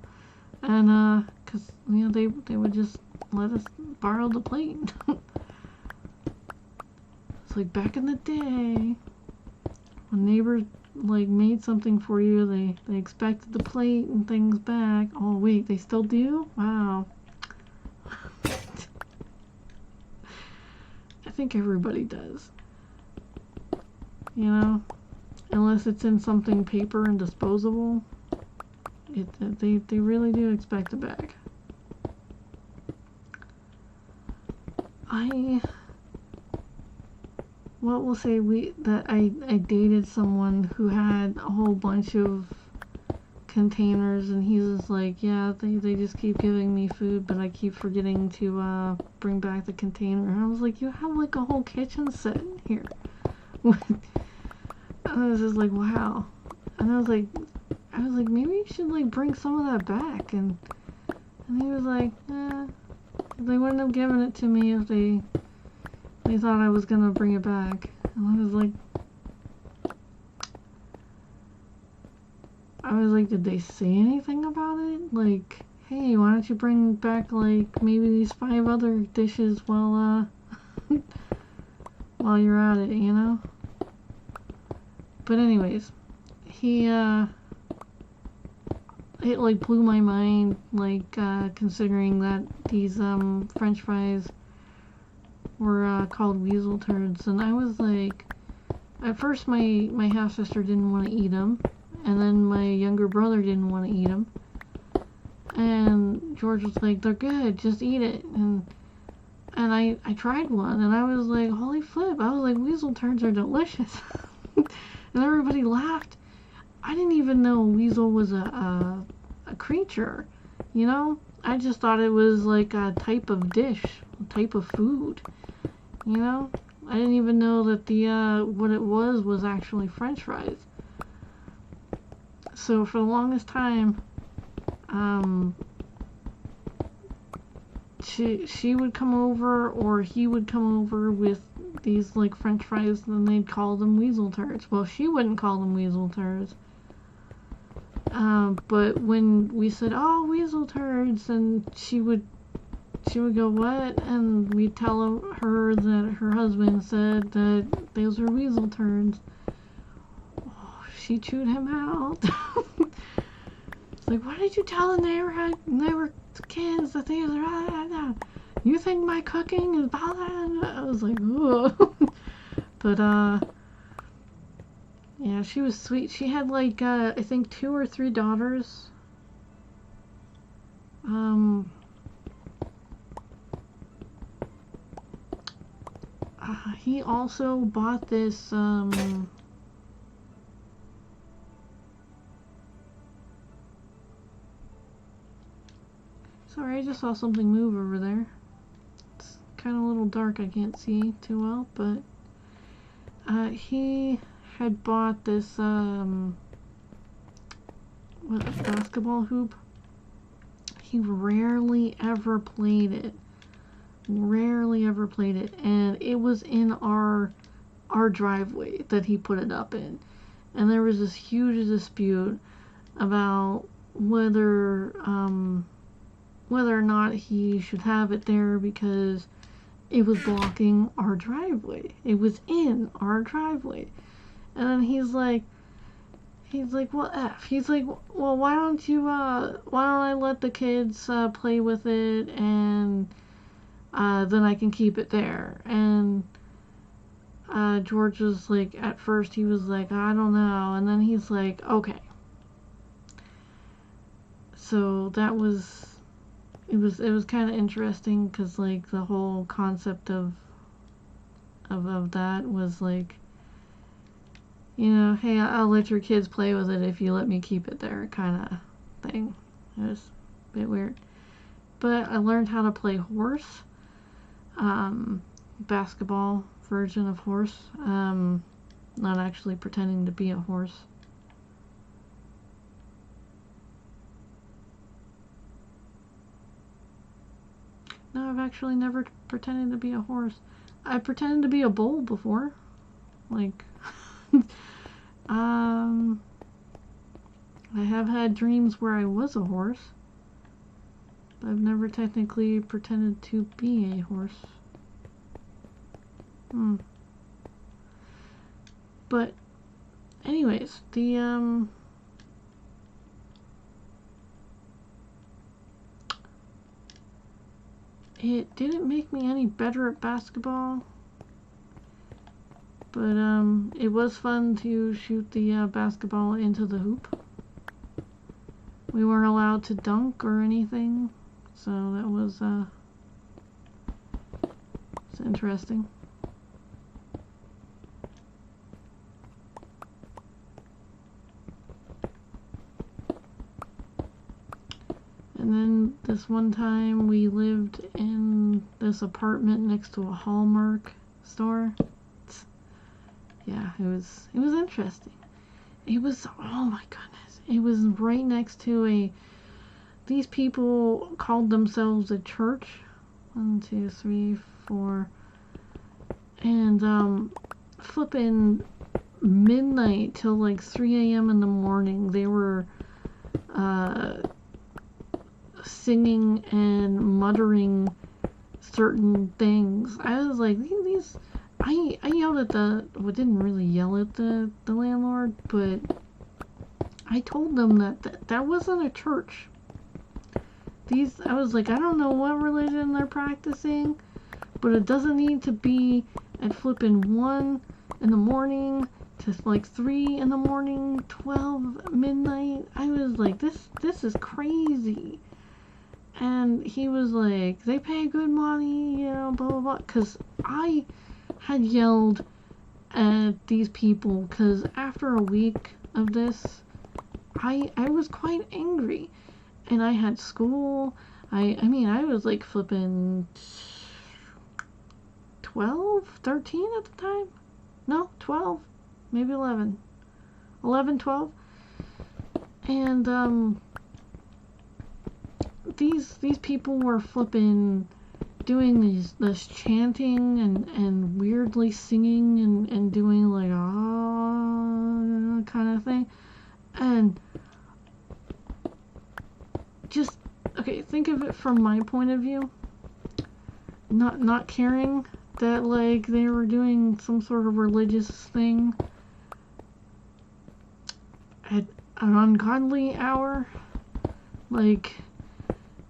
And, cause, you know, they would just let us borrow the plate. It's like back in the day, when neighbors, like, made something for you, they expected the plate and things back. Oh, wait, they still do? Wow. I think everybody does. You know? Unless it's in something paper and disposable. They really do expect it back. We'll say I dated someone who had a whole bunch of containers, and he's just like, yeah, they just keep giving me food, but I keep forgetting to bring back the container. And I was like, you have like a whole kitchen set here. And I was just like, wow. And I was like, maybe you should like bring some of that back. And he was like, they wouldn't have given it to me if they thought I was gonna bring it back. And I was like, did they say anything about it? Like, hey, why don't you bring back like maybe these 5 other dishes while while you're at it, you know? But anyways, it like blew my mind, like considering that these French fries were called weasel turds, and I was like, at first my half sister didn't want to eat them, and then my younger brother didn't want to eat them, and George was like, they're good, just eat it, and I tried one, and I was like, holy flip, I was like, weasel turds are delicious. And everybody laughed. I didn't even know weasel was a creature, you know? I just thought it was like a type of dish, a type of food, you know? I didn't even know that what it was actually French fries. So for the longest time, she would come over, or he would come over with these like French fries, and they'd call them weasel turds. Well, she wouldn't call them weasel turds. But when we said, oh, weasel turds, and she would go, what? And we'd tell her that her husband said that those were weasel turds. Oh, she chewed him out. It's like, why did you tell the neighbor kids that these are, you think my cooking is bad? I was like, ugh. But, yeah, she was sweet. She had like, I think 2 or 3 daughters. He also bought this, sorry, I just saw something move over there. It's kind of a little dark, I can't see too well, but, he had bought this, basketball hoop. He rarely ever played it. And it was in our driveway that he put it up in. And there was this huge dispute about whether or not he should have it there, because it was blocking our driveway. It was in our driveway. And then he's like, well, F. He's like, well, why don't I let the kids play with it, and then I can keep it there. And George was like, at first he was like, I don't know, and then he's like, okay. So that was, it was kind of interesting, because like the whole concept of that was like, you know, hey, I'll let your kids play with it if you let me keep it there, kind of thing. It was a bit weird. but I learned how to play horse, basketball version of horse, not actually pretending to be a horse. No, I've actually never pretended to be a horse. I pretended to be a bull before. Like, I have had dreams where I was a horse. But I've never technically pretended to be a horse. But, anyways, it didn't make me any better at basketball, but it was fun to shoot the basketball into the hoop. We weren't allowed to dunk or anything, so that was it's interesting. And then this one time we lived in this apartment next to a Hallmark store. Yeah, it was interesting. It was, oh my goodness, it was right next to these people called themselves a church. 1, 2, 3, 4, and flipping midnight till like 3 a.m. in the morning, they were singing and muttering certain things. I was like, I yelled at didn't really yell at the landlord, but I told them that wasn't a church. I was like, I don't know what religion they're practicing, but it doesn't need to be at flipping 1 in the morning to like 3 in the morning, 12 midnight. I was like, this is crazy. And he was like, they pay good money, blah, blah, blah. Because I had yelled at these people, because after a week of this, I was quite angry. And I had school. I was like flipping 12, 13 at the time. No, 12, maybe 11. 11, 12. And, these people were flipping doing this chanting and weirdly singing and doing like kind of thing, and just okay, think of it from my point of view, not caring that like they were doing some sort of religious thing at an ungodly hour. Like,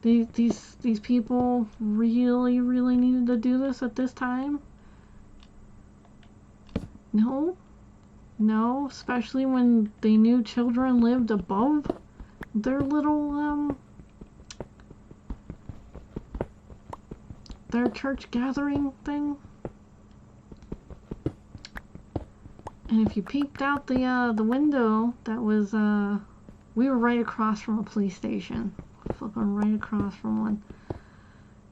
these people really needed to do this at this time? No, especially when they knew children lived above their little their church gathering thing. And if you peeked out the window, that was we were right across from a police station. Flipping right across from one.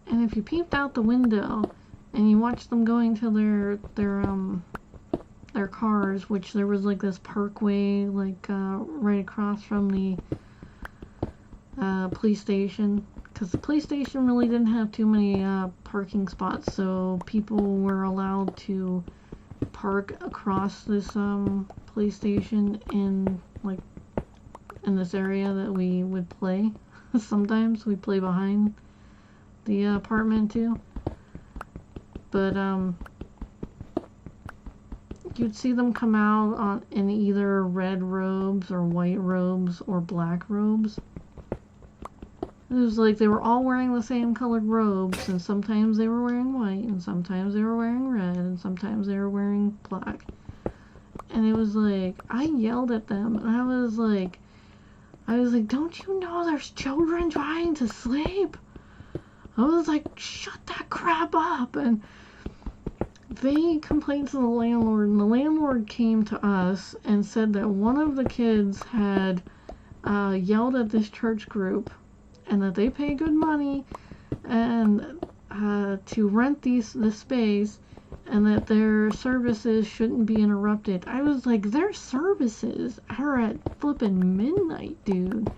And if you peeped out the window and you watched them going to their cars, which there was like this parkway like right across from the police station, because the police station really didn't have too many parking spots, so people were allowed to park across this police station in this area that we would play. Sometimes we play behind the apartment too, but you'd see them come out in either red robes or white robes or black robes. It was like they were all wearing the same colored robes, and sometimes they were wearing white, and sometimes they were wearing red, and sometimes they were wearing black. And it was like, I yelled at them, and I was like, don't you know there's children trying to sleep? I was like, shut that crap up. And they complained to the landlord, and the landlord came to us and said that one of the kids had yelled at this church group, and that they pay good money, and to rent this space, and that their services shouldn't be interrupted. I was like, their services are at flippin' midnight, dude.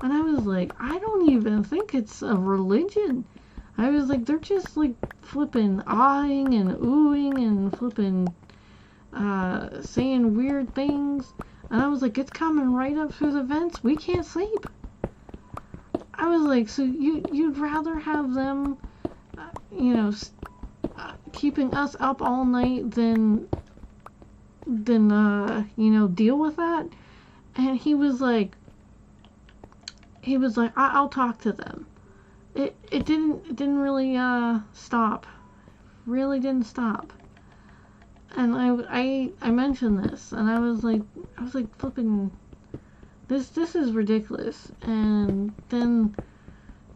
And I was like, I don't even think it's a religion. I was like, they're just like flippin' ahhing and oohing and flippin' saying weird things. And I was like, it's coming right up through the vents. We can't sleep. I was like, so you'd rather have them, keeping us up all night than deal with that? And he was like, I'll talk to them. It didn't really stop. Really didn't stop. And I mentioned this, and I was like flipping, this is ridiculous. And then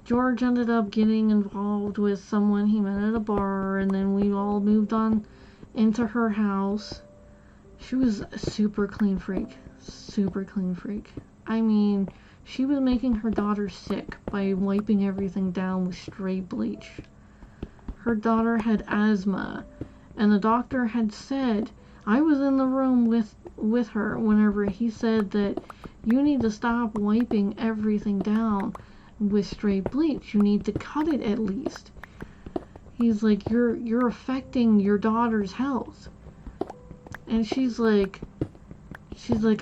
George ended up getting involved with someone he met at a bar, and then we all moved on into her house. She was a super clean freak. I mean, she was making her daughter sick by wiping everything down with straight bleach. Her daughter had asthma, and the doctor had said, I was in the room with her whenever he said that you need to stop wiping everything down with straight bleach. You need to cut it at least. He's like, you're affecting your daughter's health. And she's like,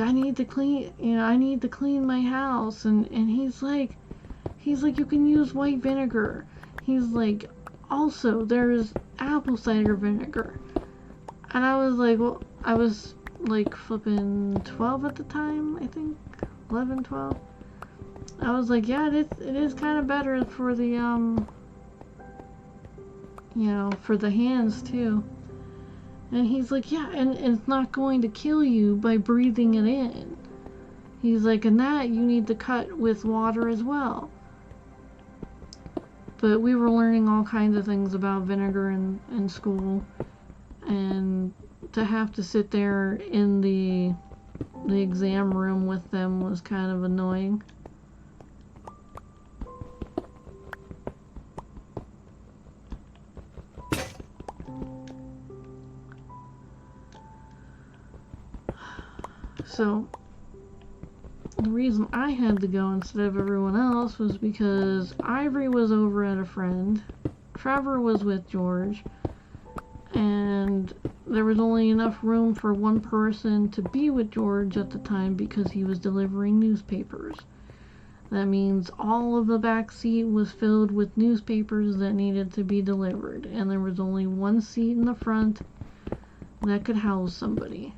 I need to clean my house. And he's like, you can use white vinegar. He's like, also, there's apple cider vinegar. And I was like, well, I was like flipping 12 at the time, I think. 11, 12. I was like, yeah, it is kind of better for the, for the hands too. And he's like, yeah, and it's not going to kill you by breathing it in. He's like, and that you need to cut with water as well. But we were learning all kinds of things about vinegar in school, and to have to sit there in the exam room with them was kind of annoying. So the reason I had to go instead of everyone else was because Ivory was over at a friend, Trevor was with George, and there was only enough room for one person to be with George at the time because he was delivering newspapers. That means all of the back seat was filled with newspapers that needed to be delivered, and there was only one seat in the front that could house somebody.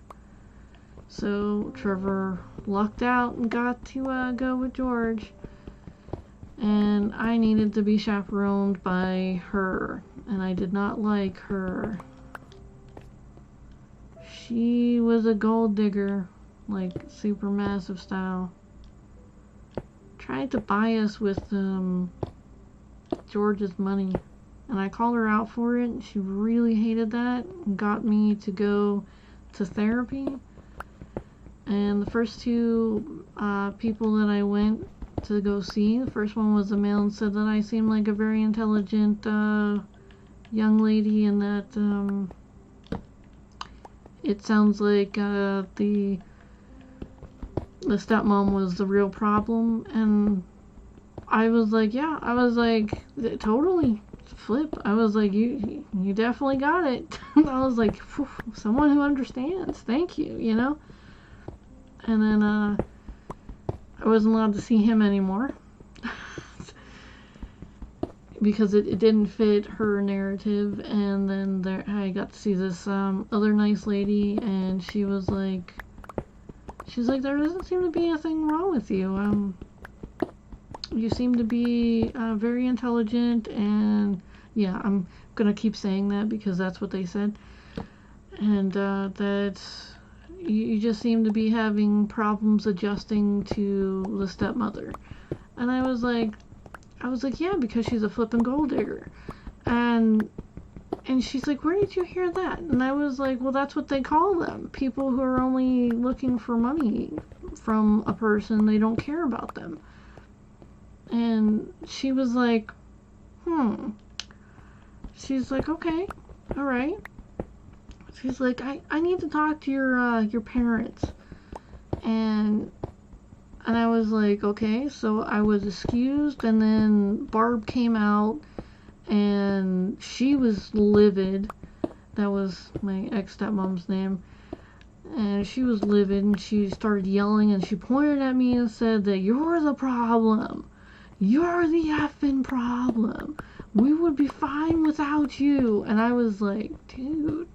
So Trevor lucked out and got to go with George, and I needed to be chaperoned by her, and I did not like her. She was a gold digger, like super massive style. Tried to buy us with George's money, and I called her out for it, and she really hated that and got me to go to therapy. And the first two people that I went to go see, the first one was a male and said that I seemed like a very intelligent young lady, and that it sounds like the stepmom was the real problem. And I was like, yeah, I was like, totally flip. I was like, you definitely got it. I was like, someone who understands, thank you, you know. And then I wasn't allowed to see him anymore because it didn't fit her narrative. And then I got to see this other nice lady, and she's like, there doesn't seem to be anything wrong with you. You seem to be very intelligent, and yeah, I'm gonna keep saying that because that's what they said. And that you just seem to be having problems adjusting to the stepmother. And I was like, yeah, because she's a flippin' gold digger. And she's like, where did you hear that? And I was like, well, that's what they call them. People who are only looking for money from a person, they don't care about them. And she was like, She's like, okay, all right. She's like, I need to talk to your parents. And I was like, okay. So I was excused, and then Barb came out, and she was livid. That was my ex-stepmom's name. And she was livid, and she started yelling, and she pointed at me and said that you're the problem. You're the effing problem. We would be fine without you. And I was like, dude.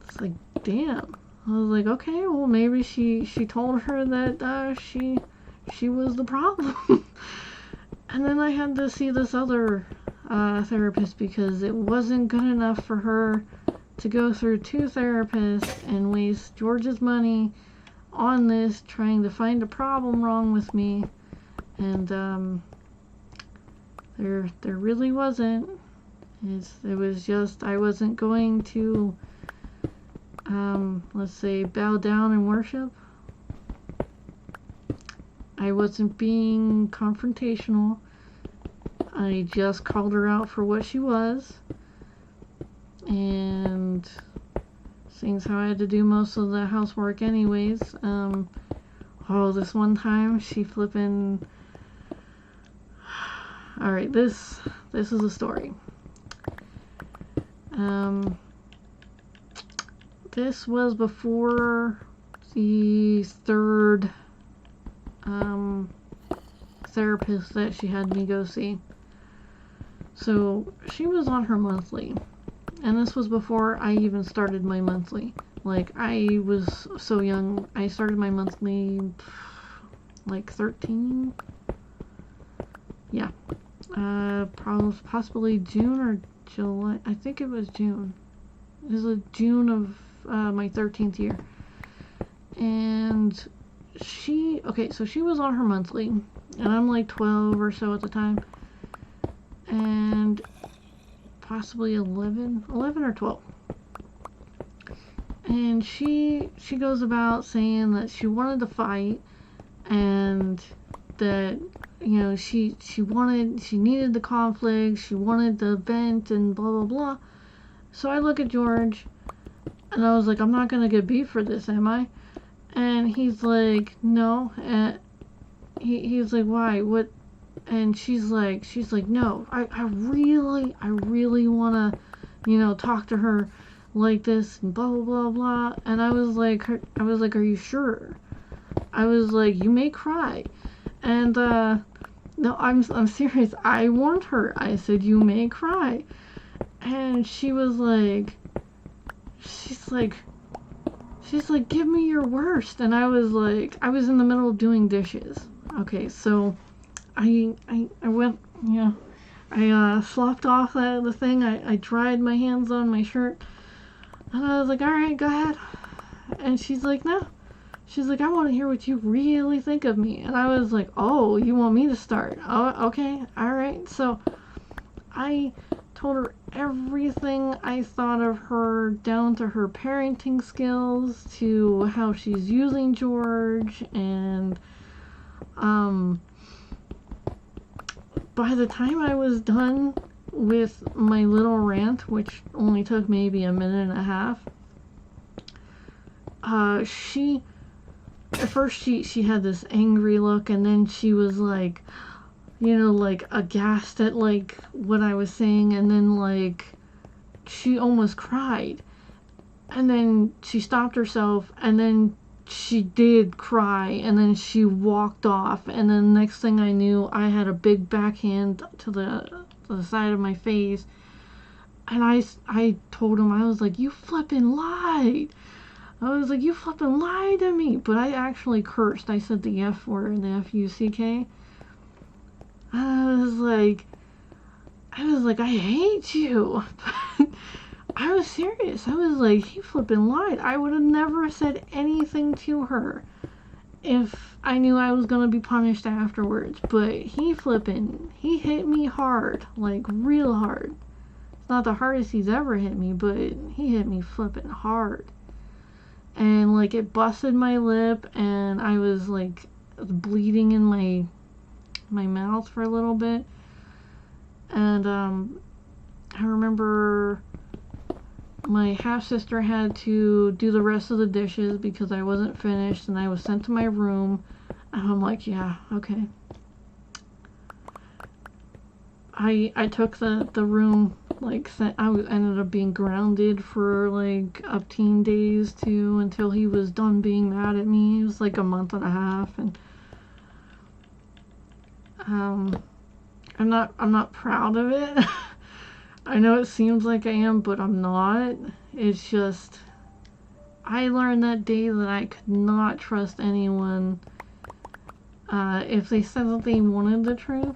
It's like, damn. I was like, okay, well, maybe she told her that she was the problem. And then I had to see this other therapist because it wasn't good enough for her to go through 2 therapists and waste George's money on this, trying to find a problem wrong with me. And there really wasn't. It was just I wasn't going to let's say bow down and worship. I wasn't being confrontational. I just called her out for what she was. And seeing how I had to do most of the housework anyways, this one time she flippin'. Alright, this is a story. This was before the 3rd therapist that she had me go see. So she was on her monthly, and this was before I even started my monthly. Like, I was so young. I started my monthly like 13. Yeah. Possibly June or July. I think it was June. It was June of my 13th year. And she was on her monthly, and I'm like 12 or so at the time. And possibly 11 or 12. And she goes about saying that she wanted to fight, and that, you know, she needed the conflict, she wanted the vent, and blah blah blah. So I look at George, and I was like, I'm not gonna get beat for this, am I? And he's like, no. And he's like, why? What? And she's like, no, I really wanna, you know, talk to her like this, and blah blah blah blah. And I was like, are you sure? I was like, you may cry. And no, I'm serious. I warned her. I said, you may cry. And she was like, she's like, give me your worst. And I was like, I was in the middle of doing dishes. Okay, so I went, you know, I slopped off the thing. I dried my hands on my shirt. And I was like, alright, go ahead. And she's like, no. She's like, I want to hear what you really think of me. And I was like, oh, you want me to start? Oh, okay, alright. So I told her everything I thought of her, down to her parenting skills, to how she's using George. And by the time I was done with my little rant, which only took maybe a minute and a half, at first she had this angry look, and then she was like, you know, like aghast at like what I was saying, and then like she almost cried, and then she stopped herself, and then she did cry, and then she walked off, and then next thing I knew, I had a big backhand to the side of my face. And I told him, I was like, you flippin' lied. I was like, you flippin' lied to me. But I actually cursed. I said the F word, the F-U-C-K. I was like, I hate you. I was serious. I was like, he flippin' lied. I would have never said anything to her if I knew I was gonna be punished afterwards. But he hit me hard, like real hard. It's not the hardest he's ever hit me, but he hit me flippin' hard. And like it busted my lip, and I was like bleeding in my mouth for a little bit. And I remember my half-sister had to do the rest of the dishes because I wasn't finished, and I was sent to my room. And I'm like, yeah, okay. I took the room, like, I ended up being grounded for like up teen days too, until he was done being mad at me. It was like a month and a half, and I'm not proud of it. I know it seems like I am, but I'm not. It's just, I learned that day that I could not trust anyone if they said that they wanted the truth.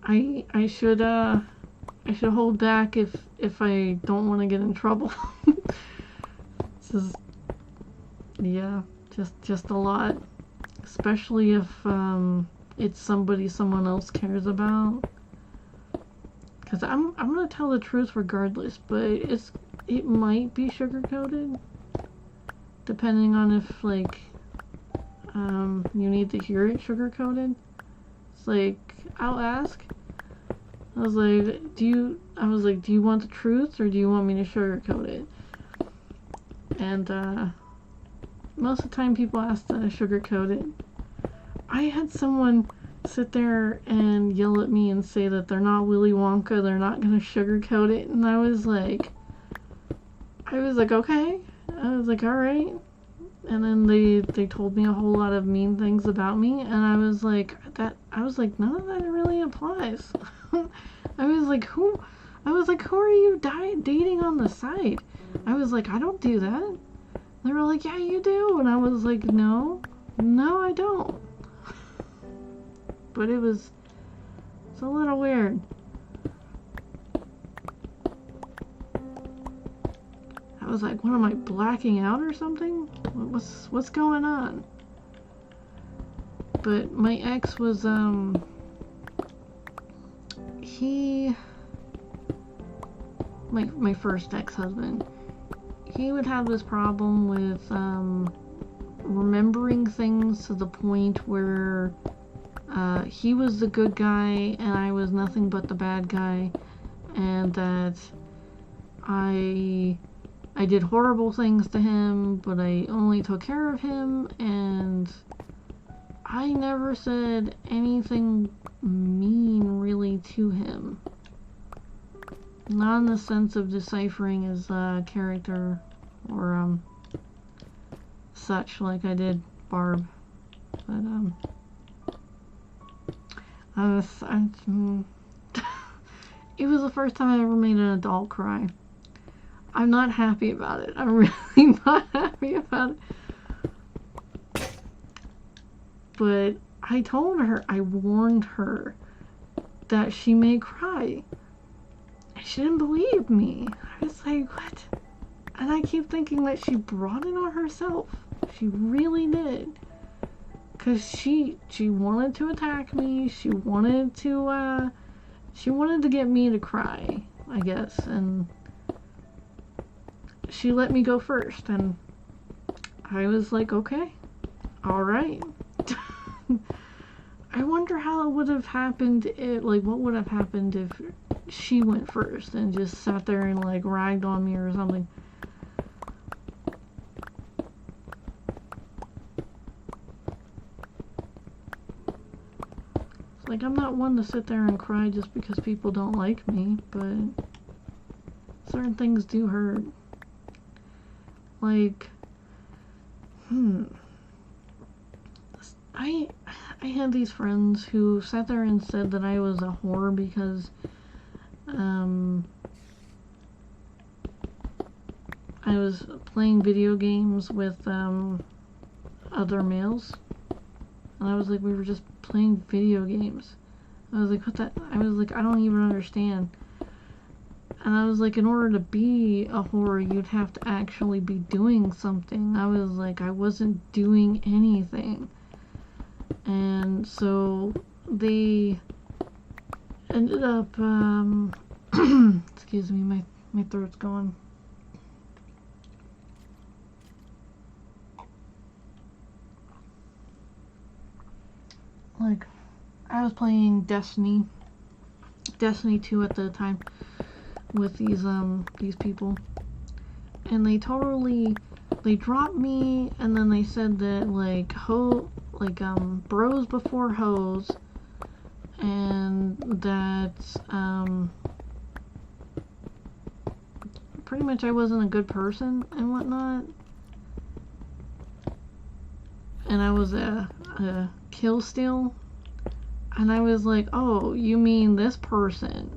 I should hold back if I don't want to get in trouble. This is, yeah, just a lot, especially if it's somebody someone else cares about. Cause I'm gonna tell the truth regardless, but it might be sugar coated, depending on if like you need to hear it sugar coated. It's like, I'll ask. I was like, do you want the truth or do you want me to sugarcoat it? And most of the time people ask to sugarcoat it. I had someone sit there and yell at me and say that they're not Willy Wonka, they're not gonna sugarcoat it, and I was like, okay. I was like, alright. And then they told me a whole lot of mean things about me, and I was like, none of that really applies. I was like, who are you dating on the side? I was like, I don't do that. They were like, yeah, you do. And I was like, no, I don't. But it's a little weird. I was like, what, am I blacking out or something? What's going on? But my ex was, my first ex-husband, he would have this problem with, remembering things to the point where, he was the good guy and I was nothing but the bad guy, and that I did horrible things to him, but I only took care of him, and I never said anything mean really to him. Not in the sense of deciphering his character or such like I did Barb. But it was the first time I ever made an adult cry. I'm not happy about it. I'm really not happy about it. But I told her, I warned her that she may cry. And she didn't believe me. I was like, what? And I keep thinking that she brought it on herself. She really did. Because she wanted to attack me. She wanted to get me to cry, I guess. And she let me go first, and I was like, okay, alright. I wonder how it would have happened what would have happened if she went first and just sat there and like ragged on me or something. It's like, I'm not one to sit there and cry just because people don't like me, but certain things do hurt. Like, I had these friends who sat there and said that I was a whore because, I was playing video games with, other males. And I was like, we were just playing video games. I was like, I was like, I don't even understand. And I was like, in order to be a whore, you'd have to actually be doing something. I was like, I wasn't doing anything. And so they ended up, excuse me, my throat's going. Like, I was playing Destiny Destiny 2 at the time with these people. And they dropped me, and then they said that like bros before hoes, and that pretty much I wasn't a good person and whatnot, and I was a kill steal, and I was like, oh, you mean this person,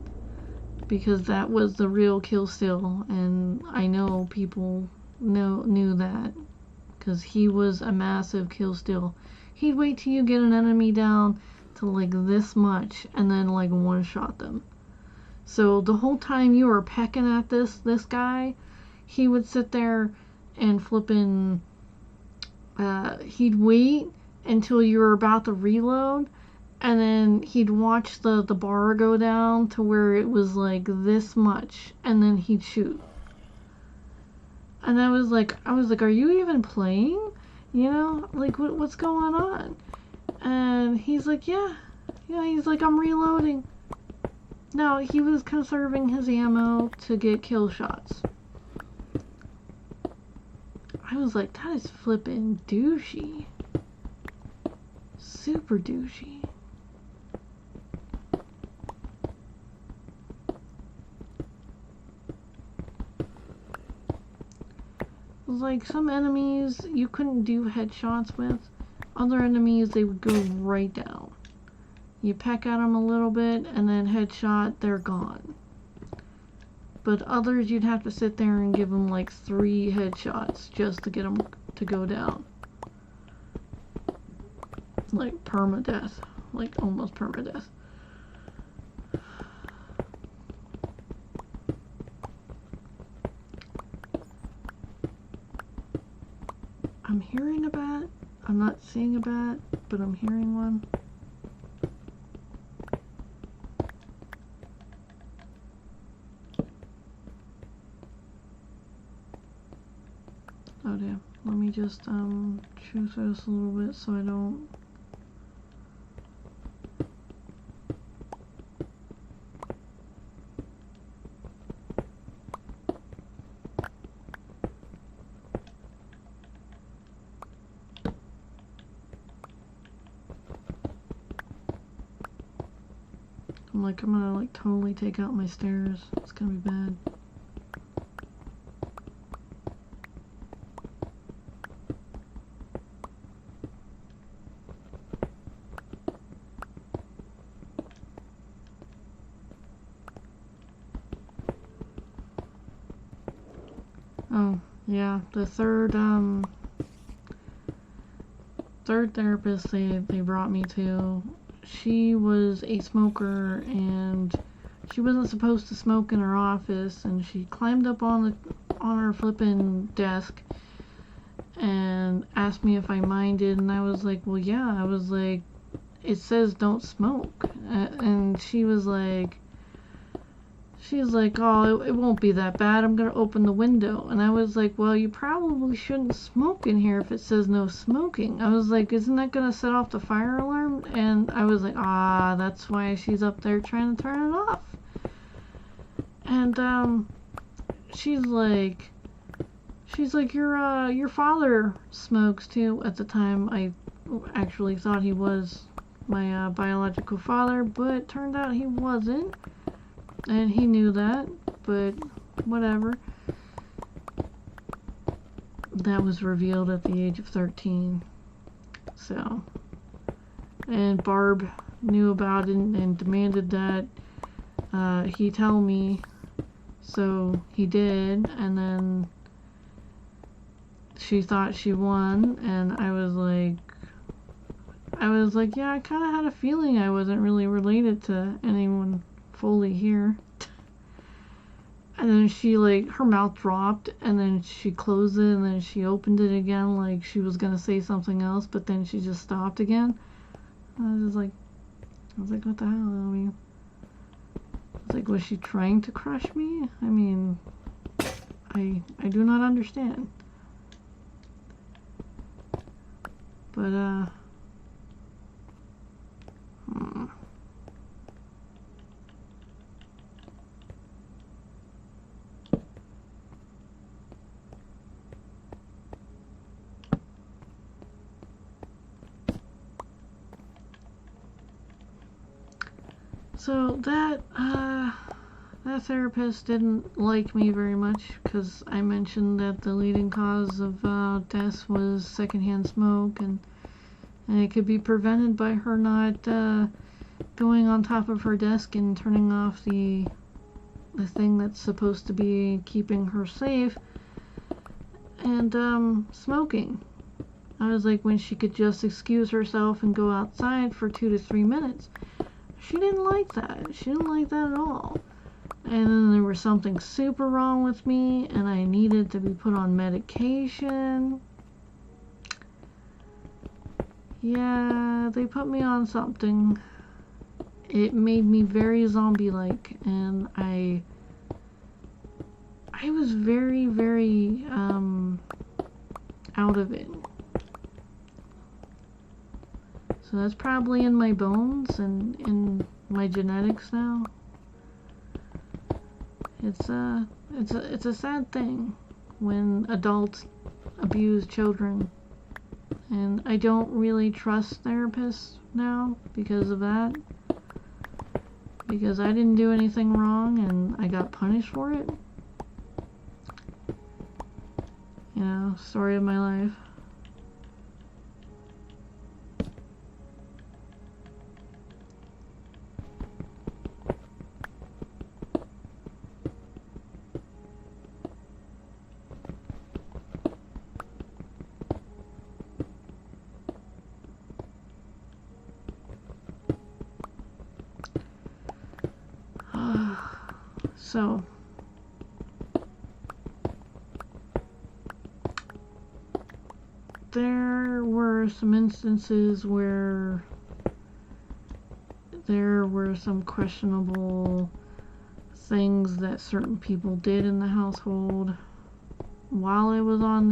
because that was the real kill steal, and I know people knew that, because he was a massive kill steal. He'd wait till you get an enemy down to like this much and then like one shot them. So the whole time you were pecking at this guy, he would sit there and flippin' he'd wait until you were about to reload, and then he'd watch the bar go down to where it was like this much, and then he'd shoot. And I was like, are you even playing? You know, like what's going on? And he's like, yeah, he's like, I'm reloading. No, he was conserving his ammo to get kill shots. I was like, that is flippin' douchey. Super douchey. It was like some enemies you couldn't do headshots with. Other enemies, they would go right down. You peck at them a little bit, and then headshot, they're gone. But others, you'd have to sit there and give them like 3 headshots just to get them to go down. Like permadeath. Like almost permadeath. I'm hearing a bat. I'm not seeing a bat, but I'm hearing one. Oh damn. Let me just choose this a little bit so I don't. I'm gonna like totally take out my stairs. It's gonna be bad. Oh, yeah, the third therapist they brought me to, she was a smoker, and she wasn't supposed to smoke in her office, and she climbed up on her flippin' desk and asked me if I minded, and I was like, well, yeah. I was like, it says don't smoke. And she was like, oh, it won't be that bad. I'm gonna open the window. And I was like, well, you probably shouldn't smoke in here if it says no smoking. I was like, isn't that gonna set off the fire alarm? And I was like, that's why she's up there trying to turn it off. And she's like, your father smokes too. At the time, I actually thought he was my biological father, but it turned out he wasn't. And he knew that, but whatever. That was revealed at the age of 13. So, and Barb knew about it and demanded that he tell me. So he did, and then she thought she won, and I was like, yeah, I kind of had a feeling I wasn't really related to anyone fully here. And then she, like, her mouth dropped, and then she closed it, and then she opened it again like she was gonna say something else, but then she just stopped again. I was like, what the hell? I mean, was she trying to crush me? I mean, I do not understand. But, So that therapist didn't like me very much because I mentioned that the leading cause of death was secondhand smoke, and it could be prevented by her not going on top of her desk and turning off the thing that's supposed to be keeping her safe, and smoking. I was like, when she could just excuse herself and go outside for 2 to 3 minutes. She didn't like that. She didn't like that at all. And then there was something super wrong with me, and I needed to be put on medication. Yeah, they put me on something. It made me very zombie-like, and I was very, very out of it. So that's probably in my bones and in my genetics now. It's a sad thing when adults abuse children, and I don't really trust therapists now because of that. Because I didn't do anything wrong and I got punished for it. You know, story of my life. So, there were some instances where there were some questionable things that certain people did in the household while I was on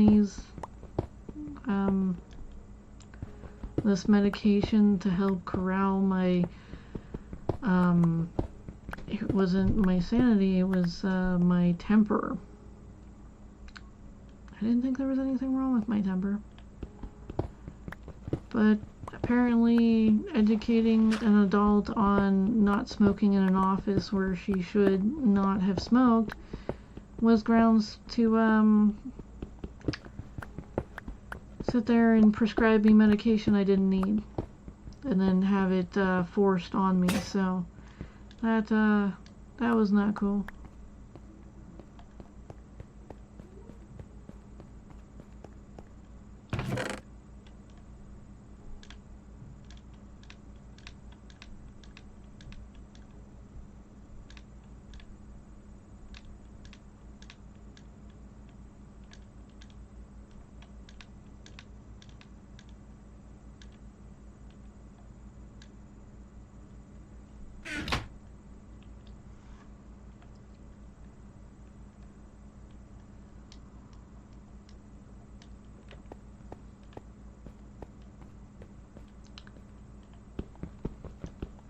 this medication to help corral my it wasn't my sanity, it was my temper. I didn't think there was anything wrong with my temper. But apparently educating an adult on not smoking in an office where she should not have smoked was grounds to sit there and prescribe me medication I didn't need, and then have it forced on me. So that was not cool.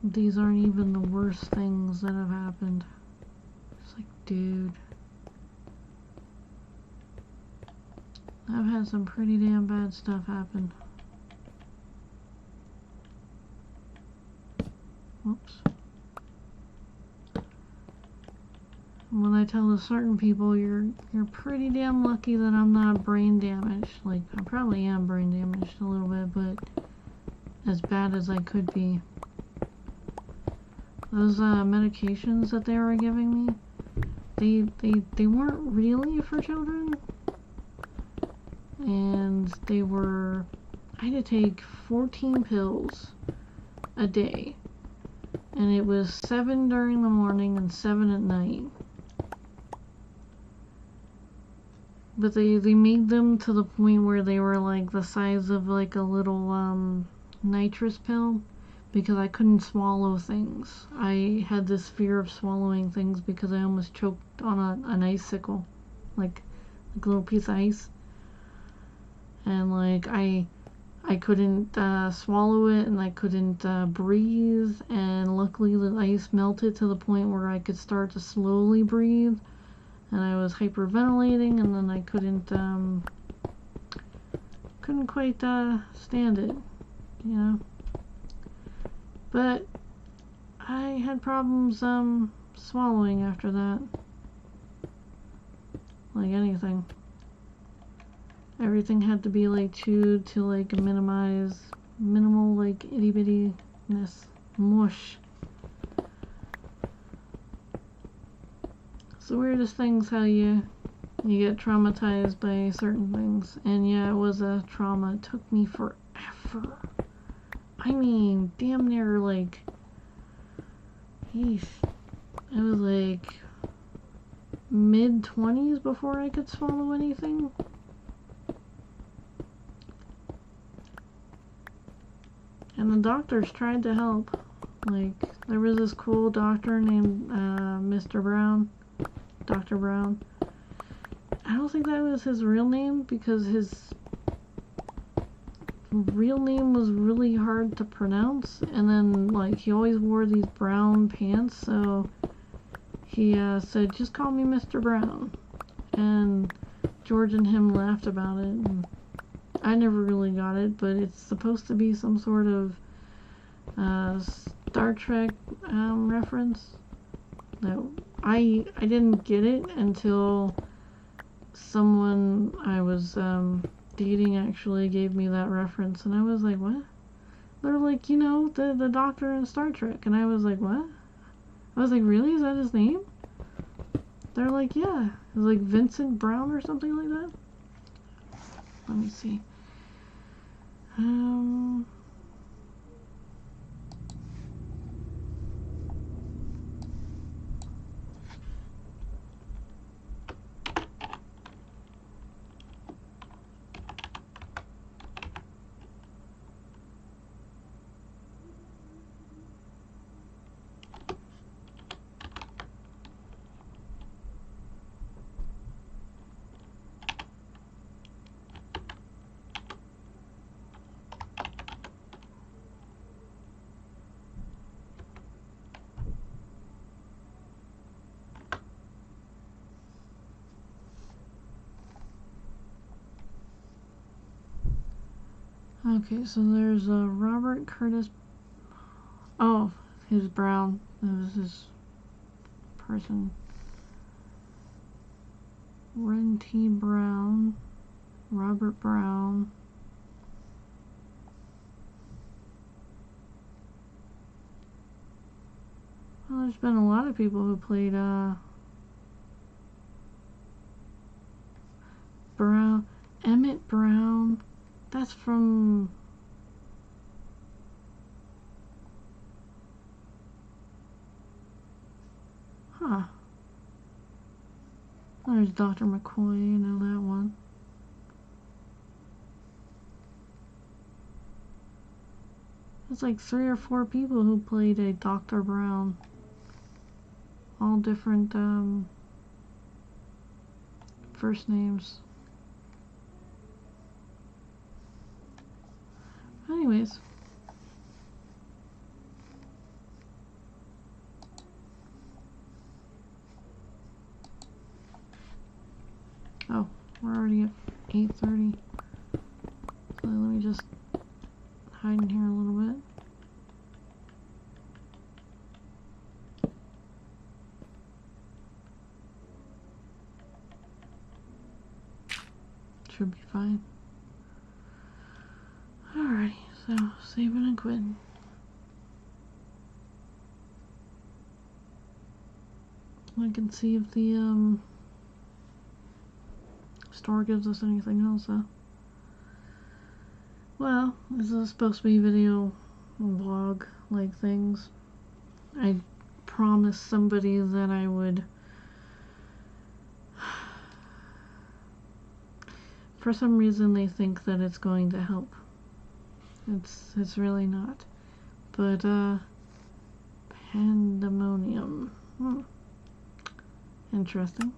These aren't even the worst things that have happened. It's like, dude. I've had some pretty damn bad stuff happen. Whoops. When I tell certain people, you're pretty damn lucky that I'm not brain damaged. Like, I probably am brain damaged a little bit, but as bad as I could be. Those medications that they were giving me, they weren't really for children, and they were, I had to take 14 pills a day, and it was 7 during the morning and 7 at night. But they made them to the point where they were like the size of like a little nitrous pill, because I couldn't swallow things. I had this fear of swallowing things because I almost choked on an icicle, like a little piece of ice. And like I couldn't swallow it, and I couldn't breathe, and luckily the ice melted to the point where I could start to slowly breathe, and I was hyperventilating, and then I couldn't quite stand it, you know. But I had problems swallowing after that. Like anything. Everything had to be like chewed to like minimize minimal like itty bittiness. Mush. It's the weirdest things how you get traumatized by certain things. And yeah, it was a trauma. It took me forever. I mean, damn near like, yeesh. It was like mid-20s before I could swallow anything. And the doctors tried to help. Like, there was this cool doctor named Mr. Brown. Dr. Brown. I don't think that was his real name because his real name was really hard to pronounce. And then, like, he always wore these brown pants, so he said, just call me Mr. Brown. And George and him laughed about it. And I never really got it, but it's supposed to be some sort of Star Trek reference. No, I didn't get it until someone I was dating actually gave me that reference, and I was like, what? They're like, you know, the doctor in Star Trek, and I was like, what? I was like, really? Is that his name? They're like, yeah. It was like Vincent Brown or something like that. Let me see. Okay, so there's Robert Curtis. Oh, he's Brown. That was his person. Ren T. Brown. Robert Brown. Well, there's been a lot of people who played Brown. Emmett Brown. That's from... Huh. There's Dr. McCoy, I know that one. There's like 3 or 4 people who played a Dr. Brown. All different first names. Anyways. Oh, we're already at 8:30. So let me just hide in here a little bit. Should be fine. Alrighty, so saving and quitting. I can see if the store gives us anything else. Well, this is supposed to be video vlog like things. I promised somebody that I would. For some reason they think that it's going to help. It's really not. But pandemonium. Interesting.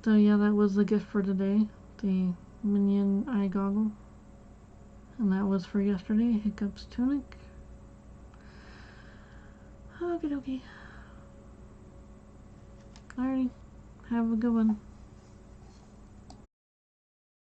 So yeah, that was the gift for today, the Minion eye goggle. And that was for yesterday, Hiccup's tunic. Okie dokie. Alrighty. Have a good one.